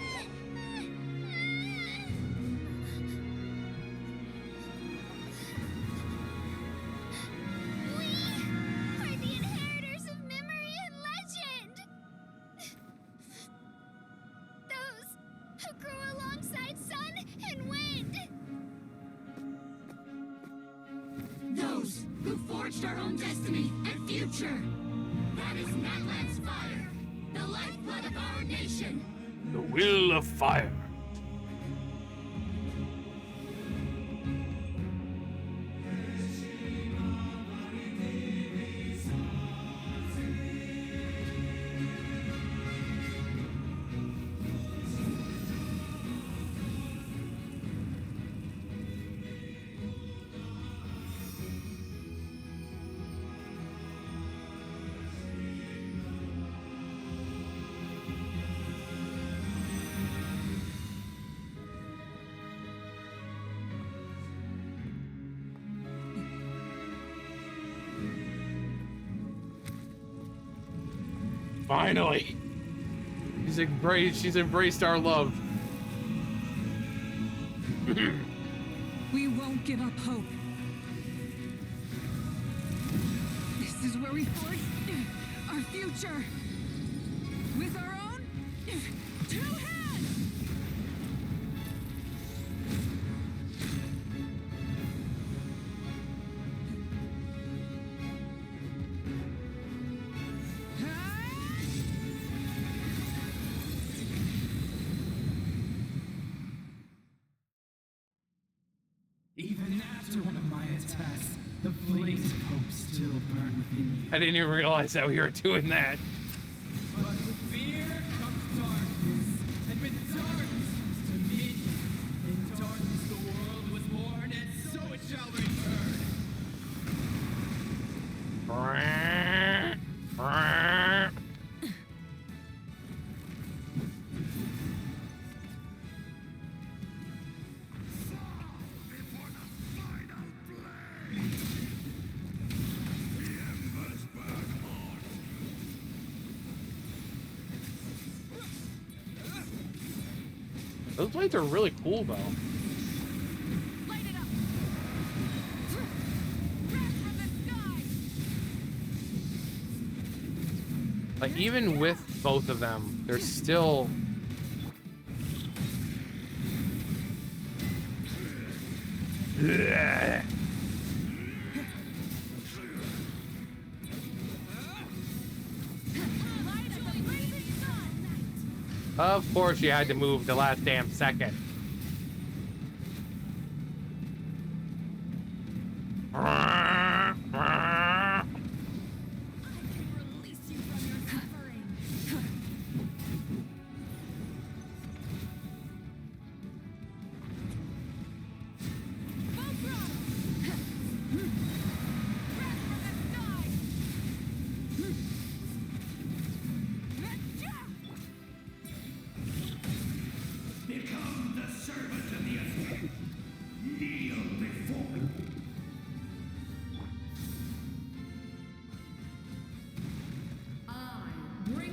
We are the inheritors of memory and legend. Those who grew alongside sun and wind. Those who forged our own destiny and future. That is Natlan's fire, the lifeblood of our nation. The will of fire. Finally. She's embraced our love. We won't give up hope. This is where we forge our future. With our own two hands! Even after one of my attacks, the flames of hope still burn within you. I didn't even realize that we were doing that. But with fear comes darkness, and with darkness comes dominion. In darkness the world was born, and so it shall return. Those blades are really cool, though. Light it up! Crash from the sky! Like, even with both of them, there's still... Of course you had to move the last damn second. Become the servant of the earth. Kneel before me.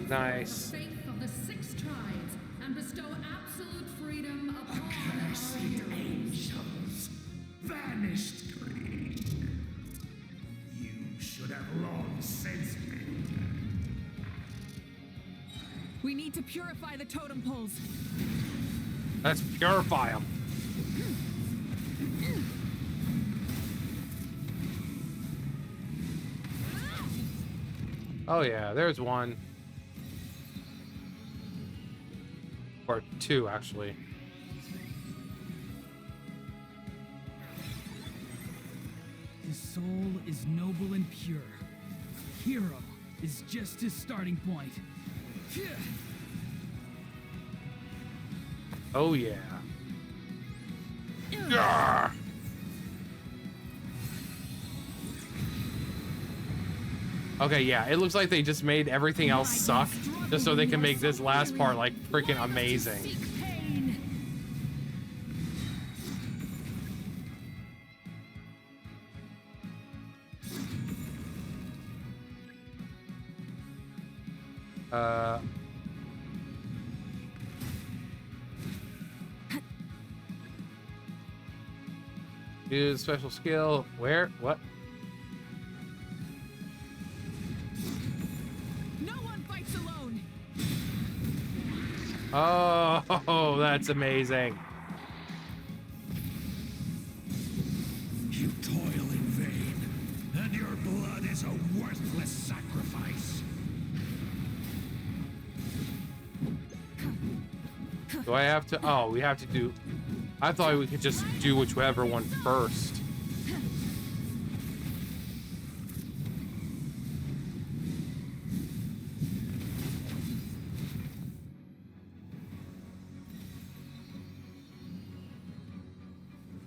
Nice. The faith of the 6 tribes and bestow absolute freedom upon Accursed angels, vanished greed. You should have long since been. We need to purify the totem poles. Let's purify them. Oh yeah, there's one. Or 2, actually. His soul is noble and pure. Hero is just his starting point. Oh yeah. Yarr! Okay, yeah, it looks like they just made everything else suck just so they can make this last part like freaking amazing. Use special skill. Where? What? No one fights alone. Oh, that's amazing. You toil in vain, and your blood is a worthless sacrifice. Do I have to? Oh, we have to do. I thought we could just do whichever one first.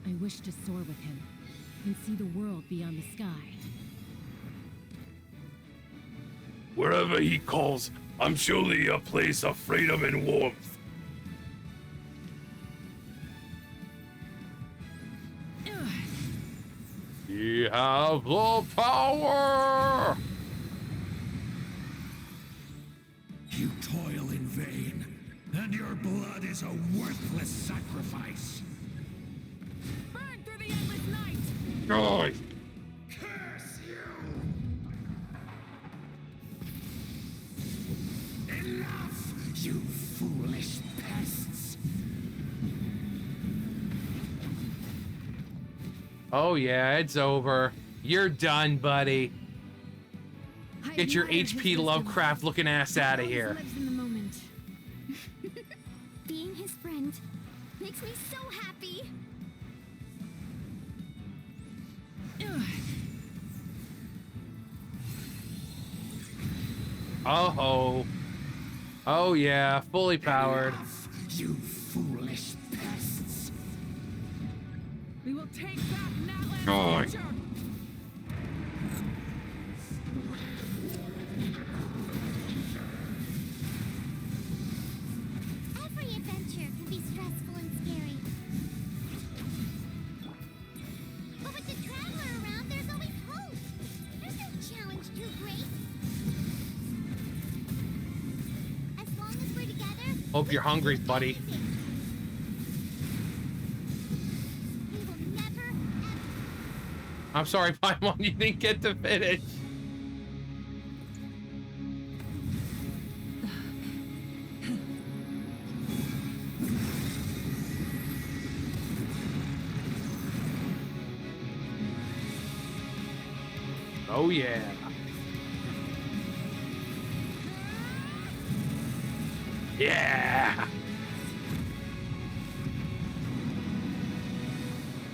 I wish to soar with him and see the world beyond the sky. Wherever he calls, I'm surely a place of freedom and warmth. We have the power! You toil in vain, blood is a worthless sacrifice. Burn through the endless night! God. Curse you! Enough, you foolish pests! Oh yeah, it's over. You're done, buddy. Get your HP Lovecraft looking ass out of here. Lives in the moment. Being his friend makes me so happy. Oh. Oh yeah, fully powered. Enough, you foolish pests! We will take back Natlan's God. future! Every adventure can be stressful and scary. But with the Traveler around, there's always hope. There's no challenge too great. As long as we're together... Hope you're hungry, buddy. We will never, ever... I'm sorry, Paimon, you didn't get to finish. Oh yeah. Yeah.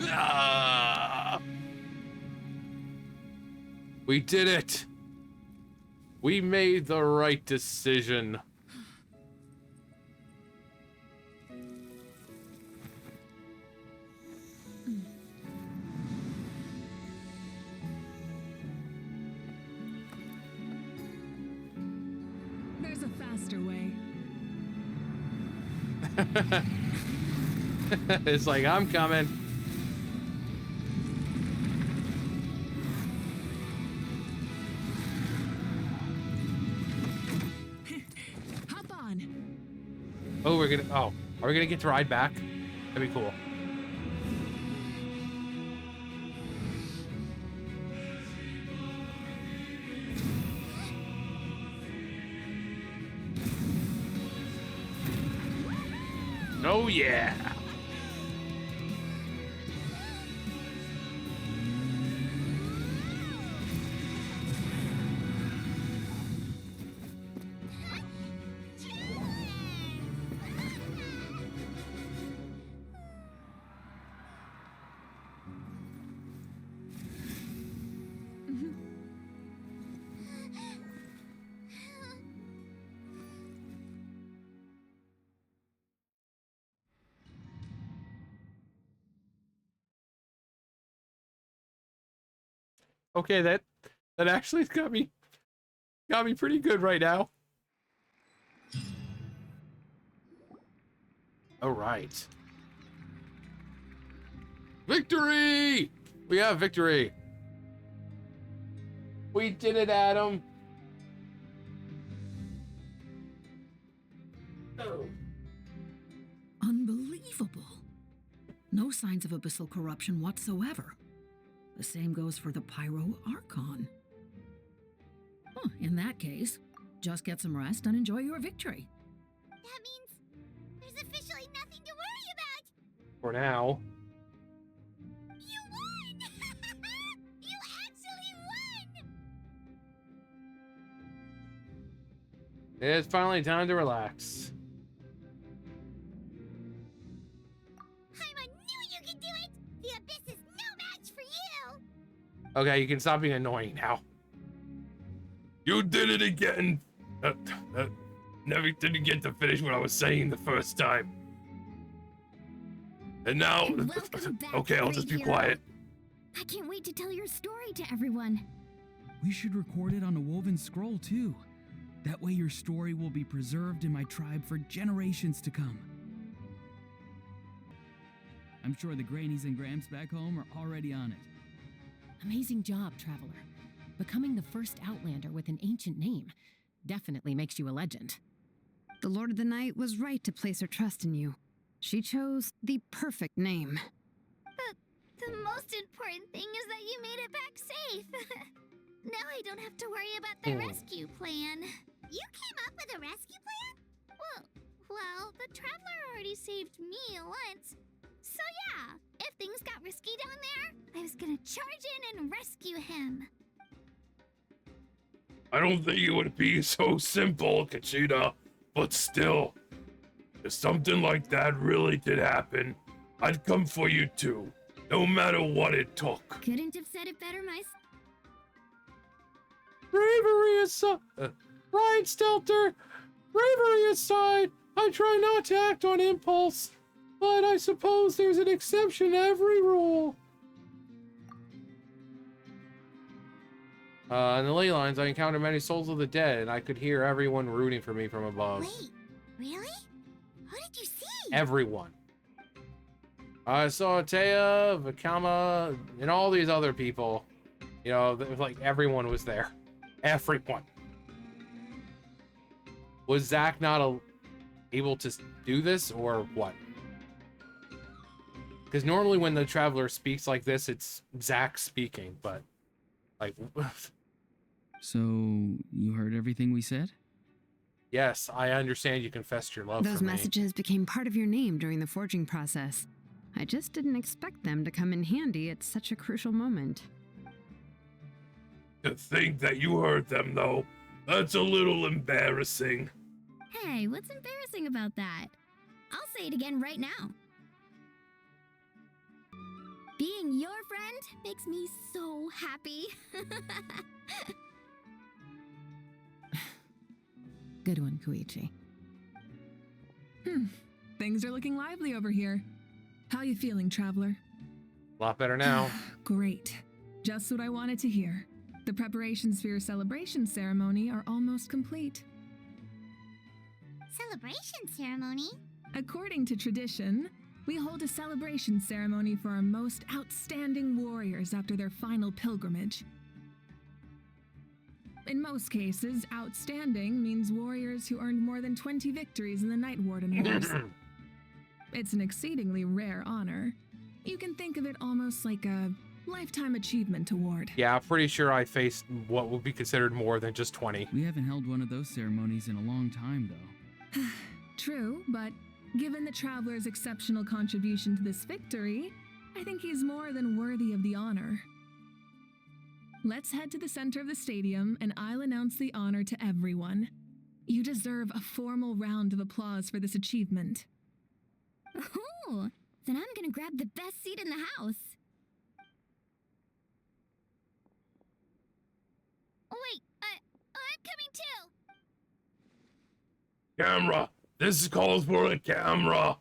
Ah. We did it. We made the right decision. There's a faster way. It's like, I'm coming. Hop on. Oh, we're gonna. Oh, are we gonna get to ride back? That'd be cool. Oh yeah. Okay, that actually got me pretty good right now. All right. Victory! We have victory. We did it, Adam. Oh. Unbelievable. No signs of abyssal corruption whatsoever. The same goes for the Pyro Archon. Huh, in that case, just get some rest and enjoy your victory. That means there's officially nothing to worry about. For now. You won! You actually won! It's finally time to relax. Paimon knew you could do it! The Abyss is no match for you! Okay, you can stop being annoying now. You did it again! Never didn't get to finish what I was saying the first time. And now... Okay, I'll just be quiet. I can't wait to tell your story to everyone. We should record it on a woven scroll, too. That way your story will be preserved in my tribe for generations to come. I'm sure the Grannies and Gramps back home are already on it. Amazing job, Traveler. Becoming the first Outlander with an ancient name definitely makes you a legend. The Lord of the Night was right to place her trust in you. She chose the perfect name. The most important thing is that you made it back safe. Now I don't have to worry about the rescue plan. You came up with a rescue plan? Well, the Traveler already saved me once. So yeah, if things got risky down there, I was gonna charge in and rescue him. I don't think it would be so simple, Kachida, but still, if something like that really did happen, I'd come for you too, no matter what it took. Couldn't have said it better myself. Bravery aside, Ryan Stelter, bravery aside, I try not to act on impulse, but I suppose there's an exception to every rule. In the ley lines, I encountered many souls of the dead, and I could hear everyone rooting for me from above. Wait, really? Who did you see? Everyone. I saw Taya, Vakama, and all these other people. You know, like everyone was there. Everyone. Was Zach not able to do this, or what? Because normally when the Traveler speaks like this, it's Zach speaking, but like... So, you heard everything we said? Yes, I understand you confessed your love Those for me. messages became part of your name during the forging process. I just didn't expect them to come in handy at such a crucial moment. To think that you heard them, though, that's a little embarrassing. Hey, what's embarrassing about that? I'll say it again right now. Being your friend makes me so happy. Good one, Koichi. Things are looking lively over here. How you feeling, Traveler? A lot better now. Great. Just what I wanted to hear. The preparations for your celebration ceremony are almost complete. Celebration ceremony? According to tradition, we hold a celebration ceremony for our most outstanding warriors after their final pilgrimage. In most cases, outstanding means warriors who earned more than 20 victories in the Night Warden Wars. It's an exceedingly rare honor. You can think of it almost like a lifetime achievement award. Yeah, I'm pretty sure I faced what would be considered more than just 20. We haven't held one of those ceremonies in a long time, though. True, but given the Traveler's exceptional contribution to this victory, I think he's more than worthy of the honor. Let's head to the center of the stadium, and I'll announce the honor to everyone. You deserve a formal round of applause for this achievement. Ooh, then I'm gonna grab the best seat in the house. Wait, I'm coming too. Camera! This calls for a camera!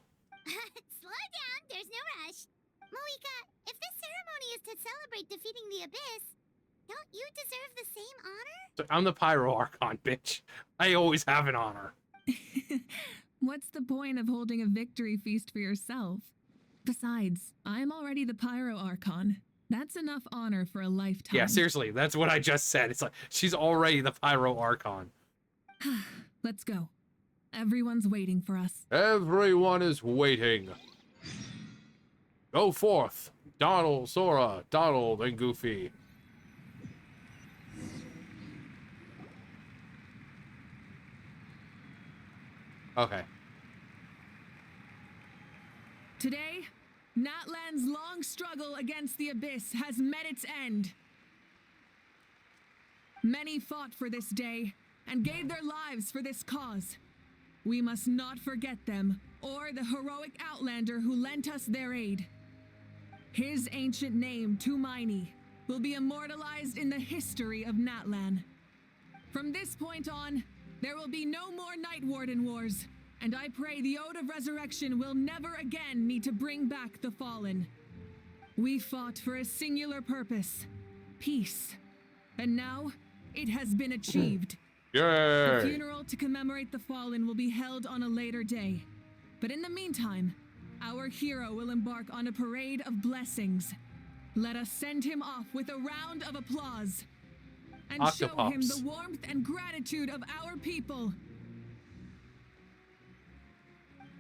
Slow down, there's no rush. Moika, if this ceremony is to celebrate defeating the Abyss, don't you deserve the same honor? I'm the Pyro Archon, bitch. I always have an honor. What's the point of holding a victory feast for yourself? Besides, I'm already the Pyro Archon. That's enough honor for a lifetime. Yeah, seriously, that's what I just said. It's like, she's already the Pyro Archon. Let's go. Everyone's waiting for us. Everyone is waiting. Go forth. Donald, Sora, Donald, and Goofy. Okay. Today, Natlan's long struggle against the Abyss has met its end. Many fought for this day and gave their lives for this cause. We must not forget them or the heroic Outlander who lent us their aid. His ancient name, Tumaini, will be immortalized in the history of Natlan. From this point on, there will be no more Night Warden Wars, and I pray the Ode of Resurrection will never again need to bring back the Fallen. We fought for a singular purpose, peace, and now it has been achieved. Yay! The funeral to commemorate the Fallen will be held on a later day, but in the meantime, our hero will embark on a parade of blessings. Let us send him off with a round of applause and show him the warmth and gratitude of our people.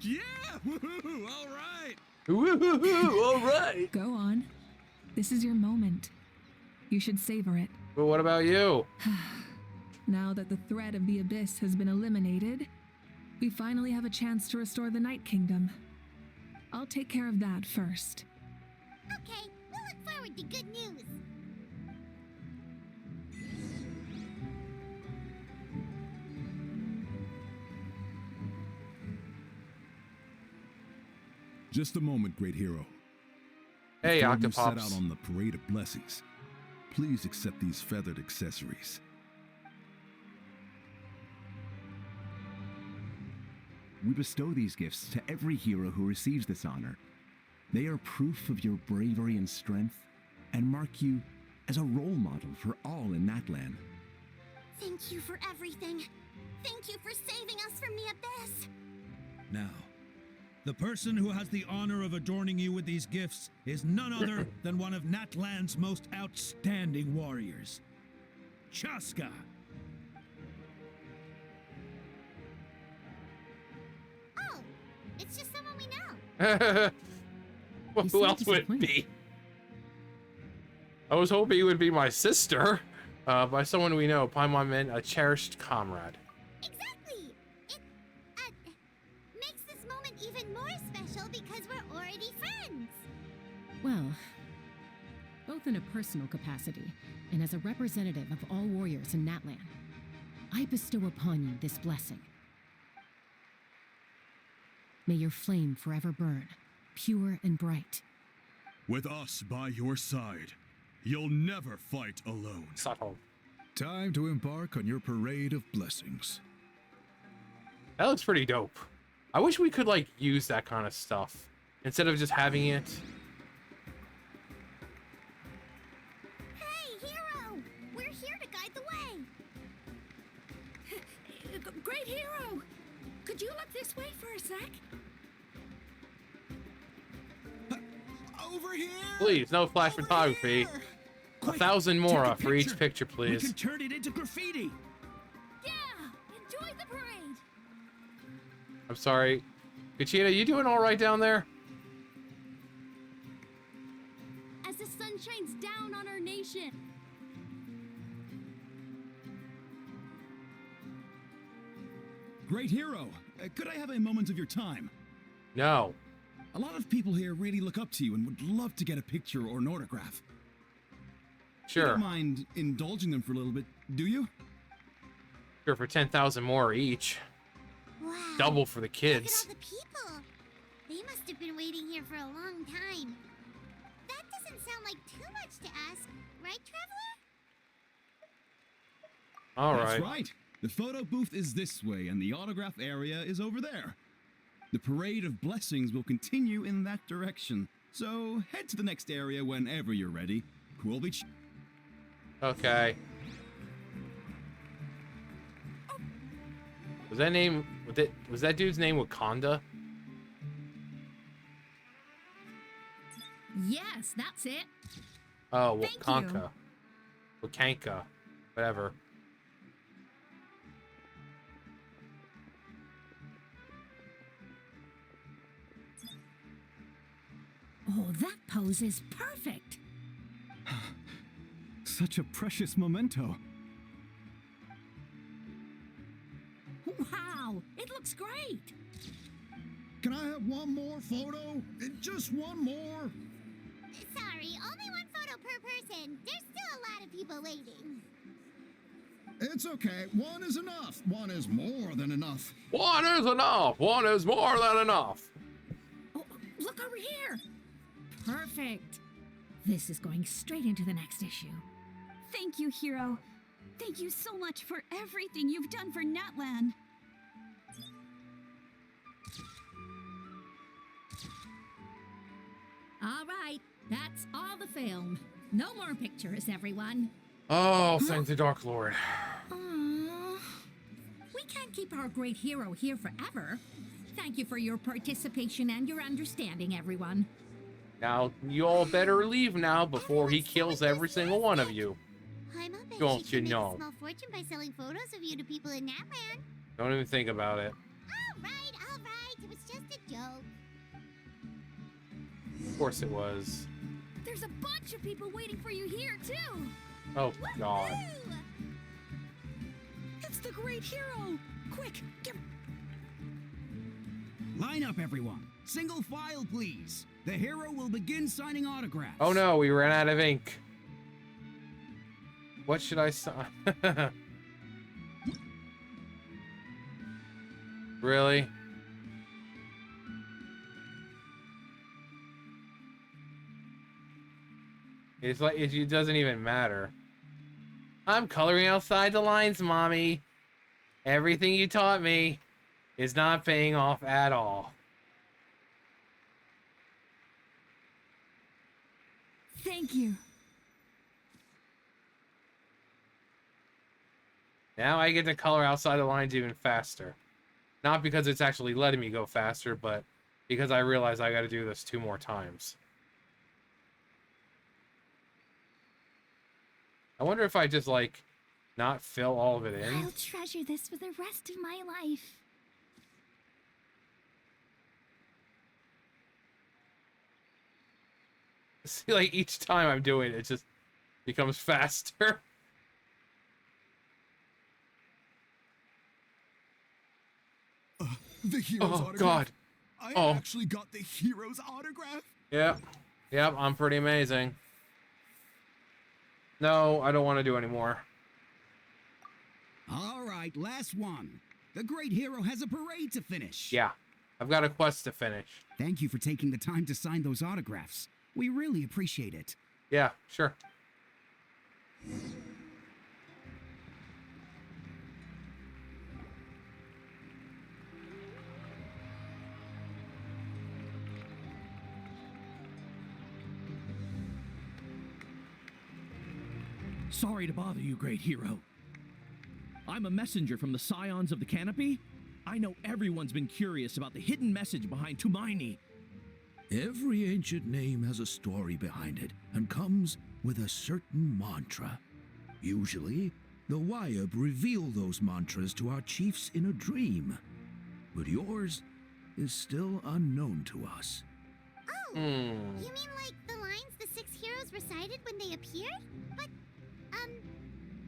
Yeah! Woohoo! All right! Woohoo! All right! Go on. This is your moment. You should savor it. But what about you? Now that the threat of the Abyss has been eliminated, we finally have a chance to restore the Night Kingdom. I'll take care of that first. Okay, we'll look forward to good news. Just a moment, great hero. Hey, Before you set Octopops. out on the parade of blessings, please accept these feathered accessories. We bestow these gifts to every hero who receives this honor. They are proof of your bravery and strength, and mark you as a role model for all in Natlan. Thank you for everything. Thank you for saving us from the Abyss. Now, the person who has the honor of adorning you with these gifts is none other than one of Natlan's most outstanding warriors, Chaska. Oh, it's just someone we know. Well, who else would it be? I was hoping it would be my sister. By someone we know, Paimon meant a cherished comrade. Exactly. It makes this moment even more special because we're already friends. Well, both in a personal capacity and as a representative of all warriors in Natlan, I bestow upon you this blessing. May your flame forever burn, pure and bright. With us by your side, you'll never fight alone. Subtle. Time to embark on your parade of blessings. That looks pretty dope. I wish we could, like, use that kind of stuff instead of just having it. Hey, hero! We're here to guide the way. Great hero! Could you look this way for a sec? Over here! Please, no flash photography. 1,000 more for each picture, We please. can turn it into graffiti. Yeah, enjoy the parade. I'm sorry. Gachita, you doing all right down there? As the sun shines down on our nation. Great hero, could I have a moment of your time? No. A lot of people here really look up to you and would love to get a picture or an autograph. You Sure. don't mind indulging them for a little bit, do you? Sure, for 10,000 more each. Wow. Double for the Look kids. at all the people. They must have been waiting here for a long time. That doesn't sound like too much to ask, right, Traveler? All That's right. right. The photo booth is this way and the autograph area is over there. The parade of blessings will continue in that direction. So head to the next area whenever you're ready. We'll be Okay. Was that name? Was that dude's name Wakanda? Yes, that's it. Oh, Thank Wakanka. Wakanka. Whatever. Oh, that pose is perfect. Such a precious memento. Wow, it looks great. Can I have one more photo? Just one more. Sorry, only one photo per person. There's still a lot of people waiting. It's okay. One is enough. One is more than enough. One is enough. One is more than enough. Oh, look over here. Perfect. This is going straight into the next issue. Thank you, hero. Thank you so much for everything you've done for Natlan. All right, that's all the film. No more pictures, everyone. Oh, thank the Dark Lord. Aww. We can't keep our great hero here forever. Thank you for your participation and your understanding, everyone. Now, you all better leave now before he kills every single one of you. I'm up and Don't you make know? a small fortune by selling photos of you to people in Natlan. Don't even think about it. All right. It was just a joke. Of course it was. There's a bunch of people waiting for you here, too! Oh, God. Woo! It's the great hero! Quick, give... Line up, everyone. Single file, please. The hero will begin signing autographs. Oh no, we ran out of ink. What should I sign? Really? It's like it doesn't even matter. I'm coloring outside the lines, Mommy. Everything you taught me is not paying off at all. Thank you. Now I get to color outside the lines even faster. Not because it's actually letting me go faster, but because I realize I gotta do this 2 more times. I wonder if I just, like, not fill all of it in. I'll treasure this for the rest of my life. See, like, each time I'm doing it, it just becomes faster. The hero's autograph. God. I actually got the hero's autograph. Yep. Yep, I'm pretty amazing. No, I don't want to do anymore. All right, last one. The great hero has a parade to finish. Yeah, I've got a quest to finish. Thank you for taking the time to sign those autographs. We really appreciate it. Yeah, sure. Sorry to bother you, great hero. I'm a messenger from the Scions of the Canopy. I know everyone's been curious about the hidden message behind Tumaini. Every ancient name has a story behind it and comes with a certain mantra. Usually, the Wayab reveal those mantras to our chiefs in a dream. But yours is still unknown to us. Oh, you mean like the lines the 6 heroes recited when they appeared? But,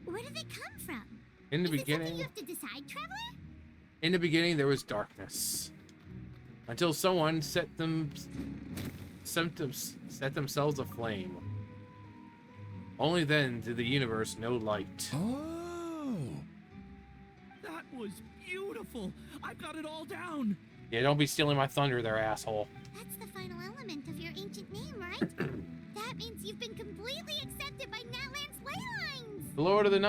where do they come from? In the Is it something beginning, you have to decide, Traveler? in the beginning, there was darkness. Until someone set themselves aflame. Only then did the universe know light. Oh! That was beautiful! I've got it all down! Yeah, don't be stealing my thunder there, asshole. That's the final element of your ancient name, right? That means you've been completely accepted by Natlan's ley lines! The Lord of the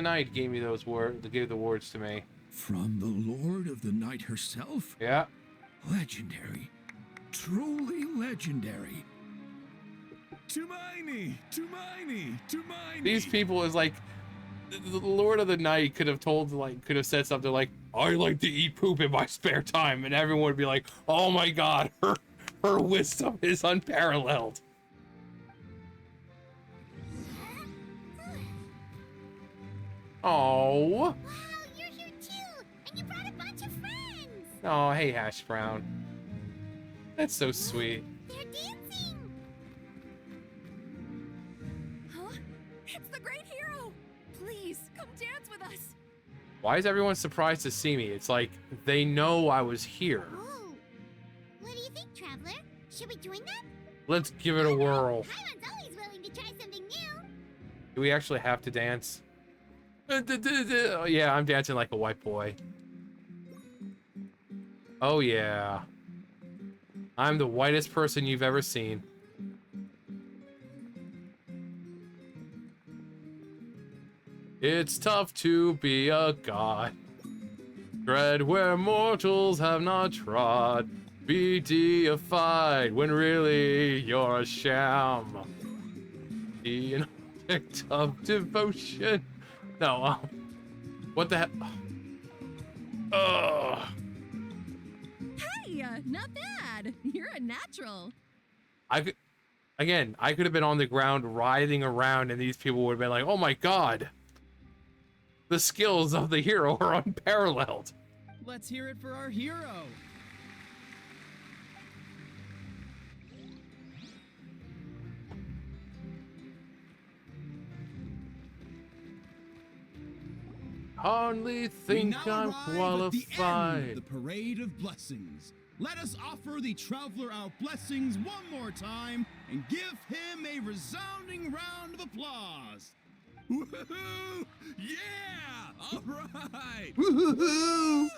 Night gave me those words, gave the words to me. From the Lord of the Night herself? Yeah. Legendary. Truly legendary. Tumaini! Tumaini! Tumaini! These people is like, the Lord of the Night could have said something like, I like to eat poop in my spare time, and everyone would be like, oh my god, her wisdom is unparalleled. Oh. Wow, you're here too! And you brought a bunch of friends! Oh, hey, Hash Brown. That's so sweet. They're dancing! Huh? It's the great hero! Please, come dance with us! Why is everyone surprised to see me? It's like, they know I was here. Oh. What do you think, Traveler? Should we join them? Let's give it a whirl. Paimon's always willing to try something new! Do we actually have to dance? Yeah, I'm dancing like a white boy. Oh yeah. I'm the whitest person you've ever seen. It's tough to be a god. Tread where mortals have not trod. Be deified when really you're a sham. Be an object of devotion. No, what the heck? Ugh. Hey, not bad. You're a natural. I could have been on the ground writhing around, and these people would have been like, "Oh my god, the skills of the hero are unparalleled." Let's hear it for our hero. hardly think I'm qualified. The parade of blessings. Let us offer the traveler our blessings one more time and give him a resounding round of applause. Woohoo! Yeah! All right! Woohoo!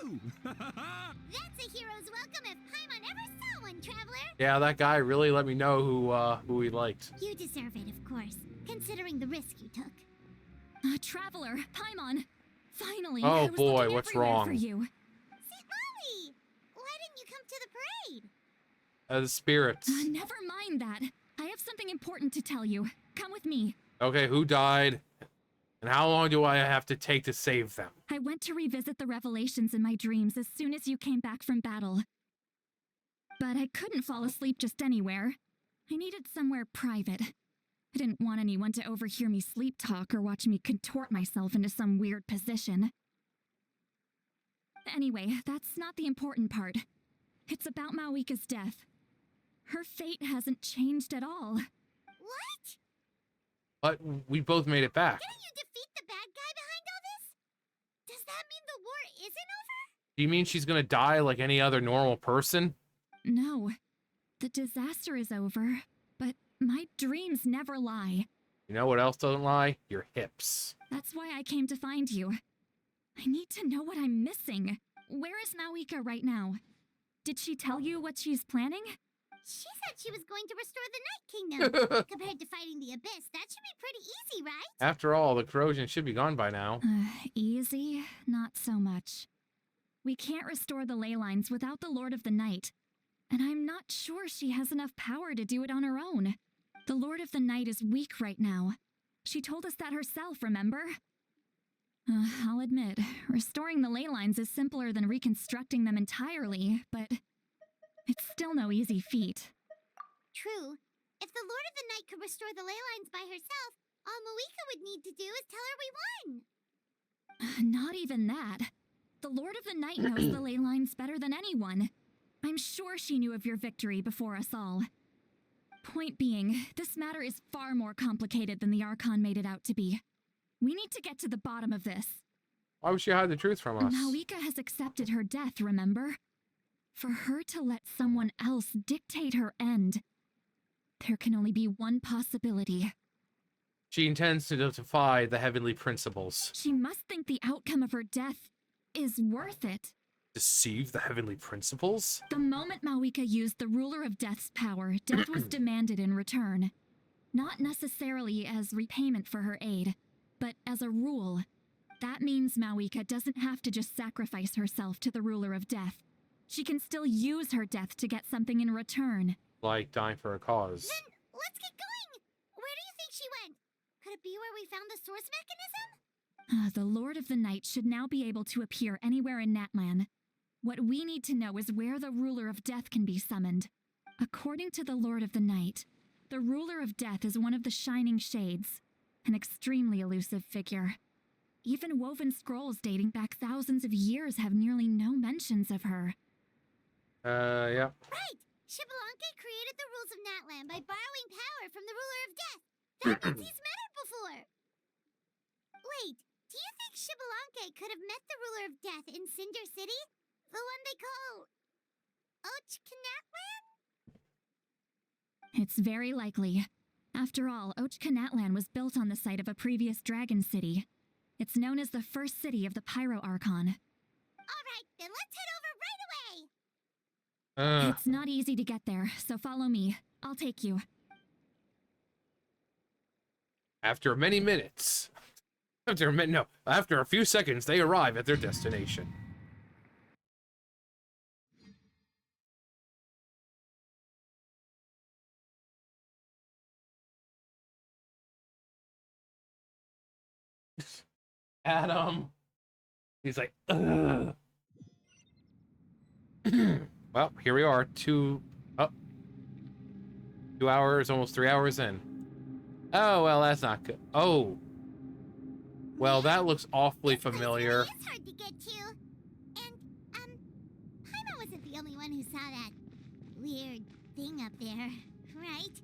That's a hero's welcome if Paimon ever saw one, traveler. Yeah, that guy really let me know who he liked. You deserve it, of course, considering the risk you took. Traveler, Paimon. Finally, Oh I was boy, looking what's everywhere wrong? for you. Maui, why didn't you come to the parade? The spirits. Never mind that. I have something important to tell you. Come with me. Okay, who died? And how long do I have to take to save them? I went to revisit the revelations in my dreams as soon as you came back from battle. But I couldn't fall asleep just anywhere. I needed somewhere private. I didn't want anyone to overhear me sleep talk or watch me contort myself into some weird position. Anyway, that's not the important part. It's about Mawika's death. Her fate hasn't changed at all. What? But we both made it back. Didn't you defeat the bad guy behind all this? Does that mean the war isn't over? Do you mean she's gonna die like any other normal person? No. The disaster is over, but my dreams never lie. You know what else doesn't lie? Your hips. That's why I came to find you. I need to know what I'm missing. Where is Mawika right now? Did she tell you what she's planning? She said she was going to restore the Night Kingdom. Compared to fighting the Abyss, that should be pretty easy, right? After all, the corrosion should be gone by now. Easy? Not so much. We can't restore the ley lines without the Lord of the Night, and I'm not sure she has enough power to do it on her own. The Lord of the Night is weak right now. She told us that herself, remember? I'll admit, restoring the ley lines is simpler than reconstructing them entirely, but it's still no easy feat. True. If the Lord of the Night could restore the ley lines by herself, all Mawika would need to do is tell her we won. Not even that. The Lord of the Night knows the ley lines better than anyone. I'm sure she knew of your victory before us all. Point being, this matter is far more complicated than the Archon made it out to be. We need to get to the bottom of this. Why would she hide the truth from us? Mawika has accepted her death, remember? For her to let someone else dictate her end, there can only be one possibility. She intends to defy the heavenly principles. She must think the outcome of her death is worth it. Deceive the heavenly principles? The moment Mawika used the Ruler of Death's power, death was demanded in return. Not necessarily as repayment for her aid, but as a rule. That means Mawika doesn't have to just sacrifice herself to the Ruler of Death. She can still use her death to get something in return. Like dying for a cause. Then let's get going! Where do you think she went? Could it be where we found the source mechanism? The Lord of the Night should now be able to appear anywhere in Natlan. What we need to know is where the Ruler of Death can be summoned. According to the Lord of the Night, the Ruler of Death is one of the Shining Shades, an extremely elusive figure. Even woven scrolls dating back thousands of years have nearly no mentions of her. Yeah. Right! Shibalanke created the rules of Natlan by borrowing power from the Ruler of Death. That means he's met her before. Wait, do you think Shibalanke could have met the Ruler of Death in Cinder City? The one they call... Natlan? It's very likely. After all, Natlan was built on the site of a previous dragon city. It's known as the first city of the Pyro Archon. Alright, then let's head over right away! It's not easy to get there, so follow me. I'll take you. After many minutes. After a few seconds, they arrive at their destination. Adam. He's like, ugh. Well, here we are. 2 hours, almost 3 hours in. Oh, well, that's not good. Oh. Well, that looks awfully familiar. It's hard to get to. And, Paimon wasn't the only one who saw that weird thing up there, right?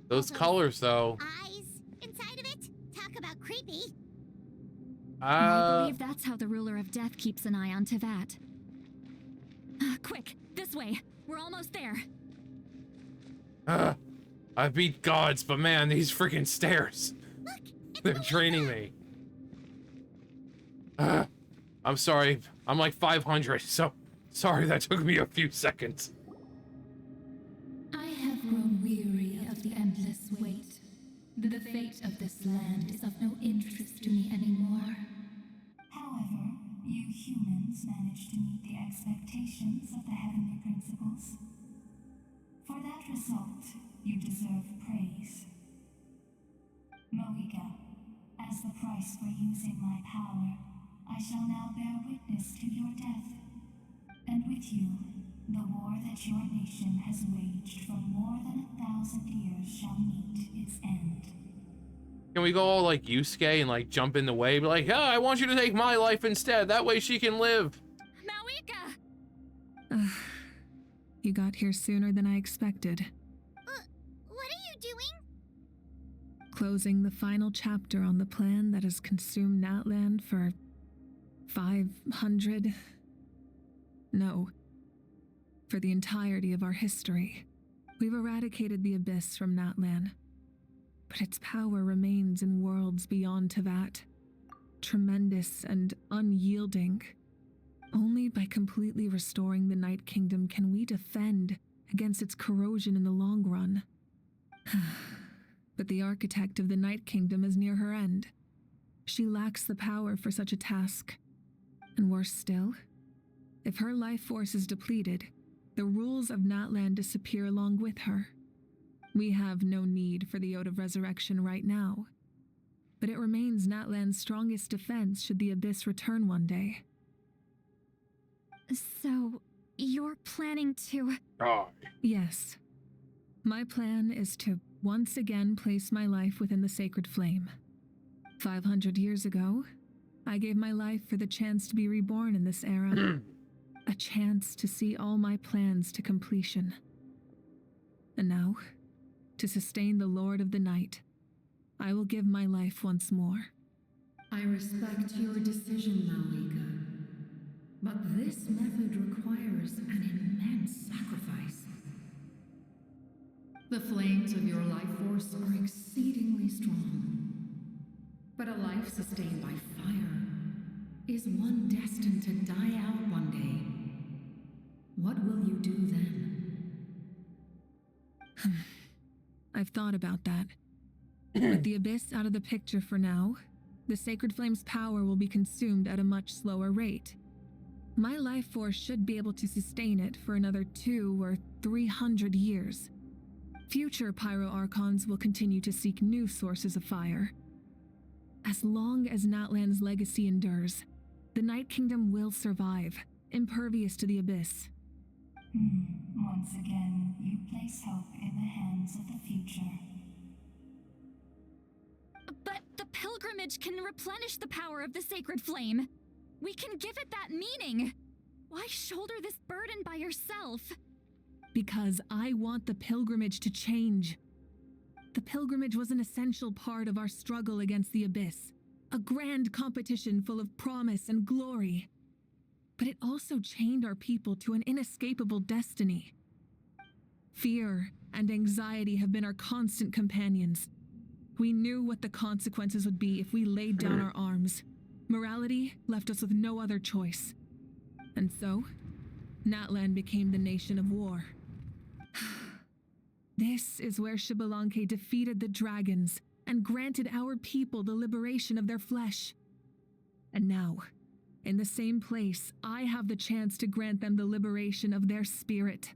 Those colors, though. Eyes inside of it? Talk about creepy. I believe that's how the ruler of death keeps an eye on Tevat. Quick, this way. We're almost there. I beat gods, but man, these freaking stairs. They're draining me. I'm sorry. I'm like 500, so sorry that took me a few seconds. I have grown weary of the endless wait. The fate of this land is of no interest to me anymore. However, you humans managed to meet the expectations of the heavenly principles. For that result, you deserve praise. Mohiga, as the price for using my power, I shall now bear witness to your death. And with you, the war that your nation has waged for more than 1,000 years shall meet its end. Can we go all like Yusuke and like jump in the way? Be like, I want you to take my life instead. That way she can live. Ugh, you got here sooner than I expected. What are you doing? Closing the final chapter on the plan that has consumed Natlan for 500... No. For the entirety of our history. We've eradicated the Abyss from Natlan. But its power remains in worlds beyond Tevat. Tremendous and unyielding. Only by completely restoring the Night Kingdom can we defend against its corrosion in the long run. But the architect of the Night Kingdom is near her end. She lacks the power for such a task. And worse still, if her life force is depleted, the rules of Natlan disappear along with her. We have no need for the Ode of Resurrection right now. But it remains Natlan's strongest defense should the Abyss return one day. So, you're planning to... Yes. My plan is to once again place my life within the sacred flame. 500 years ago, I gave my life for the chance to be reborn in this era. A chance to see all my plans to completion. And now, to sustain the Lord of the Night, I will give my life once more. I respect your decision, Malika. But this method requires an immense sacrifice. The flames of your life force are exceedingly strong. But a life sustained by fire is one destined to die out one day. What will you do then? I've thought about that. With the Abyss out of the picture for now, the Sacred Flame's power will be consumed at a much slower rate. My life force should be able to sustain it for another 200 or 300 years. Future Pyro Archons will continue to seek new sources of fire. As long as Natlan's legacy endures, the Night Kingdom will survive, impervious to the Abyss. Once again, you place hope in the hands of the future. But the pilgrimage can replenish the power of the sacred flame. We can give it that meaning. Why shoulder this burden by yourself? Because I want the pilgrimage to change. The pilgrimage was an essential part of our struggle against the Abyss, a grand competition full of promise and glory. But it also chained our people to an inescapable destiny. Fear and anxiety have been our constant companions. We knew what the consequences would be if we laid down our arms. Morality left us with no other choice. And so, Natlan became the nation of war. This is where Xbalanque defeated the dragons and granted our people the liberation of their flesh. And now, in the same place, I have the chance to grant them the liberation of their spirit.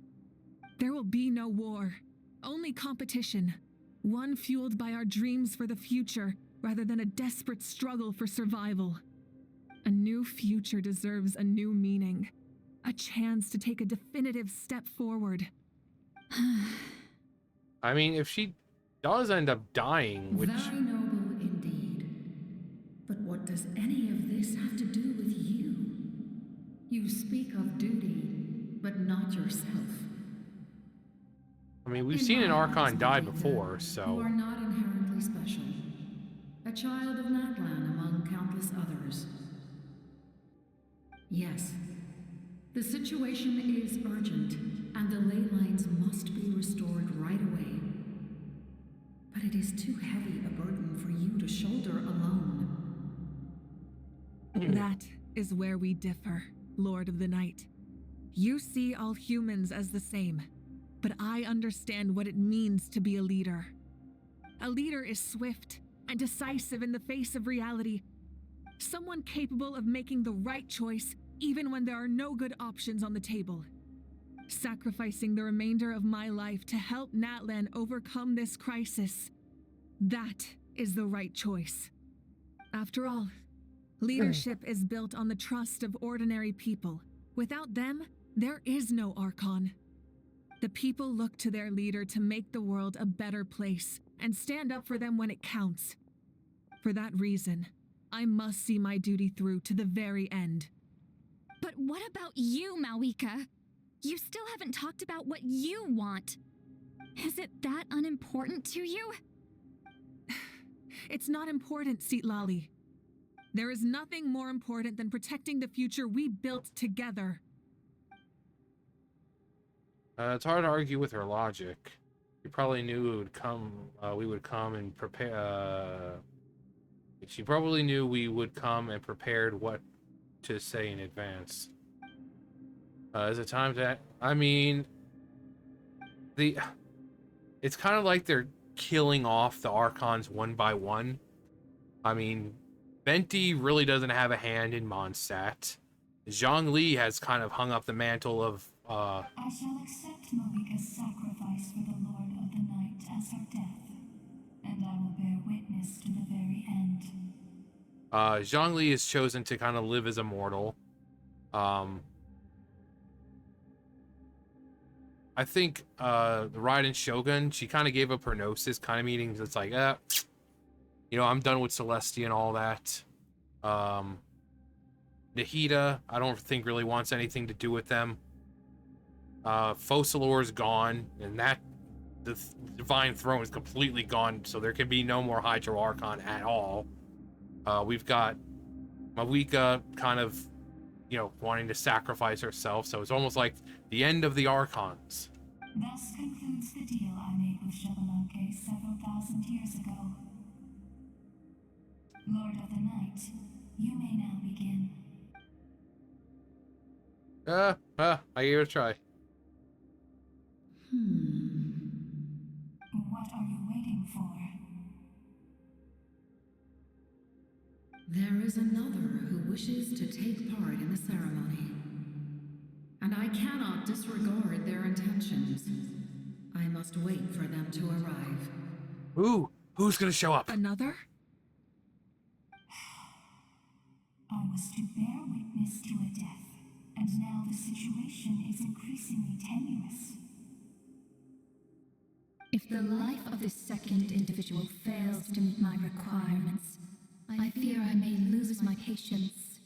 There will be no war, only competition, one fueled by our dreams for the future rather than a desperate struggle for survival. A new future deserves a new meaning, a chance to take a definitive step forward. I mean, if she does end up dying, which... Very noble indeed. But what does any of this have to do with you? You speak of duty, but not yourself. I mean, we've seen an Archon die before, so... You are not inherently special. A child of Natlan among countless countless others. Yes, the situation is urgent, and the ley lines must be restored right away. But it is too heavy a burden for you to shoulder alone. That is where we differ, Lord of the Night. You see all humans as the same, but I understand what it means to be a leader. A leader is swift and decisive in the face of reality. Someone capable of making the right choice even when there are no good options on the table. Sacrificing the remainder of my life to help Natlan overcome this crisis. That is the right choice. After all, leadership is built on the trust of ordinary people. Without them, there is no Archon. The people look to their leader to make the world a better place and stand up for them when it counts. For that reason, I must see my duty through to the very end. But what about you, Malwika? You still haven't talked about what you want. Is it that unimportant to you? It's not important, Sitlali. There is nothing more important than protecting the future we built together. It's hard to argue with her logic. She probably knew it would come. We would come and prepare. She probably knew we would come and prepared what to say in advance. Is it time to? I mean, it's kind of like they're killing off the Archons one by one. I mean, Venti really doesn't have a hand in Mondstadt. Zhongli has kind of hung up the mantle of. I shall accept Malwika's sacrifice for the Lord of the Night as her death, and I will bear witness to the very end. Zhongli is chosen to kind of live as a mortal. I think the Raiden Shogun, she kind of gave up her gnosis, kind of meaning it's like, I'm done with Celestia and all that. Nahida, I don't think really wants anything to do with them. Focalor's gone, and the Divine Throne is completely gone, so there can be no more Hydro Archon at all. We've got Malwika kind of, wanting to sacrifice herself, so it's almost like the end of the Archons. Thus concludes the deal I made with Xbalanque several thousand years ago. Lord of the Night, you may now begin. I gave it a try. What are you waiting for? There is another who wishes to take part in the ceremony, and I cannot disregard their intentions. I must wait for them to arrive. Who's gonna show up? Another? I was to bear witness to a death, and now the situation is increasingly tenuous. If the life of this second individual fails to meet my requirements, I fear I may lose my patience.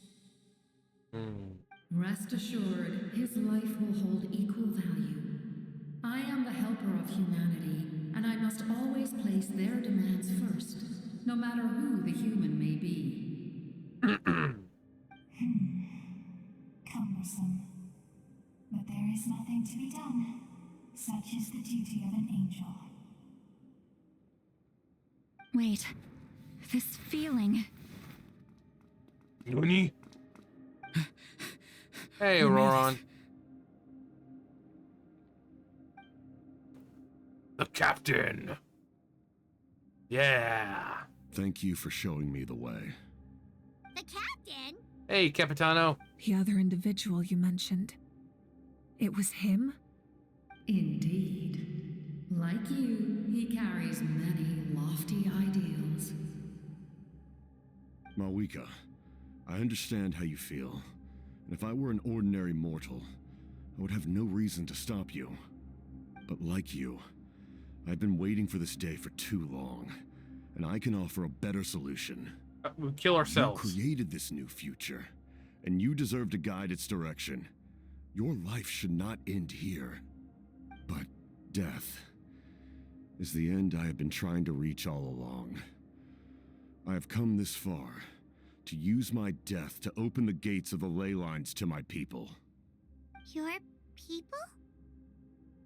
Rest assured, his life will hold equal value. I am the helper of humanity, and I must always place their demands first, no matter who the human may be. Cumbersome. But there is nothing to be done. Such is the duty of an angel. Wait, this feeling. Nuni? Hey, Auroron. The captain. Yeah. Thank you for showing me the way. The captain? Hey, Capitano. The other individual you mentioned. It was him? Indeed. Like you, he carries many lofty ideals. Malwika, I understand how you feel. And if I were an ordinary mortal, I would have no reason to stop you. But like you, I've been waiting for this day for too long, and I can offer a better solution. We'll kill ourselves. You created this new future, and you deserve to guide its direction. Your life should not end here. But death is the end I have been trying to reach all along. I have come this far to use my death to open the gates of the ley lines to my people. Your people?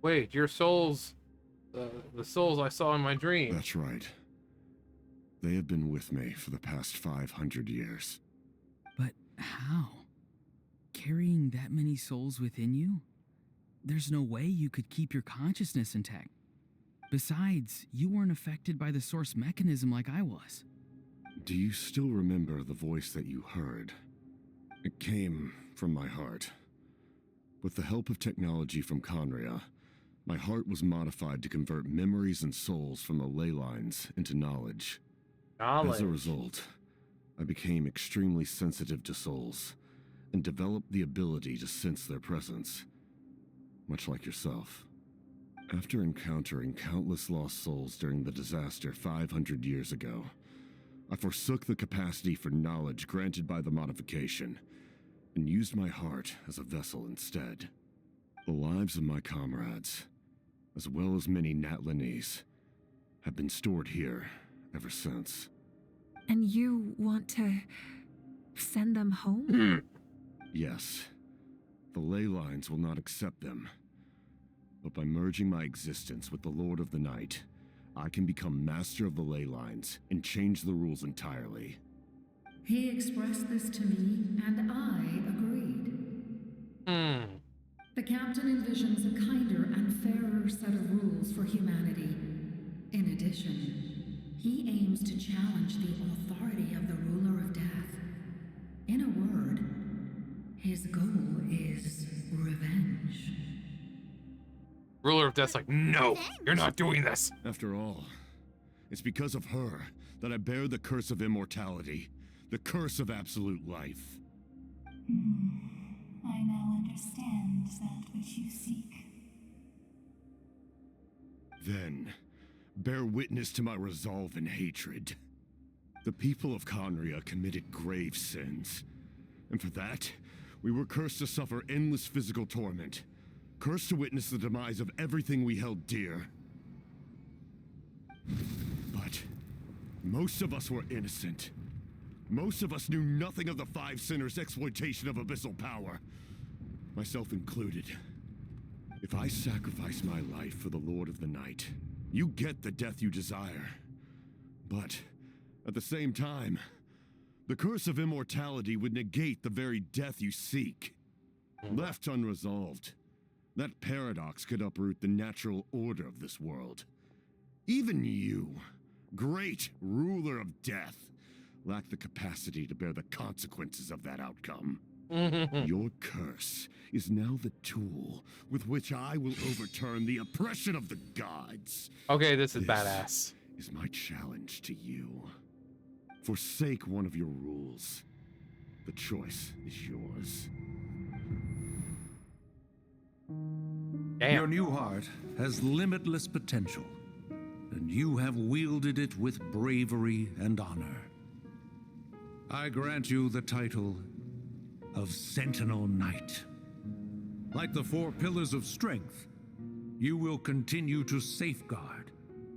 Wait, your souls... the souls I saw in my dream. That's right. They have been with me for the past 500 years. But how? Carrying that many souls within you? There's no way you could keep your consciousness intact. Besides, you weren't affected by the source mechanism like I was. Do you still remember the voice that you heard? It came from my heart. With the help of technology from Conria, my heart was modified to convert memories and souls from the ley lines into knowledge. As a result, I became extremely sensitive to souls and developed the ability to sense their presence, much like yourself. After encountering countless lost souls during the disaster 500 years ago, I forsook the capacity for knowledge granted by the modification and used my heart as a vessel instead. The lives of my comrades, as well as many Natlanese, have been stored here ever since. And you want to send them home? Yes. The ley lines will not accept them. But by merging my existence with the Lord of the Night, I can become master of the ley lines and change the rules entirely. He expressed this to me, and I agreed. The captain envisions a kinder and fairer set of rules for humanity. In addition, he aims to challenge the authority of the ruler of death. In a word, his goal is revenge. Ruler of Death's like, no, you're not doing this. After all, it's because of her that I bear the curse of immortality, the curse of absolute life. I now understand that which you seek. Then, bear witness to my resolve and hatred. The people of Conria committed grave sins, and for that, we were cursed to suffer endless physical torment, cursed to witness the demise of everything we held dear. But most of us were innocent. Most of us knew nothing of the Five Sinners' exploitation of abyssal power, myself included. If I sacrifice my life for the Lord of the Night, you get the death you desire. But at the same time, the curse of immortality would negate the very death you seek. Left unresolved, that paradox could uproot the natural order of this world. Even you, great ruler of death, lack the capacity to bear the consequences of that outcome. Your curse is now the tool with which I will overturn the oppression of the gods. Okay, this is badass. Is my challenge to you. Forsake one of your rules. The choice is yours. Damn. Your new heart has limitless potential, and you have wielded it with bravery and honor. I grant you the title of Sentinel Knight. Like the four pillars of strength, you will continue to safeguard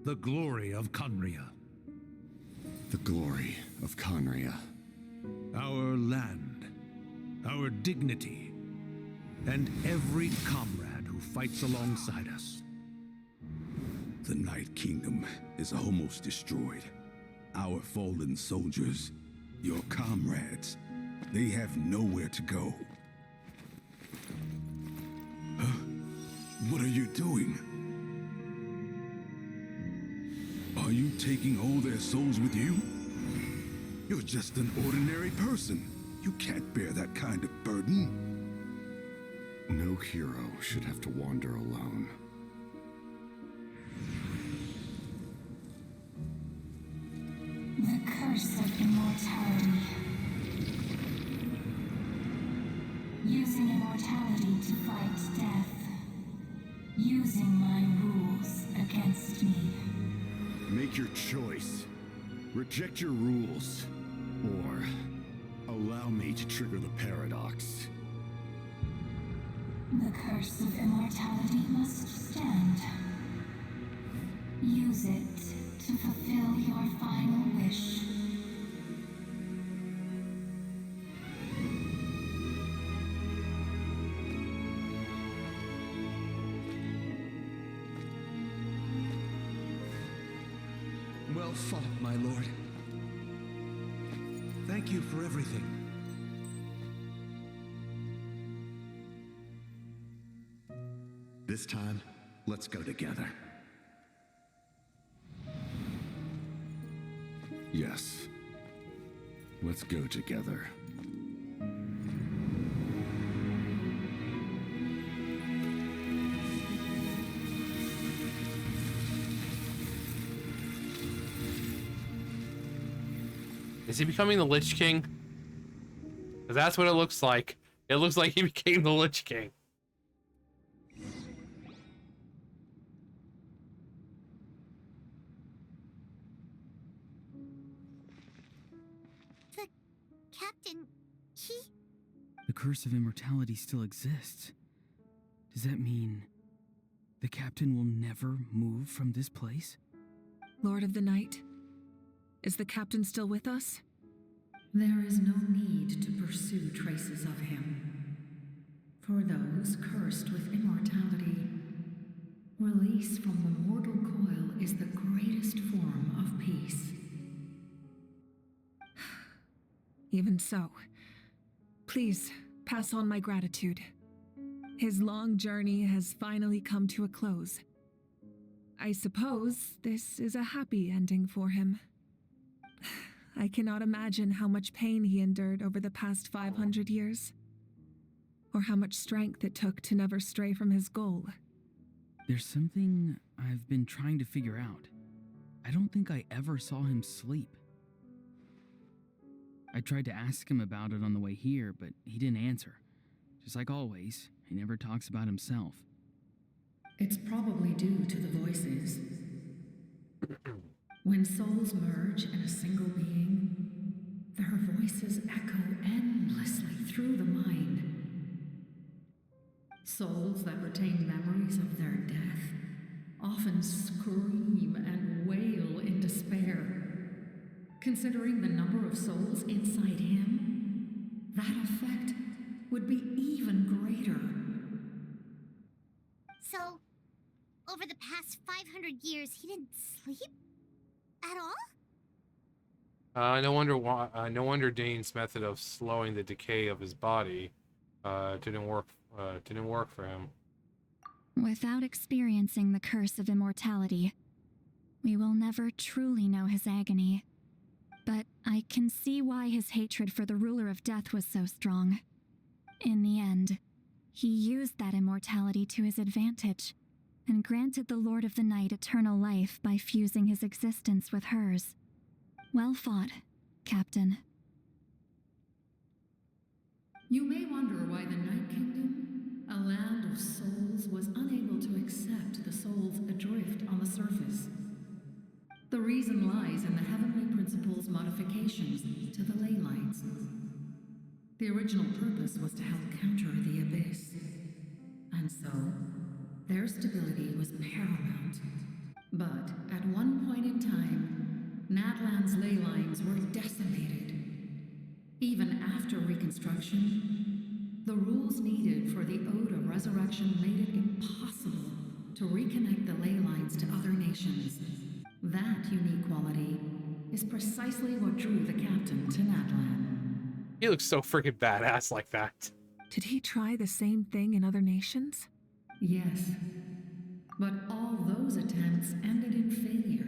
the glory of Conria. The glory of Conria. Our land, our dignity, and every comrade who fights alongside us. The Night Kingdom is almost destroyed. Our fallen soldiers, your comrades, they have nowhere to go. Huh? What are you doing? Are you taking all their souls with you? You're just an ordinary person. You can't bear that kind of burden. No hero should have to wander alone. The curse of immortality. Using immortality to fight death. Using my rules against me. Make your choice. Reject your rules. Or allow me to trigger the paradox. The curse of immortality must stand. Use it to fulfill your final wish. no fault, my lord. Thank you for everything. This time, let's go together. Yes. Let's go together. Is he becoming the Lich King? Because that's what it looks like. It looks like he became the Lich King. The captain, he... The curse of immortality still exists. Does that mean the captain will never move from this place? Lord of the Night, is the captain still with us? There is no need to pursue traces of him. For those cursed with immortality, release from the mortal coil is the greatest form of peace. Even so, please pass on my gratitude. His long journey has finally come to a close. I suppose this is a happy ending for him. I cannot imagine how much pain he endured over the past 500 years, or how much strength it took to never stray from his goal. There's something I've been trying to figure out. I don't think I ever saw him sleep. I tried to ask him about it on the way here, but he didn't answer. Just like always, he never talks about himself. It's probably due to the voices. When souls merge in a single being, their voices echo endlessly through the mind. Souls that retain memories of their death often scream and wail in despair. Considering the number of souls inside him, that effect would be even greater. So, over the past 500 years, he didn't sleep? At all? No wonder why. No wonder Dane's method of slowing the decay of his body didn't work. Didn't work for him. Without experiencing the curse of immortality, we will never truly know his agony. But I can see why his hatred for the ruler of death was so strong. In the end, he used that immortality to his advantage, and granted the Lord of the Night eternal life by fusing his existence with hers. Well fought, Captain. You may wonder why the Night Kingdom, a land of souls, was unable to accept the souls adrift on the surface. The reason lies in the Heavenly Principle's modifications to the ley lines. The original purpose was to help counter the Abyss. And so, their stability was paramount. But at one point in time, Natlan's ley lines were decimated. Even after reconstruction, the rules needed for the Ode of Resurrection made it impossible to reconnect the ley lines to other nations. That unique quality is precisely what drew the captain to Natlan. He looks so freaking badass like that. Did he try the same thing in other nations? Yes, but all those attempts ended in failure.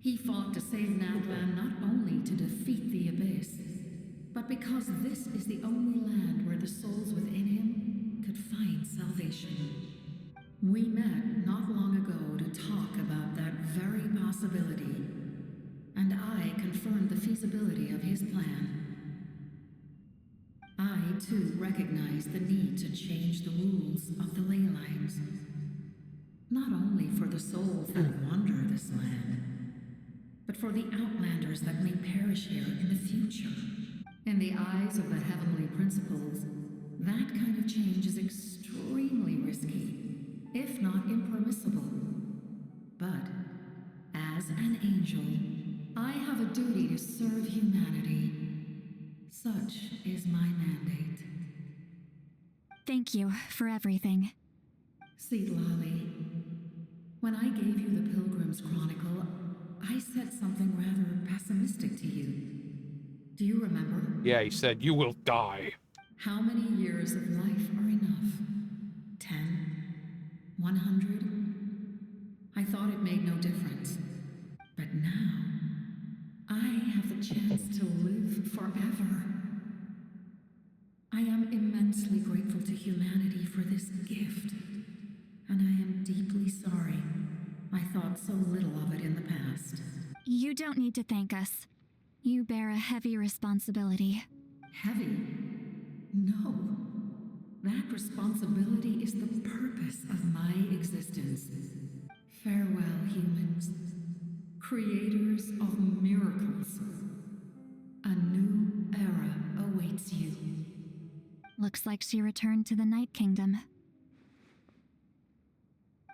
He fought to save Natlan not only to defeat the Abyss, but because this is the only land where the souls within him could find salvation. We met not long ago to talk about that very possibility, and I confirmed the feasibility of his plan. I, too, recognize the need to change the rules of the ley lines. Not only for the souls that wander this land, but for the outlanders that may perish here in the future. In the eyes of the Heavenly Principles, that kind of change is extremely risky, if not impermissible. But, as an angel, I have a duty to serve humanity. Such is my mandate. Thank you for everything. Seed Lolly, when I gave you the Pilgrim's Chronicle, I said something rather pessimistic to you. Do you remember? Yeah, he said, you will die. How many years of life are enough? 10? 100? I thought it made no difference. But now, I have the chance to live forever. I am immensely grateful to humanity for this gift. And I am deeply sorry I thought so little of it in the past. You don't need to thank us. You bear a heavy responsibility. Heavy? No. That responsibility is the purpose of my existence. Farewell, humans. Creators of miracles. A new era awaits you. Looks like she returned to the Night Kingdom.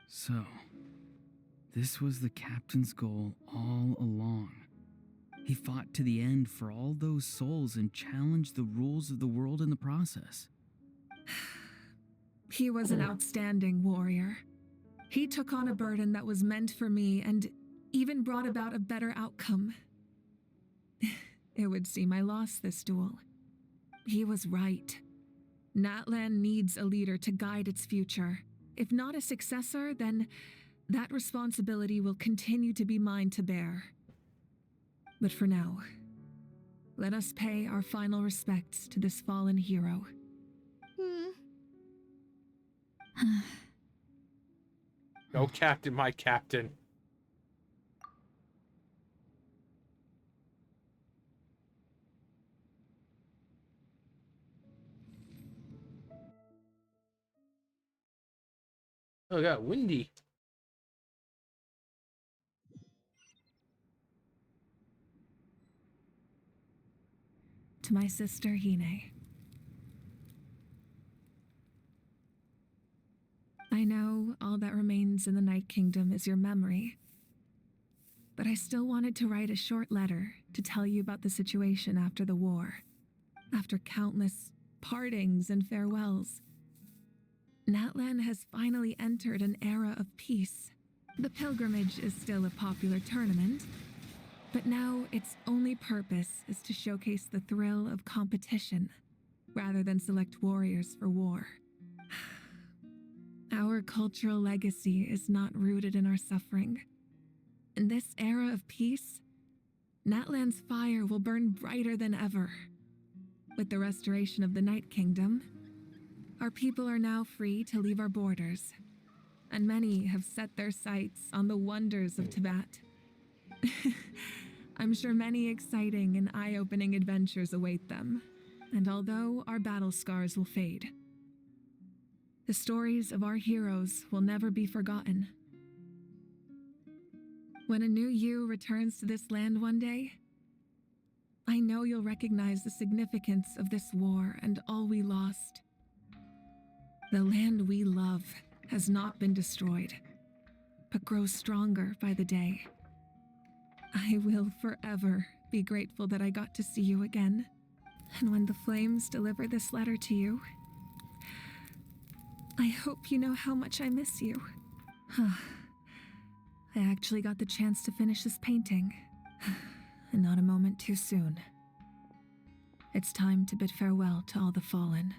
So, this was the captain's goal all along. He fought to the end for all those souls and challenged the rules of the world in the process. He was an outstanding warrior. He took on a burden that was meant for me and even brought about a better outcome. It would seem I lost this duel. He was right. Natlan needs a leader to guide its future. If not a successor, then that responsibility will continue to be mine to bear. But for now, let us pay our final respects to this fallen hero. No, Captain, my captain. Oh, it got windy. To my sister Hine. I know all that remains in the Night Kingdom is your memory, but I still wanted to write a short letter to tell you about the situation after the war. After countless partings and farewells, Natlan has finally entered an era of peace. The pilgrimage is still a popular tournament, but now its only purpose is to showcase the thrill of competition, rather than select warriors for war. Our cultural legacy is not rooted in our suffering. In this era of peace, Natlan's fire will burn brighter than ever. With the restoration of the Night Kingdom, our people are now free to leave our borders, and many have set their sights on the wonders of Tibet. I'm sure many exciting and eye-opening adventures await them, and although our battle scars will fade, the stories of our heroes will never be forgotten. When a new you returns to this land one day, I know you'll recognize the significance of this war and all we lost. The land we love has not been destroyed, but grows stronger by the day. I will forever be grateful that I got to see you again. And when the flames deliver this letter to you, I hope you know how much I miss you. I actually got the chance to finish this painting, and not a moment too soon. It's time to bid farewell to all the fallen.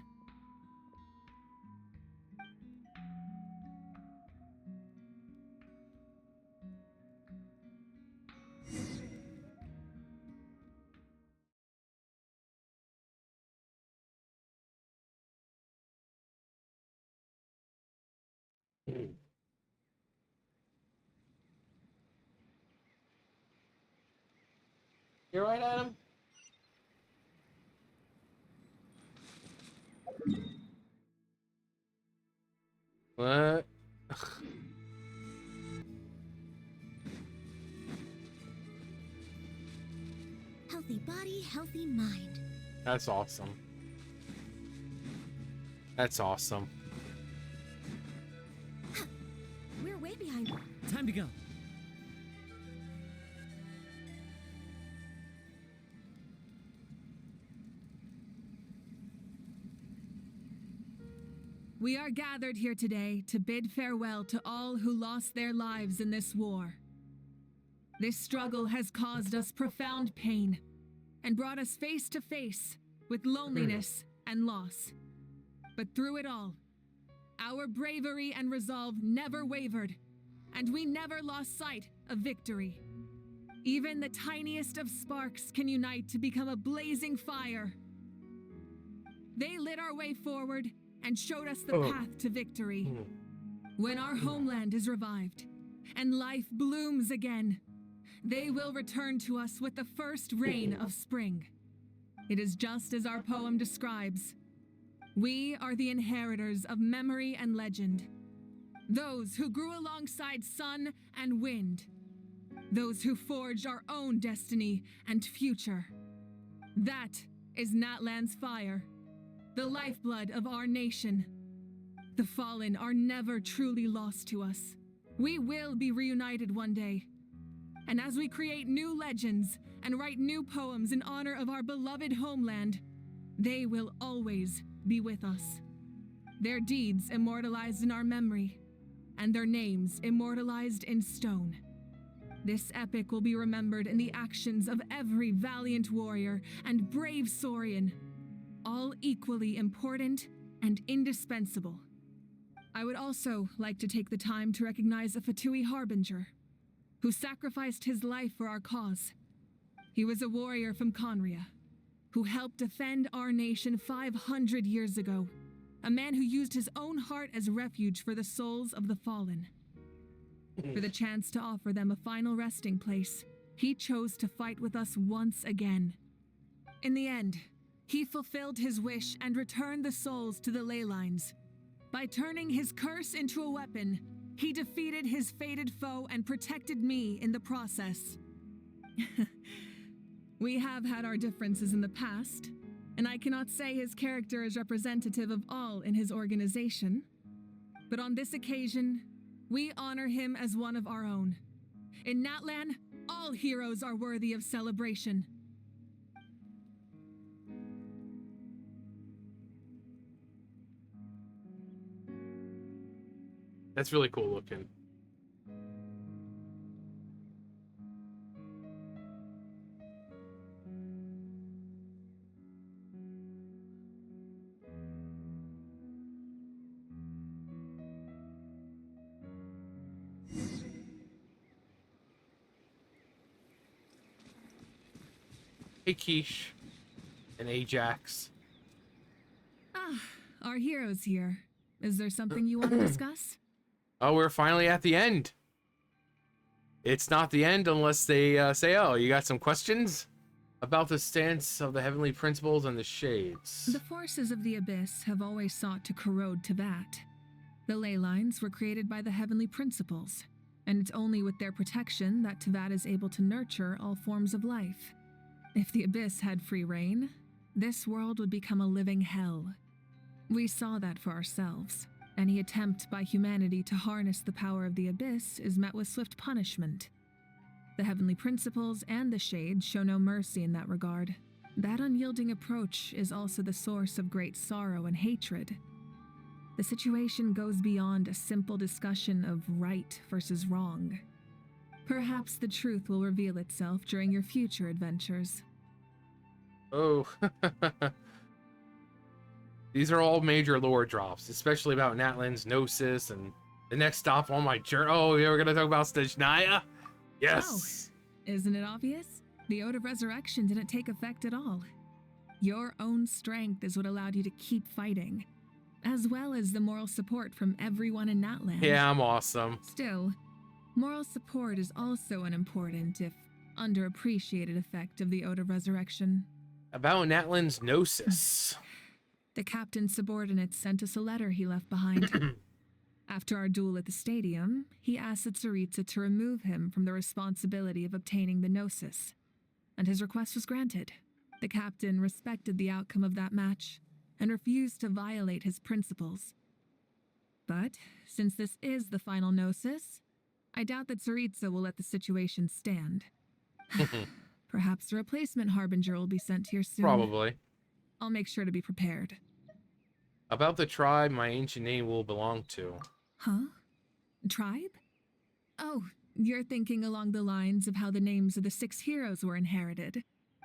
You right, Adam? What? Healthy body, healthy mind. That's awesome. That's awesome. We're way behind. Time to go. We are gathered here today to bid farewell to all who lost their lives in this war. This struggle has caused us profound pain and brought us face to face with loneliness and loss. But through it all, our bravery and resolve never wavered, and we never lost sight of victory. Even the tiniest of sparks can unite to become a blazing fire. They lit our way forward and showed us the path to victory. When our homeland is revived and life blooms again, they will return to us with the first rain of spring. It is just as our poem describes. We are the inheritors of memory and legend. Those who grew alongside sun and wind. Those who forged our own destiny and future. That is Natlan's fire, the lifeblood of our nation. The fallen are never truly lost to us. We will be reunited one day. And as we create new legends and write new poems in honor of our beloved homeland, they will always be with us. Their deeds immortalized in our memory, and their names immortalized in stone. This epic will be remembered in the actions of every valiant warrior and brave Saurian, all equally important and indispensable. I would also like to take the time to recognize a Fatui Harbinger, who sacrificed his life for our cause. He was a warrior from Conria, who helped defend our nation 500 years ago, a man who used his own heart as refuge for the souls of the fallen. For the chance to offer them a final resting place, he chose to fight with us once again. In the end, he fulfilled his wish and returned the souls to the ley lines. By turning his curse into a weapon, he defeated his fated foe and protected me in the process. We have had our differences in the past, and I cannot say his character is representative of all in his organization. But on this occasion, we honor him as one of our own. In Natlan, all heroes are worthy of celebration. That's really cool looking. Hey, Quiche and Ajax. Ah, our hero's here. Is there something you want to discuss? Oh, we're finally at the end. It's not the end unless they say, oh, you got some questions about the stance of the heavenly principles and the shades. The forces of the abyss have always sought to corrode Tevat. The ley lines were created by the heavenly principles, and it's only with their protection that Tevat is able to nurture all forms of life. If the abyss had free reign, this world would become a living hell. We saw that for ourselves. Any attempt by humanity to harness the power of the abyss is met with swift punishment. The heavenly principles and the shades show no mercy in that regard. That unyielding approach is also the source of great sorrow and hatred. The situation goes beyond a simple discussion of right versus wrong. Perhaps the truth will reveal itself during your future adventures. Oh. These are all major lore drops, especially about Natlan's Gnosis and the next stop on my journey. Oh, yeah, we're going to talk about Stajnaya? Yes! Oh, isn't it obvious? The Ode of Resurrection didn't take effect at all. Your own strength is what allowed you to keep fighting, as well as the moral support from everyone in Natlan. Yeah, I'm awesome. Still, moral support is also an important, if underappreciated, effect of the Ode of Resurrection. About Natlan's Gnosis. The captain's subordinates sent us a letter he left behind. After our duel at the stadium, he asked Tsaritsa to remove him from the responsibility of obtaining the Gnosis, and his request was granted. The captain respected the outcome of that match and refused to violate his principles. But since this is the final Gnosis, I doubt that Tsaritsa will let the situation stand. Perhaps a replacement Harbinger will be sent here soon. Probably. I'll make sure to be prepared. About the tribe my ancient name will belong to. Huh? Tribe? Oh, you're thinking along the lines of how the names of the 6 heroes were inherited.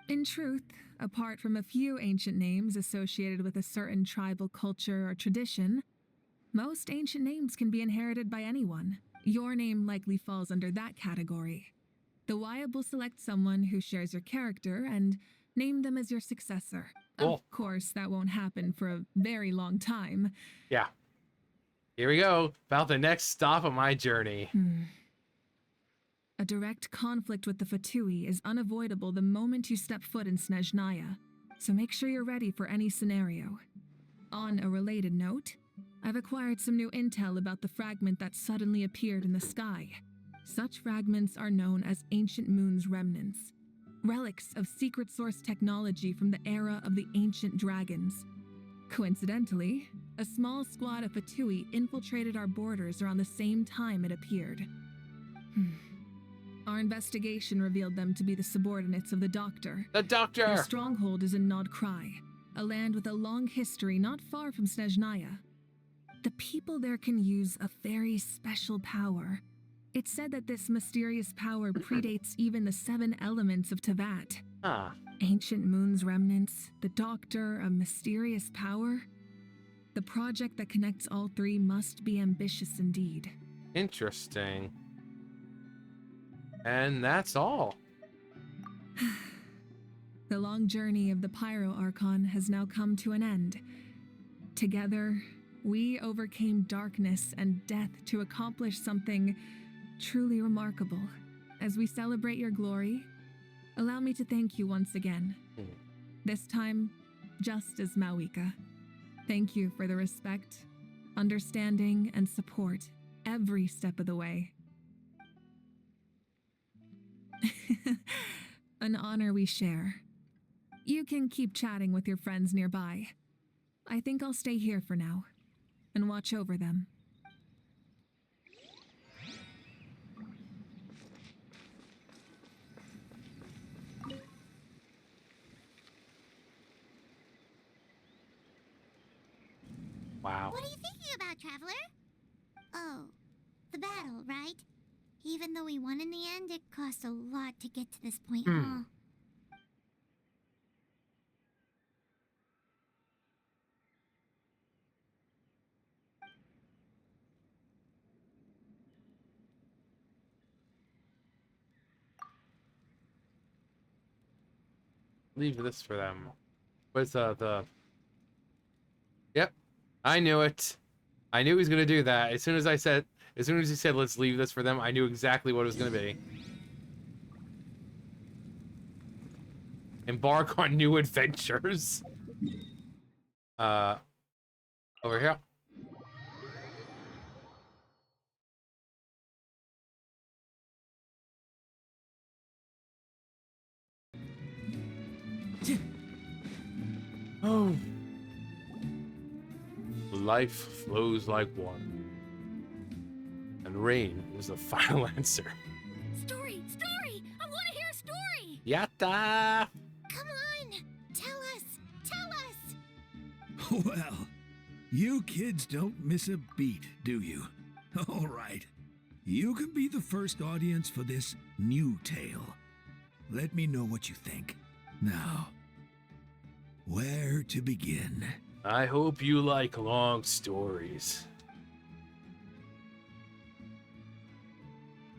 In truth, apart from a few ancient names associated with a certain tribal culture or tradition, most ancient names can be inherited by anyone. Your name likely falls under that category. The Wyab will select someone who shares your character and name them as your successor. Cool. Of course, that won't happen for a very long time. Yeah. Here we go. About the next stop of my journey. A direct conflict with the Fatui is unavoidable the moment you step foot in Snezhnaya, so make sure you're ready for any scenario. On a related note, I've acquired some new intel about the fragment that suddenly appeared in the sky. Such fragments are known as Ancient Moon's remnants, relics of secret source technology from the era of the ancient dragons. Coincidentally, a small squad of Fatui infiltrated our borders around the same time it appeared. Our investigation revealed them to be the subordinates of the Doctor. The Doctor! Their stronghold is in Nod Krai, a land with a long history not far from Snezhnaya. The people there can use a very special power. It's said that this mysterious power predates even the 7 elements of Tevat. Ancient Moon's remnants, the Doctor, a mysterious power. The project that connects all 3 must be ambitious indeed. Interesting. And that's all. The long journey of the Pyro Archon has now come to an end. Together, we overcame darkness and death to accomplish something truly remarkable. As we celebrate your glory, allow me to thank you once again. This time, just as Mawika. Thank you for the respect, understanding, and support every step of the way. An honor we share. You can keep chatting with your friends nearby. I think I'll stay here for now and watch over them. Wow. What are you thinking about, Traveler? Oh, the battle, right? Even though we won in the end, it cost a lot to get to this point, huh? Leave this for them. What's the... Yep. I knew it. I knew he was gonna do that. As soon as he said let's leave this for them, I knew exactly what it was gonna be. Embark on new adventures. Over here. Oh. Life flows like water. And rain is the final answer. Story! Story! I want to hear a story! Yatta! Come on! Tell us! Well, you kids don't miss a beat, do you? All right. You can be the first audience for this new tale. Let me know what you think. Now, where to begin? I hope you like long stories.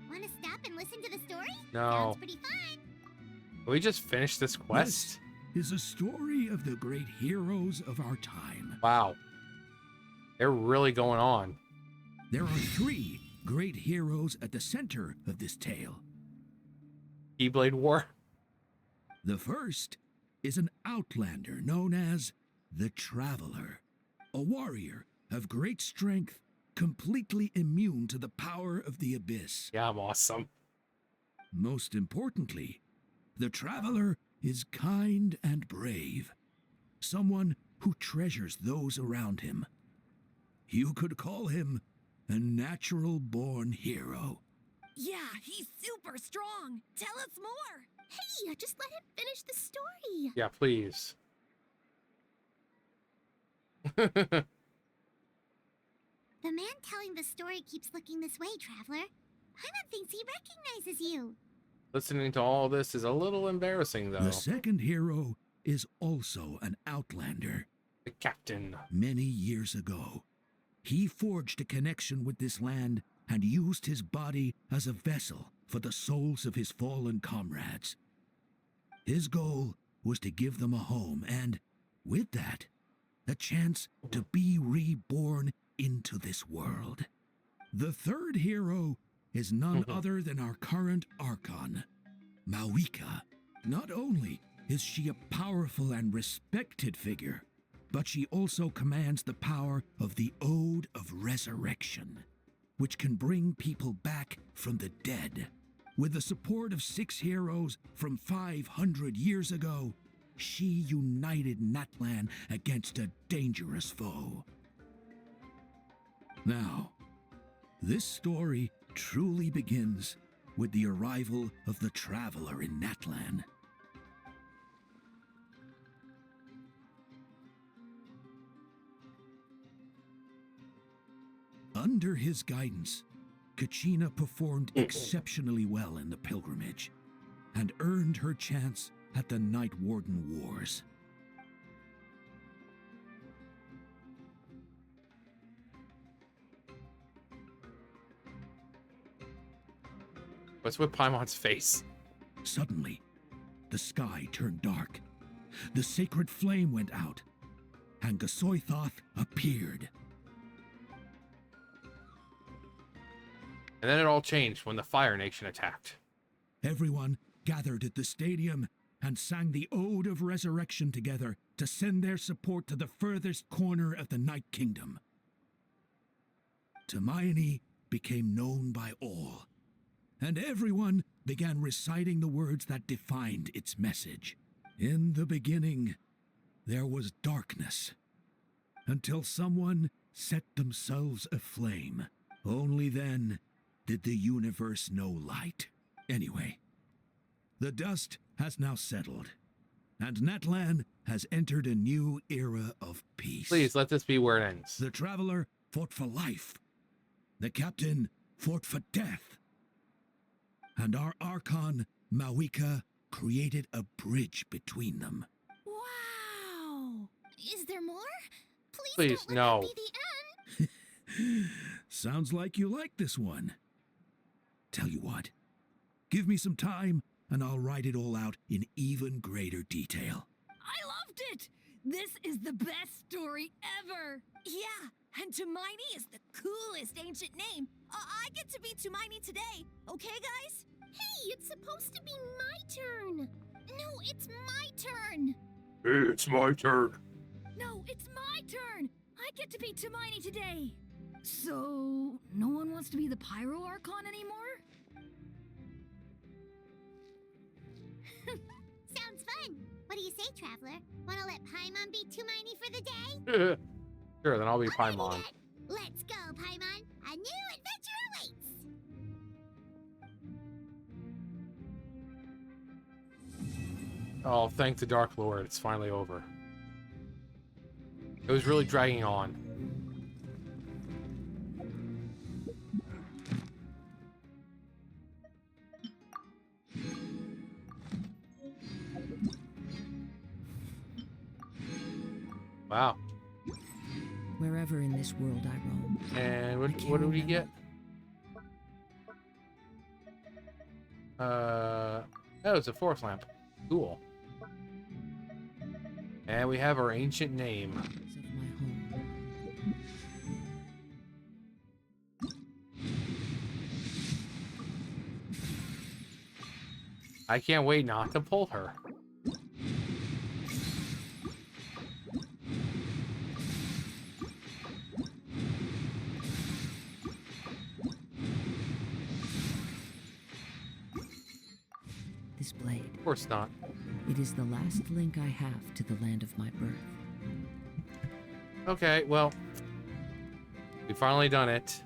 Want to stop and listen to the story? No. Sounds pretty fun. Can we just finish this quest? This is a story of the great heroes of our time. Wow. They're really going on. There are 3 great heroes at the center of this tale. Keyblade War? The first is an outlander known as the Traveler, a warrior of great strength, completely immune to the power of the abyss. Yeah, I'm awesome. Most importantly, the Traveler is kind and brave, someone who treasures those around him. You could call him a natural-born hero. Yeah, he's super strong. Tell us more. Hey, just let him finish the story. Yeah, please. The man telling the story keeps looking this way, Traveler. Paimon thinks he recognizes you. Listening to all this is a little embarrassing, though. The second hero is also an outlander. The captain. Many years ago, he forged a connection with this land and used his body as a vessel for the souls of his fallen comrades. His goal was to give them a home and, with that, a chance to be reborn into this world. The third hero is none other than our current Archon, Mawika. Not only is she a powerful and respected figure, but she also commands the power of the Ode of Resurrection, which can bring people back from the dead. With the support of 6 heroes from 500 years ago, she united Natlan against a dangerous foe. Now, this story truly begins with the arrival of the Traveler in Natlan. Under his guidance, Kachina performed exceptionally well in the pilgrimage and earned her chance at the Night Warden Wars. What's with Paimon's face? Suddenly, the sky turned dark. The sacred flame went out, and Gasoithoth appeared. And then it all changed when the Fire Nation attacked. Everyone gathered at the stadium and sang the Ode of Resurrection together to send their support to the furthest corner of the Night Kingdom. Hermione became known by all, and everyone began reciting the words that defined its message. In the beginning, there was darkness, until someone set themselves aflame. Only then did the universe know light. Anyway, the dust has now settled, and Natlan has entered a new era of peace. Please, let this be where it ends. The Traveler fought for life. The Captain fought for death. And our Archon, Mawika, created a bridge between them. Wow! Is there more? Please, no. Be the end. Sounds like you like this one. Tell you what, give me some time and I'll write it all out in even greater detail. I loved it! This is the best story ever! Yeah, and Hermione is the coolest ancient name. I get to be Hermione today, okay guys? Hey, it's supposed to be my turn. No, it's my turn. It's my turn. No, it's my turn. I get to be Hermione today. So, no one wants to be the Pyro Archon anymore? Sounds fun. What do you say, Traveler? Wanna let Paimon be Hermione for the day? Sure, then I'll be Paimon. Let's go, Paimon. A new adventure awaits. Oh, thank the Dark Lord, it's finally over. It was really dragging on. Wow. Wherever in this world I roam. And what do we get? Oh, it's a forest lamp. Cool. And we have our ancient name. I can't wait not to pull her. This blade. Of course not. It is the last link I have to the land of my birth. Okay, well, we finally done it.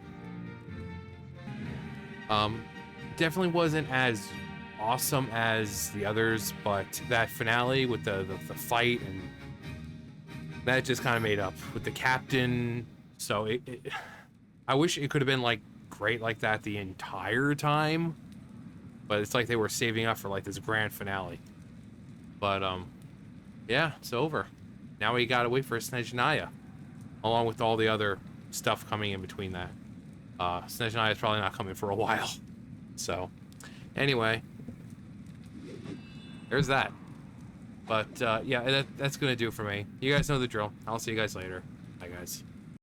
Definitely wasn't as awesome as the others, but that finale with the fight, and that just kind of made up with the captain. So I wish it could have been like great like that the entire time, but it's like they were saving up for like this grand finale. But yeah, it's over. Now we gotta wait for Snezhnaya, along with all the other stuff coming in between that. Snezhnaya is probably not coming for a while. So, anyway, there's that. But yeah, that's gonna do it for me. You guys know the drill. I'll see you guys later. Bye, guys.